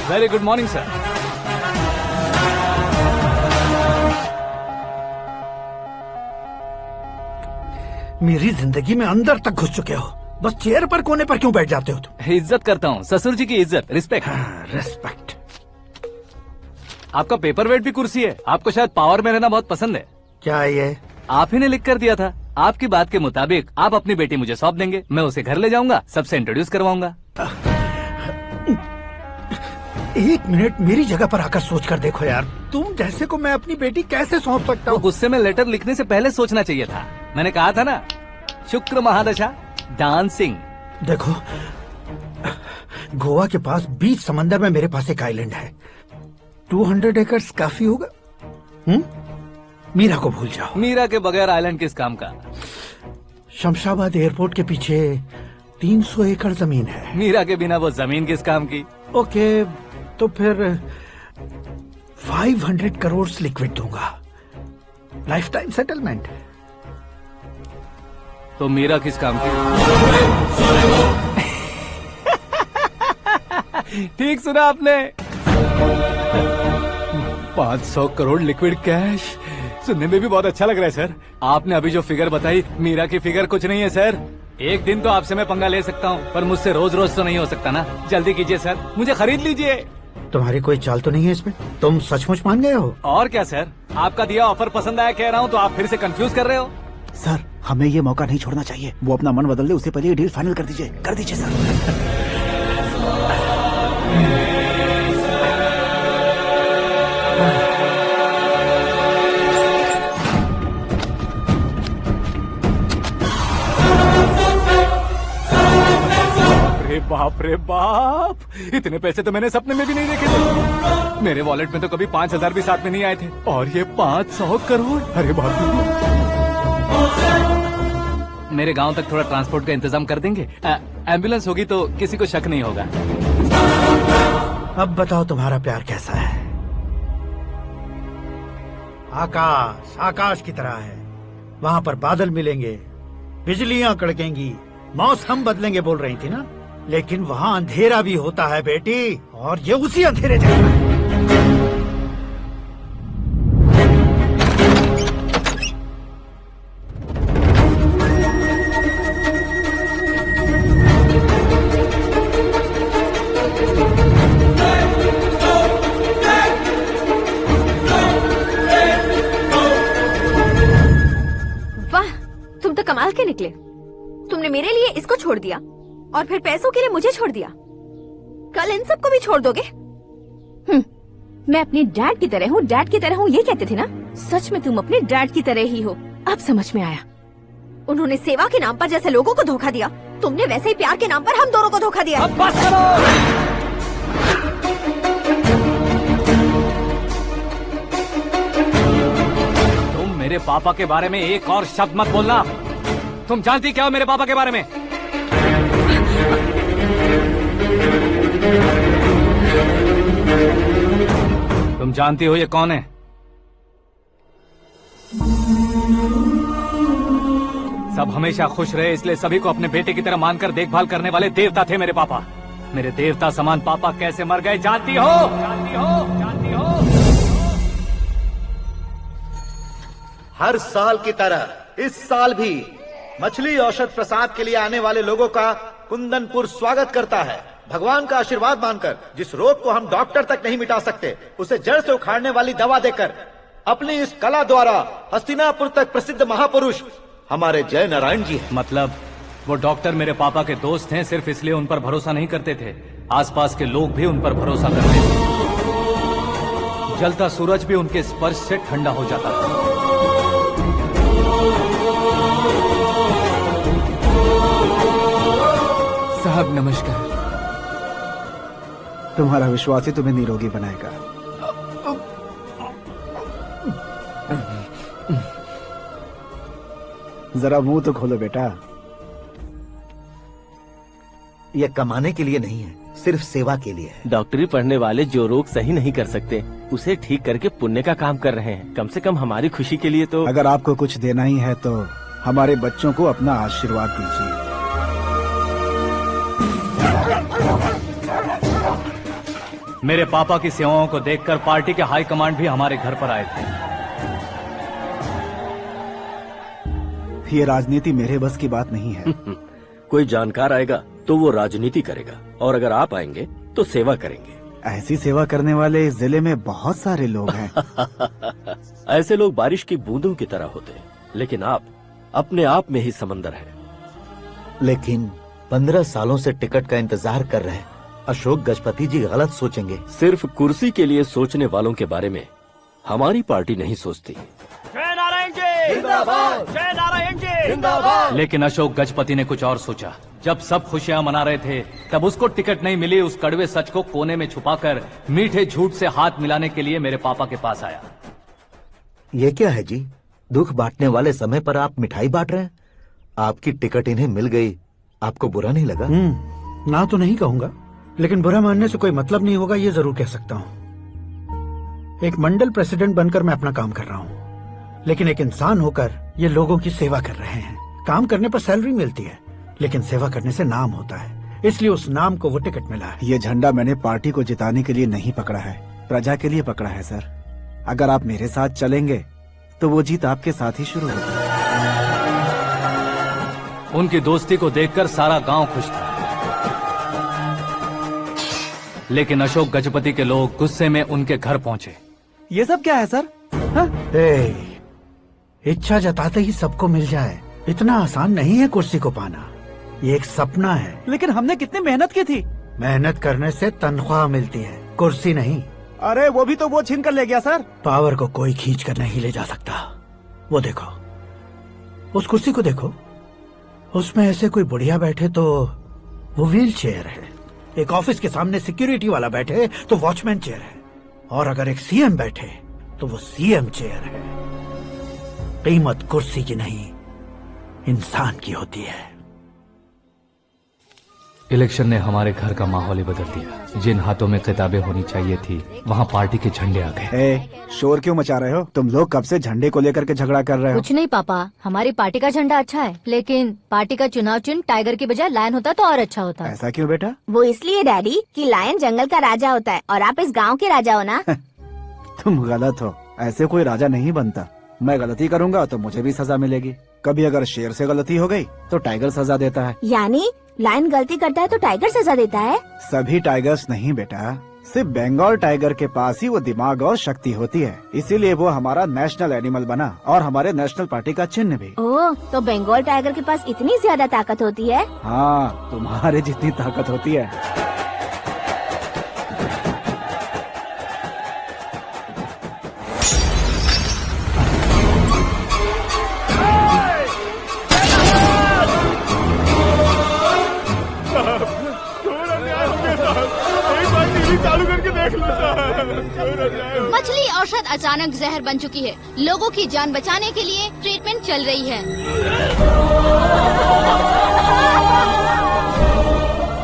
Very good morning, sir. मेरी जिंदगी में अंदर तक घुस चुके हो। बस चेयर पर कोने पर क्यों बैठ जाते हो तुम? इज्जत करता हूँ, ससुर जी की इज्जत, रिस्पेक्ट। रिस्पेक्ट। आपका पेपर वेट भी कुर्सी है। आपको शायद पावर में रहना बहुत पसंद है। क्या है ये? आप ही ने लिख कर दिया था। आपकी बात के मुताबिक आप अपनी बेटी मुझे सौंप देंगे, मैं उसे घर ले जाऊंगा, सबसे इंट्रोड्यूस करवाऊंगा। एक मिनट मेरी जगह पर आकर सोच कर देखो यार, तुम जैसे को मैं अपनी बेटी कैसे सौंप सकता हूँ? गुस्से में लेटर लिखने से पहले सोचना चाहिए था। मैंने कहा था ना, शुक्र महादशा डांसिंग। देखो, गोवा के पास बीच समंदर में मेरे पास एक आइलैंड है। 200 एकर्स काफी होगा। मीरा को भूल जाओ। मीरा के बगैर आइलैंड किस काम का? शमशाबाद एयरपोर्ट के पीछे 300 एकड़ जमीन है। मीरा के बिना वो जमीन किस काम की? ओके, तो फिर 500 करोड़ लिक्विड दूंगा, लाइफ टाइम सेटलमेंट। तो मीरा किस काम की? ठीक सुना आपने। 500 करोड़ लिक्विड कैश सुनने में भी बहुत अच्छा लग रहा है सर। आपने अभी जो फिगर बताई, मीरा की फिगर कुछ नहीं है सर। एक दिन तो आपसे मैं पंगा ले सकता हूँ, पर मुझसे रोज रोज तो नहीं हो सकता ना। जल्दी कीजिए सर, मुझे खरीद लीजिए। तुम्हारी कोई चाल तो नहीं है इसमें? तुम सचमुच मान गए हो? और क्या सर, आपका दिया ऑफर पसंद आया कह रहा हूँ, तो आप फिर से कंफ्यूज कर रहे हो। सर, हमें ये मौका नहीं छोड़ना चाहिए। वो अपना मन बदल दे, उससे पहले ये डील फाइनल कर दीजिए। कर दीजिए सर। बाप रे बाप, इतने पैसे तो मैंने सपने में भी नहीं देखे थे। मेरे वॉलेट में तो कभी 5000 भी साथ में नहीं आए थे, और ये 500 करोड़। अरे बाप रे। मेरे गांव तक थोड़ा ट्रांसपोर्ट का इंतजाम कर देंगे? एम्बुलेंस होगी तो किसी को शक नहीं होगा। अब बताओ तुम्हारा प्यार कैसा है? आकाश आकाश की तरह है। वहाँ पर बादल मिलेंगे, बिजलियां कड़केंगी, मौसम बदलेंगे बोल रही थी ना। लेकिन वहाँ अंधेरा भी होता है बेटी, और ये उसी अंधेरे जैसा है। वाह, तुम तो कमाल के निकले। तुमने मेरे लिए इसको छोड़ दिया और फिर पैसों के लिए मुझे छोड़ दिया। कल इन सबको भी छोड़ दोगे? मैं अपने डैड की तरह हूँ, डैड की तरह हूँ, ये कहते थे ना। सच में तुम अपने डैड की तरह ही हो। अब समझ में आया। उन्होंने सेवा के नाम पर जैसे लोगों को धोखा दिया, तुमने वैसे ही प्यार के नाम पर हम दोनों को धोखा दिया। अब बस करो। तुम मेरे पापा के बारे में एक और शब्द मत बोलना। तुम जानती क्या हो मेरे पापा के बारे में? तुम जानती हो ये कौन है? सब हमेशा खुश रहे, इसलिए सभी को अपने बेटे की तरह मानकर देखभाल करने वाले देवता थे मेरे पापा। मेरे देवता समान पापा कैसे मर गए जानती हो? जानती हो? जानती हो? हर साल की तरह इस साल भी मछली औषध प्रसाद के लिए आने वाले लोगों का कुंदनपुर स्वागत करता है। भगवान का आशीर्वाद मानकर जिस रोग को हम डॉक्टर तक नहीं मिटा सकते, उसे जड़ से उखाड़ने वाली दवा देकर अपनी इस कला द्वारा हस्तिनापुर तक प्रसिद्ध महापुरुष हमारे जय नारायण जी हैं। मतलब वो डॉक्टर मेरे पापा के दोस्त हैं, सिर्फ इसलिए उन पर भरोसा नहीं करते थे, आसपास के लोग भी उन पर भरोसा करते थे। जलता सूरज भी उनके स्पर्श से ठंडा हो जाता था। साहब नमस्कार। तुम्हारा विश्वास ही तुम्हें निरोगी बनाएगा। जरा मुंह तो खोलो बेटा। यह कमाने के लिए नहीं है, सिर्फ सेवा के लिए है। डॉक्टरी पढ़ने वाले जो रोग सही नहीं कर सकते, उसे ठीक करके पुण्य का काम कर रहे हैं। कम से कम हमारी खुशी के लिए तो। अगर आपको कुछ देना ही है तो हमारे बच्चों को अपना आशीर्वाद दीजिए। मेरे पापा की सेवाओं को देखकर पार्टी के हाई कमांड भी हमारे घर पर आए थे। ये राजनीति मेरे बस की बात नहीं है। कोई जानकार आएगा तो वो राजनीति करेगा, और अगर आप आएंगे तो सेवा करेंगे। ऐसी सेवा करने वाले इस जिले में बहुत सारे लोग हैं। ऐसे लोग बारिश की बूंदों की तरह होते हैं, लेकिन आप अपने आप में ही समंदर हैं। लेकिन 15 सालों से टिकट का इंतजार कर रहे अशोक गजपति जी गलत सोचेंगे। सिर्फ कुर्सी के लिए सोचने वालों के बारे में हमारी पार्टी नहीं सोचती। जय नारायण जी जिंदाबाद, जय नारायण जी जिंदाबाद। लेकिन अशोक गजपति ने कुछ और सोचा। जब सब खुशियां मना रहे थे तब उसको टिकट नहीं मिली। उस कड़वे सच को कोने में छुपाकर मीठे झूठ से हाथ मिलाने के लिए मेरे पापा के पास आया। ये क्या है जी? दुख बांटने वाले समय पर आप मिठाई बांट रहे हैं। आपकी टिकट इन्हें मिल गई, आपको बुरा नहीं लगा? ना तो नहीं कहूंगा, लेकिन बुरा मानने से कोई मतलब नहीं होगा, ये जरूर कह सकता हूँ। एक मंडल प्रेसिडेंट बनकर मैं अपना काम कर रहा हूँ, लेकिन एक इंसान होकर ये लोगों की सेवा कर रहे हैं। काम करने पर सैलरी मिलती है, लेकिन सेवा करने से नाम होता है, इसलिए उस नाम को वो टिकट मिला है। ये झंडा मैंने पार्टी को जिताने के लिए नहीं पकड़ा है, प्रजा के लिए पकड़ा है सर। अगर आप मेरे साथ चलेंगे तो वो जीत आपके साथ ही शुरू होगी। उनकी दोस्ती को देखकर सारा गांव खुश था, लेकिन अशोक गजपति के लोग गुस्से में उनके घर पहुंचे। ये सब क्या है सर? इच्छा जताते ही सबको मिल जाए, इतना आसान नहीं है कुर्सी को पाना। ये एक सपना है। लेकिन हमने कितनी मेहनत की थी। मेहनत करने से तनख्वाह मिलती है, कुर्सी नहीं। अरे वो भी तो वो छीन कर ले गया सर। पावर को कोई खींच कर नहीं ले जा सकता। वो देखो, उस कुर्सी को देखो, उसमें ऐसे कोई बुढ़िया बैठे तो वो व्हील चेयर है। एक ऑफिस के सामने सिक्योरिटी वाला बैठे तो वॉचमैन चेयर है, और अगर एक सीएम बैठे तो वो सीएम चेयर है। कीमत कुर्सी की नहीं, इंसान की होती है। इलेक्शन ने हमारे घर का माहौल ही बदल दिया। जिन हाथों में किताबें होनी चाहिए थी वहाँ पार्टी के झंडे आ गए। शोर क्यों मचा रहे हो? तुम लोग कब से झंडे को लेकर के झगड़ा कर रहे हो? कुछ नहीं पापा, हमारी पार्टी का झंडा अच्छा है, लेकिन पार्टी का चुनाव चिन्ह टाइगर की बजाय लायन होता तो और अच्छा होता। ऐसा क्यों बेटा? वो इसलिए डैडी कि लायन जंगल का राजा होता है और आप इस गांव के राजा हो ना। तुम गलत हो, ऐसे कोई राजा नहीं बनता। मैं गलती करूंगा तो मुझे भी सजा मिलेगी। कभी अगर शेर से गलती हो गई तो टाइगर सजा देता है। यानी लायन गलती करता है तो टाइगर सजा देता है? सभी टाइगर्स नहीं बेटा, सिर्फ बंगाल टाइगर के पास ही वो दिमाग और शक्ति होती है, इसीलिए वो हमारा नेशनल एनिमल बना और हमारे नेशनल पार्टी का चिन्ह भी। ओह, तो बंगाल टाइगर के पास इतनी ज्यादा ताकत होती है? हाँ, तुम्हारे जितनी ताकत होती है। चालू करके देख लो। मछली औषध अचानक जहर बन चुकी है। लोगों की जान बचाने के लिए ट्रीटमेंट चल रही है।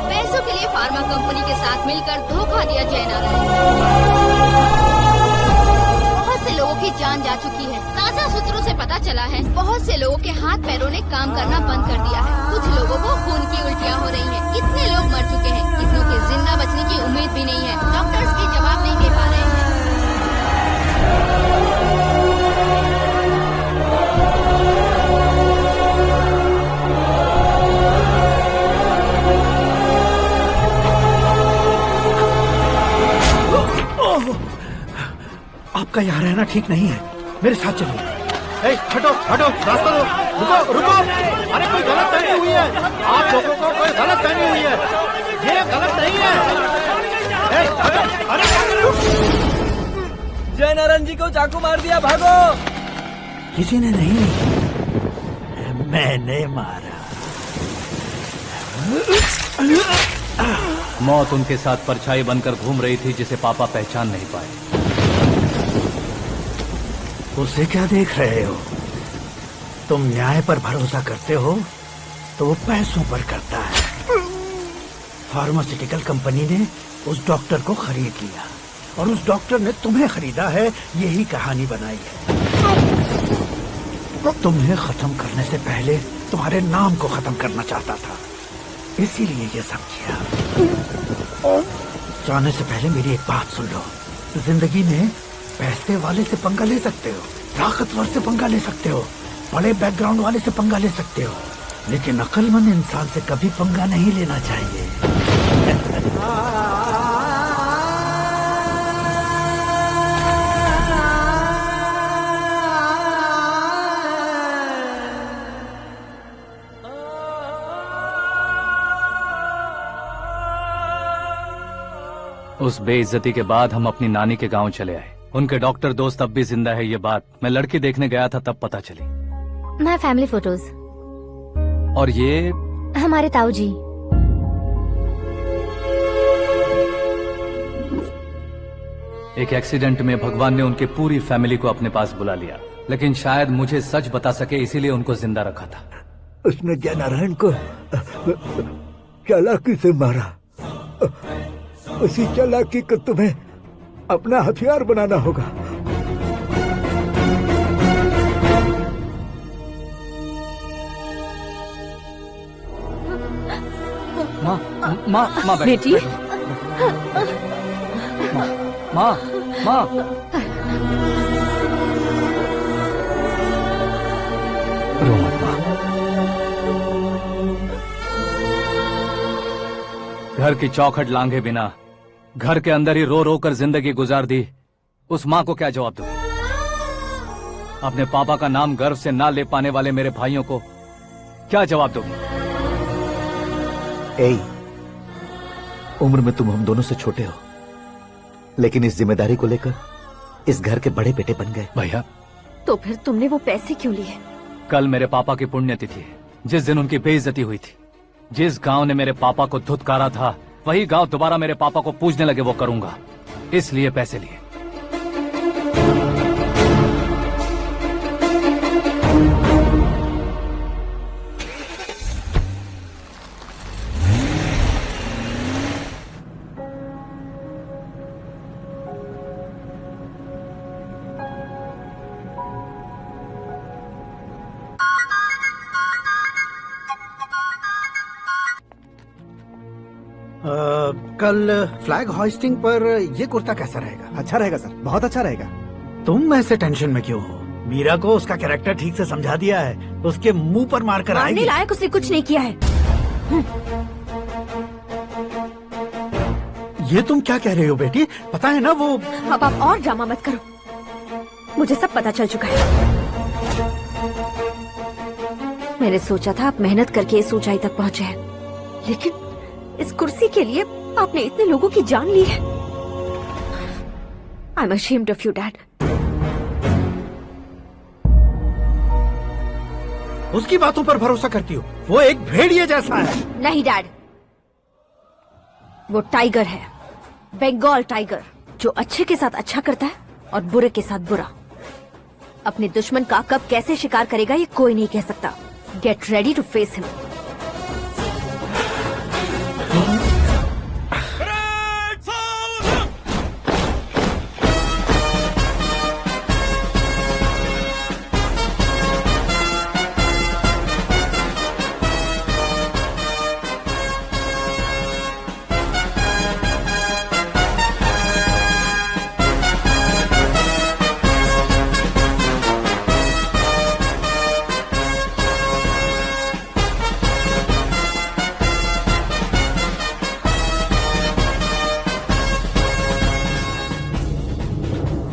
पैसों के लिए फार्मा कंपनी के साथ मिलकर धोखा दिया जय नारायण। बहुत से लोगों की जान जा चुकी है। ताजा सूत्रों से पता चला है बहुत से लोगों के हाथ पैरों ने काम करना बंद कर दिया है। कुछ लोगों को खून की उल्टियाँ हो रही हैं। कितने लोग मर चुके हैं, कितनों के जिंदा बचने की उम्मीद भी नहीं है। डॉक्टर्स भी जवाब नहीं दे पा रहे हैं। आपका यहाँ रहना ठीक नहीं है, मेरे साथ चलिए। हटो हटो, रास्ता दो। रुको रुको, अरे कोई गलत फहमी हुई है। आप लोगों को कोई गलत फहमी हुई है, ये गलत नहीं है। अरे जय नारायण जी को चाकू मार दिया, भागो। किसी ने नहीं, मैंने मारा। मौत उनके साथ परछाई बनकर घूम रही थी, जिसे पापा पहचान नहीं पाए। उसे क्या देख रहे हो? तुम न्याय पर भरोसा करते हो तो वो पैसों पर करता है। फार्मास्यूटिकल कंपनी ने उस डॉक्टर को खरीद लिया और उस डॉक्टर ने तुम्हें खरीदा है, यही कहानी बनाई है। तुम्हें खत्म करने से पहले तुम्हारे नाम को खत्म करना चाहता था, इसीलिए ये सब किया। जाने से पहले मेरी एक बात सुन लो। जिंदगी में पैसे वाले से पंगा ले सकते हो, ताकतवर से पंगा ले सकते हो, बड़े बैकग्राउंड वाले से पंगा ले सकते हो, लेकिन अक्लमंद इंसान से कभी पंगा नहीं लेना चाहिए। उस बेइज्जती के बाद हम अपनी नानी के गांव चले आए। उनके डॉक्टर दोस्त अब भी जिंदा है, ये बात मैं लड़की देखने गया था तब पता चली। My family photos. और ये हमारे ताऊ जी। एक एक्सीडेंट में भगवान ने उनकी पूरी फैमिली को अपने पास बुला लिया, लेकिन शायद मुझे सच बता सके इसीलिए उनको जिंदा रखा था। उसने जयनारायण को चालाकी से मारा। उसी चालाकी को तुम्हें अपना हथियार बनाना होगा। माँ बेटी। माँ रो मत माँ। घर की चौखट लांघे बिना घर के अंदर ही रो रो कर जिंदगी गुजार दी उस माँ को क्या जवाब दूं? अपने पापा का नाम गर्व से ना ले पाने वाले मेरे भाइयों को क्या जवाब दोगी? उम्र में तुम हम दोनों से छोटे हो, लेकिन इस जिम्मेदारी को लेकर इस घर के बड़े बेटे बन गए। भैया, तो फिर तुमने वो पैसे क्यों लिए? कल मेरे पापा की पुण्यतिथि है, जिस दिन उनकी बेइज्जती हुई थी। जिस गांव ने मेरे पापा को धुतकारा था, वही गांव दोबारा मेरे पापा को पूजने लगे वो करूंगा, इसलिए पैसे लिए। कल फ्लैग होइस्टिंग पर ये कुर्ता कैसा रहेगा? अच्छा रहेगा सर, बहुत अच्छा रहेगा। तुम ऐसे टेंशन में क्यों हो? मीरा को उसका कैरेक्टर ठीक से समझा दिया है, उसके मुंह पर मारकर आएगी। मारने लायक उसने कुछ नहीं किया है। ये तुम क्या कह रहे हो बेटी? पता है ना वो। अब आप और ड्रामा मत करो, मुझे सब पता चल चुका है। मैंने सोचा था आप मेहनत करके इस ऊंचाई तक पहुंचे हैं, लेकिन इस कुर्सी के लिए आपने इतने लोगों की जान ली है। I am ashamed of you, Dad. उसकी बातों पर भरोसा करती हो? वो एक भेड़िए जैसा है। नहीं डैड, वो टाइगर है, बंगाल टाइगर, जो अच्छे के साथ अच्छा करता है और बुरे के साथ बुरा। अपने दुश्मन का कब कैसे शिकार करेगा ये कोई नहीं कह सकता। Get ready to face him.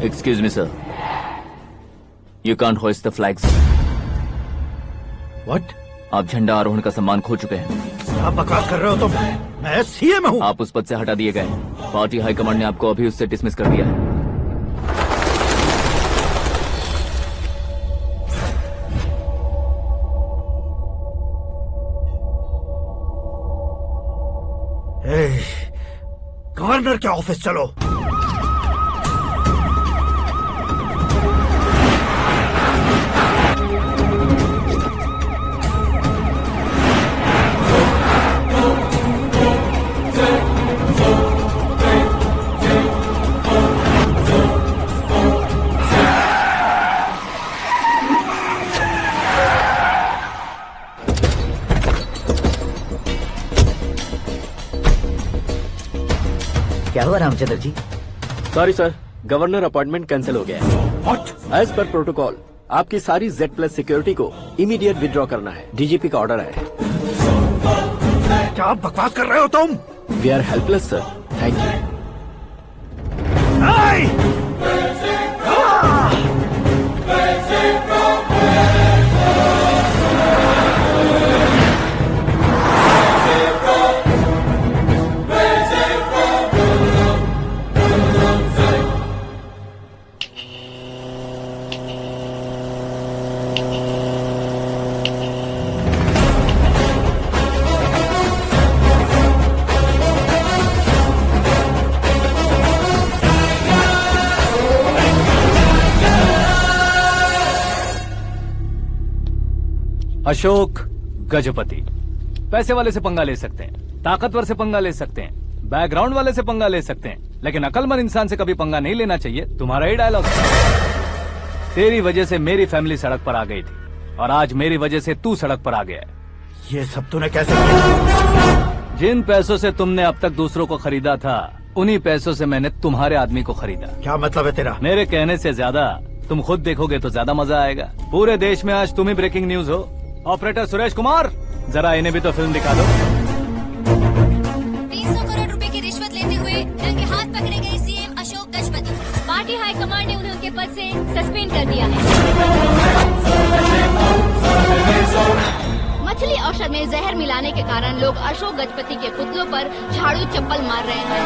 Excuse me, sir. You can't hoist the flag, sir. What? आप झंडा आरोहण का सम्मान खो चुके हैं। आप बकवास कर रहे हो तुम? मैं सीएम हूँ। आप उस पद से हटा दिए गए। पार्टी हाईकमांड ने आपको अभी उससे डिसमिस कर दिया है। गवर्नर के ऑफिस चलो। क्या हुआ Ramchandra ji? Sorry sir, governor appointment cancel हो गया है। What? एज पर प्रोटोकॉल आपकी सारी Z+ सिक्योरिटी को इमीडिएट विड्रॉ करना है। डीजीपी का ऑर्डर है। क्या बकवास कर रहे हो तुम? We are helpless sir. Thank you. Ashok Gajapati पैसे वाले से पंगा ले सकते हैं, ताकतवर से पंगा ले सकते हैं, बैकग्राउंड वाले से पंगा ले सकते हैं, लेकिन अकलमंद इंसान से कभी पंगा नहीं लेना चाहिए। तुम्हारा ही डायलॉग। तेरी वजह से मेरी फैमिली सड़क पर आ गई थी और आज मेरी वजह से तू सड़क पर आ गया है। ये सब तूने कैसे किया? जिन पैसों से तुमने अब तक दूसरों को खरीदा था, उन्हीं पैसों से मैंने तुम्हारे आदमी को खरीदा। क्या मतलब है तेरा? मेरे कहने से ज्यादा तुम खुद देखोगे तो ज्यादा मजा आएगा। पूरे देश में आज तुम ही ब्रेकिंग न्यूज हो। ऑपरेटर सुरेश कुमार, जरा इन्हें भी तो फिल्म दिखा दो। 300 करोड़ रुपए की रिश्वत लेते हुए रंगे हाथ पकड़े गए CM Ashok Gajapati. Party high command ने उन्हें उनके पद से सस्पेंड कर दिया है। मछली औषध में जहर मिलाने के कारण लोग अशोक गजपति के पुतलों पर झाड़ू चप्पल मार रहे हैं।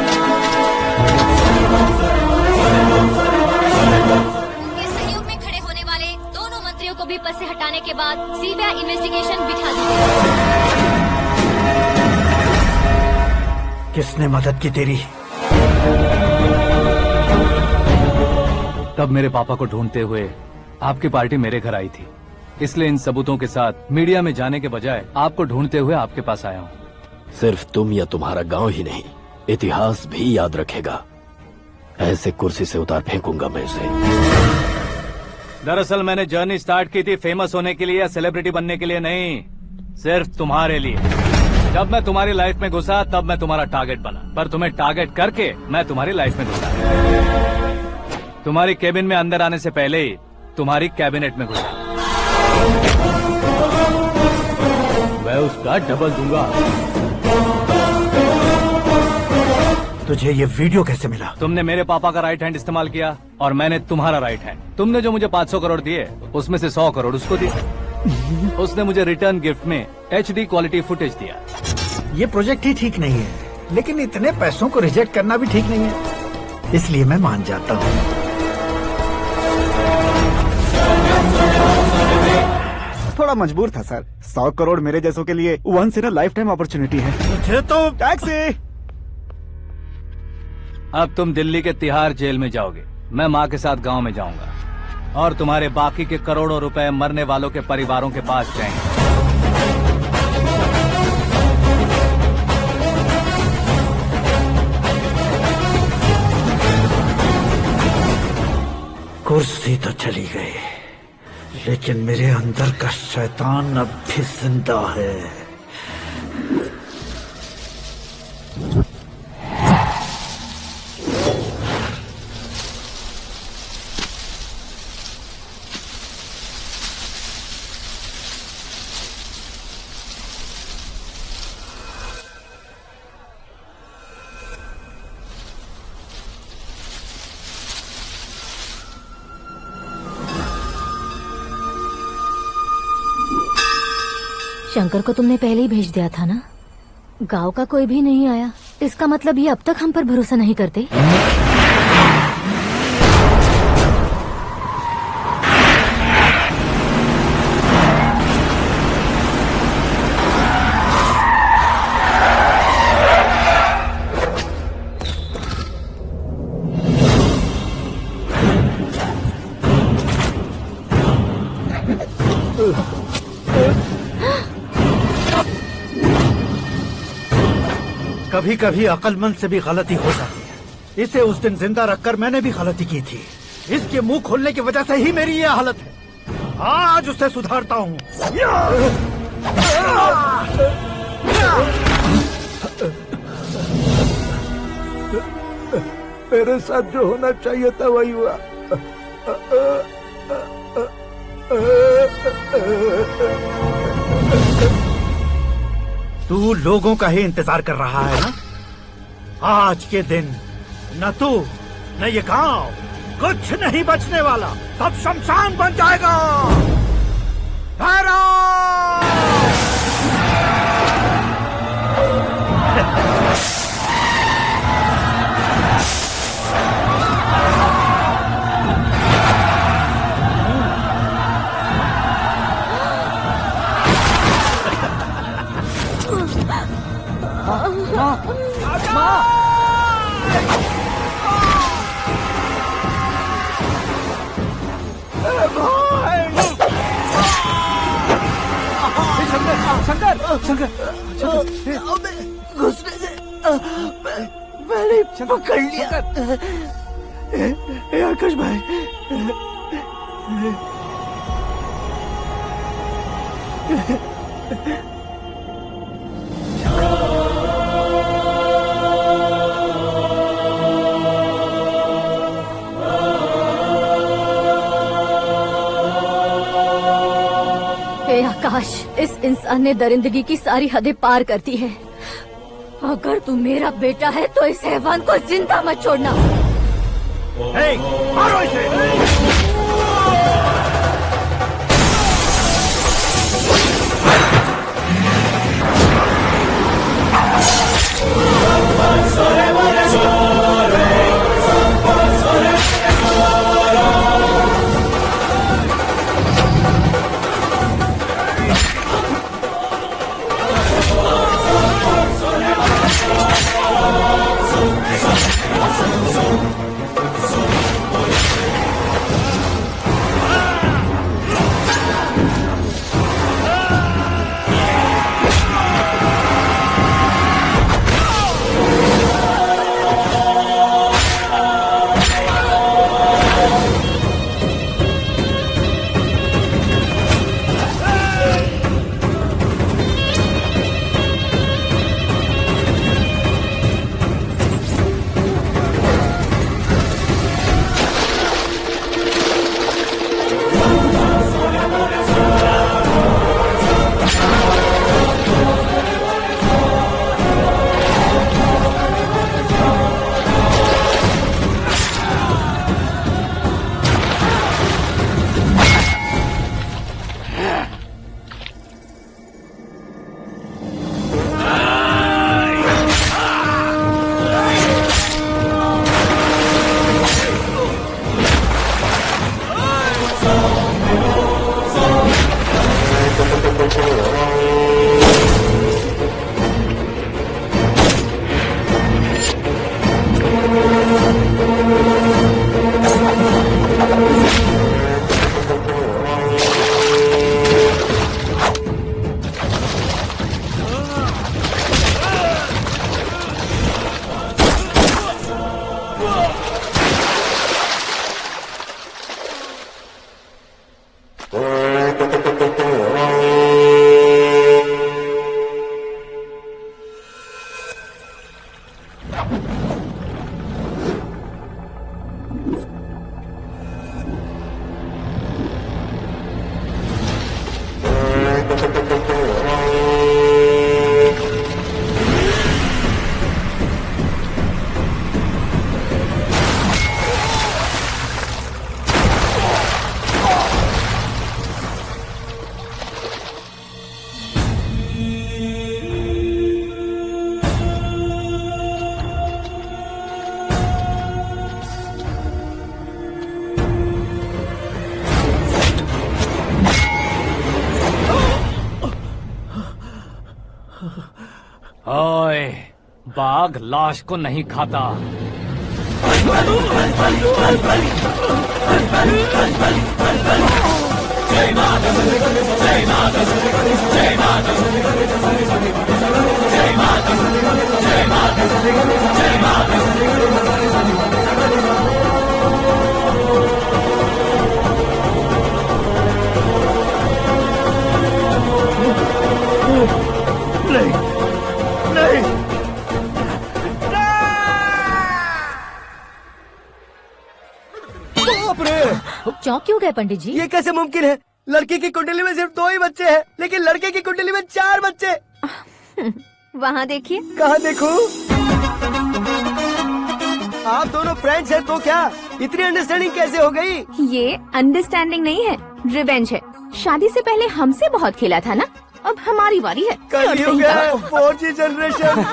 उनके सहयोग में खड़े होने वाले दोनों मंत्रियों को भी पद से हटाने के बाद सीबीआई इन्वेस्टिगेशन बिठा दी गई। किसने मदद की तेरी? तब मेरे पापा को ढूंढते हुए आपकी पार्टी मेरे घर आई थी, इसलिए इन सबूतों के साथ मीडिया में जाने के बजाय आपको ढूंढते हुए आपके पास आया हूँ। सिर्फ तुम या तुम्हारा गांव ही नहीं, इतिहास भी याद रखेगा। ऐसे कुर्सी से उतार फेंकूंगा मैं उसे। दरअसल मैंने जर्नी स्टार्ट की थी फेमस होने के लिए या सेलिब्रिटी बनने के लिए नहीं, सिर्फ तुम्हारे लिए। जब मैं तुम्हारी लाइफ में घुसा तब मैं तुम्हारा टारगेट बना, पर तुम्हें टारगेट करके मैं तुम्हारी लाइफ में घुसा। तुम्हारी केबिन में अंदर आने से पहले ही तुम्हारी कैबिनेट में घुसा। मैं उसका डबल दूंगा। तुझे ये वीडियो कैसे मिला? तुमने मेरे पापा का राइट हैंड इस्तेमाल किया और मैंने तुम्हारा राइट हैंड। तुमने जो मुझे 500 करोड़ दिए, उसमें से 100 करोड़ उसको दिए। उसने मुझे रिटर्न गिफ्ट में HD क्वालिटी फुटेज दिया। ये प्रोजेक्ट ही ठीक नहीं है, लेकिन इतने पैसों को रिजेक्ट करना भी ठीक नहीं है, इसलिए मैं मान जाता हूँ। थोड़ा मजबूर था सर। 100 करोड़ मेरे जैसों के लिए once in a lifetime opportunity है। मुझे तो टैक्सी। अब तुम दिल्ली के तिहाड़ जेल में जाओगे, मैं माँ के साथ गांव में जाऊंगा और तुम्हारे बाकी के करोड़ों रुपए मरने वालों के परिवारों के पास जाएंगे। कुर्सी तो चली गई, लेकिन मेरे अंदर का शैतान अब भी जिंदा है। शंकर को तुमने पहले ही भेज दिया था ना? गांव का कोई भी नहीं आया, इसका मतलब ये अब तक हम पर भरोसा नहीं करते। कभी कभी अक्लमंद से भी गलती हो जाती है। इसे उस दिन जिंदा रखकर मैंने भी गलती की थी। इसके मुंह खोलने की वजह से ही मेरी ये हालत है। आज उसे सुधारता हूँ। मेरे साथ जो होना चाहिए था वही हुआ। तू लोगों का ही इंतजार कर रहा है ना? आज के दिन न तू न ये गांव कुछ नहीं बचने वाला, सब शमशान बन जाएगा। घुसने से मैंने पकड़ लिया। आकाश भाई, हे आकाश, इस इंसान ने दरिंदगी की सारी हदें पार कर दी है। अगर तू मेरा बेटा है तो इस हैवान को जिंदा मत छोड़ना। मारो इसे। ओए, बाघ लाश को नहीं खाता। नहीं, नहीं। चौंक क्यों गए पंडित जी? ये कैसे मुमकिन है? लड़की की कुंडली में सिर्फ 2 ही बच्चे हैं, लेकिन लड़के की कुंडली में 4 बच्चे। वहाँ देखिए। कहाँ देखूं? आप दोनों फ्रेंड्स हैं तो क्या इतनी अंडरस्टैंडिंग कैसे हो गई? ये अंडरस्टैंडिंग नहीं है, रिवेंज है। शादी से पहले हमसे बहुत खेला था ना, अब हमारी बारी है। कलयुग है, 4G जनरेशन।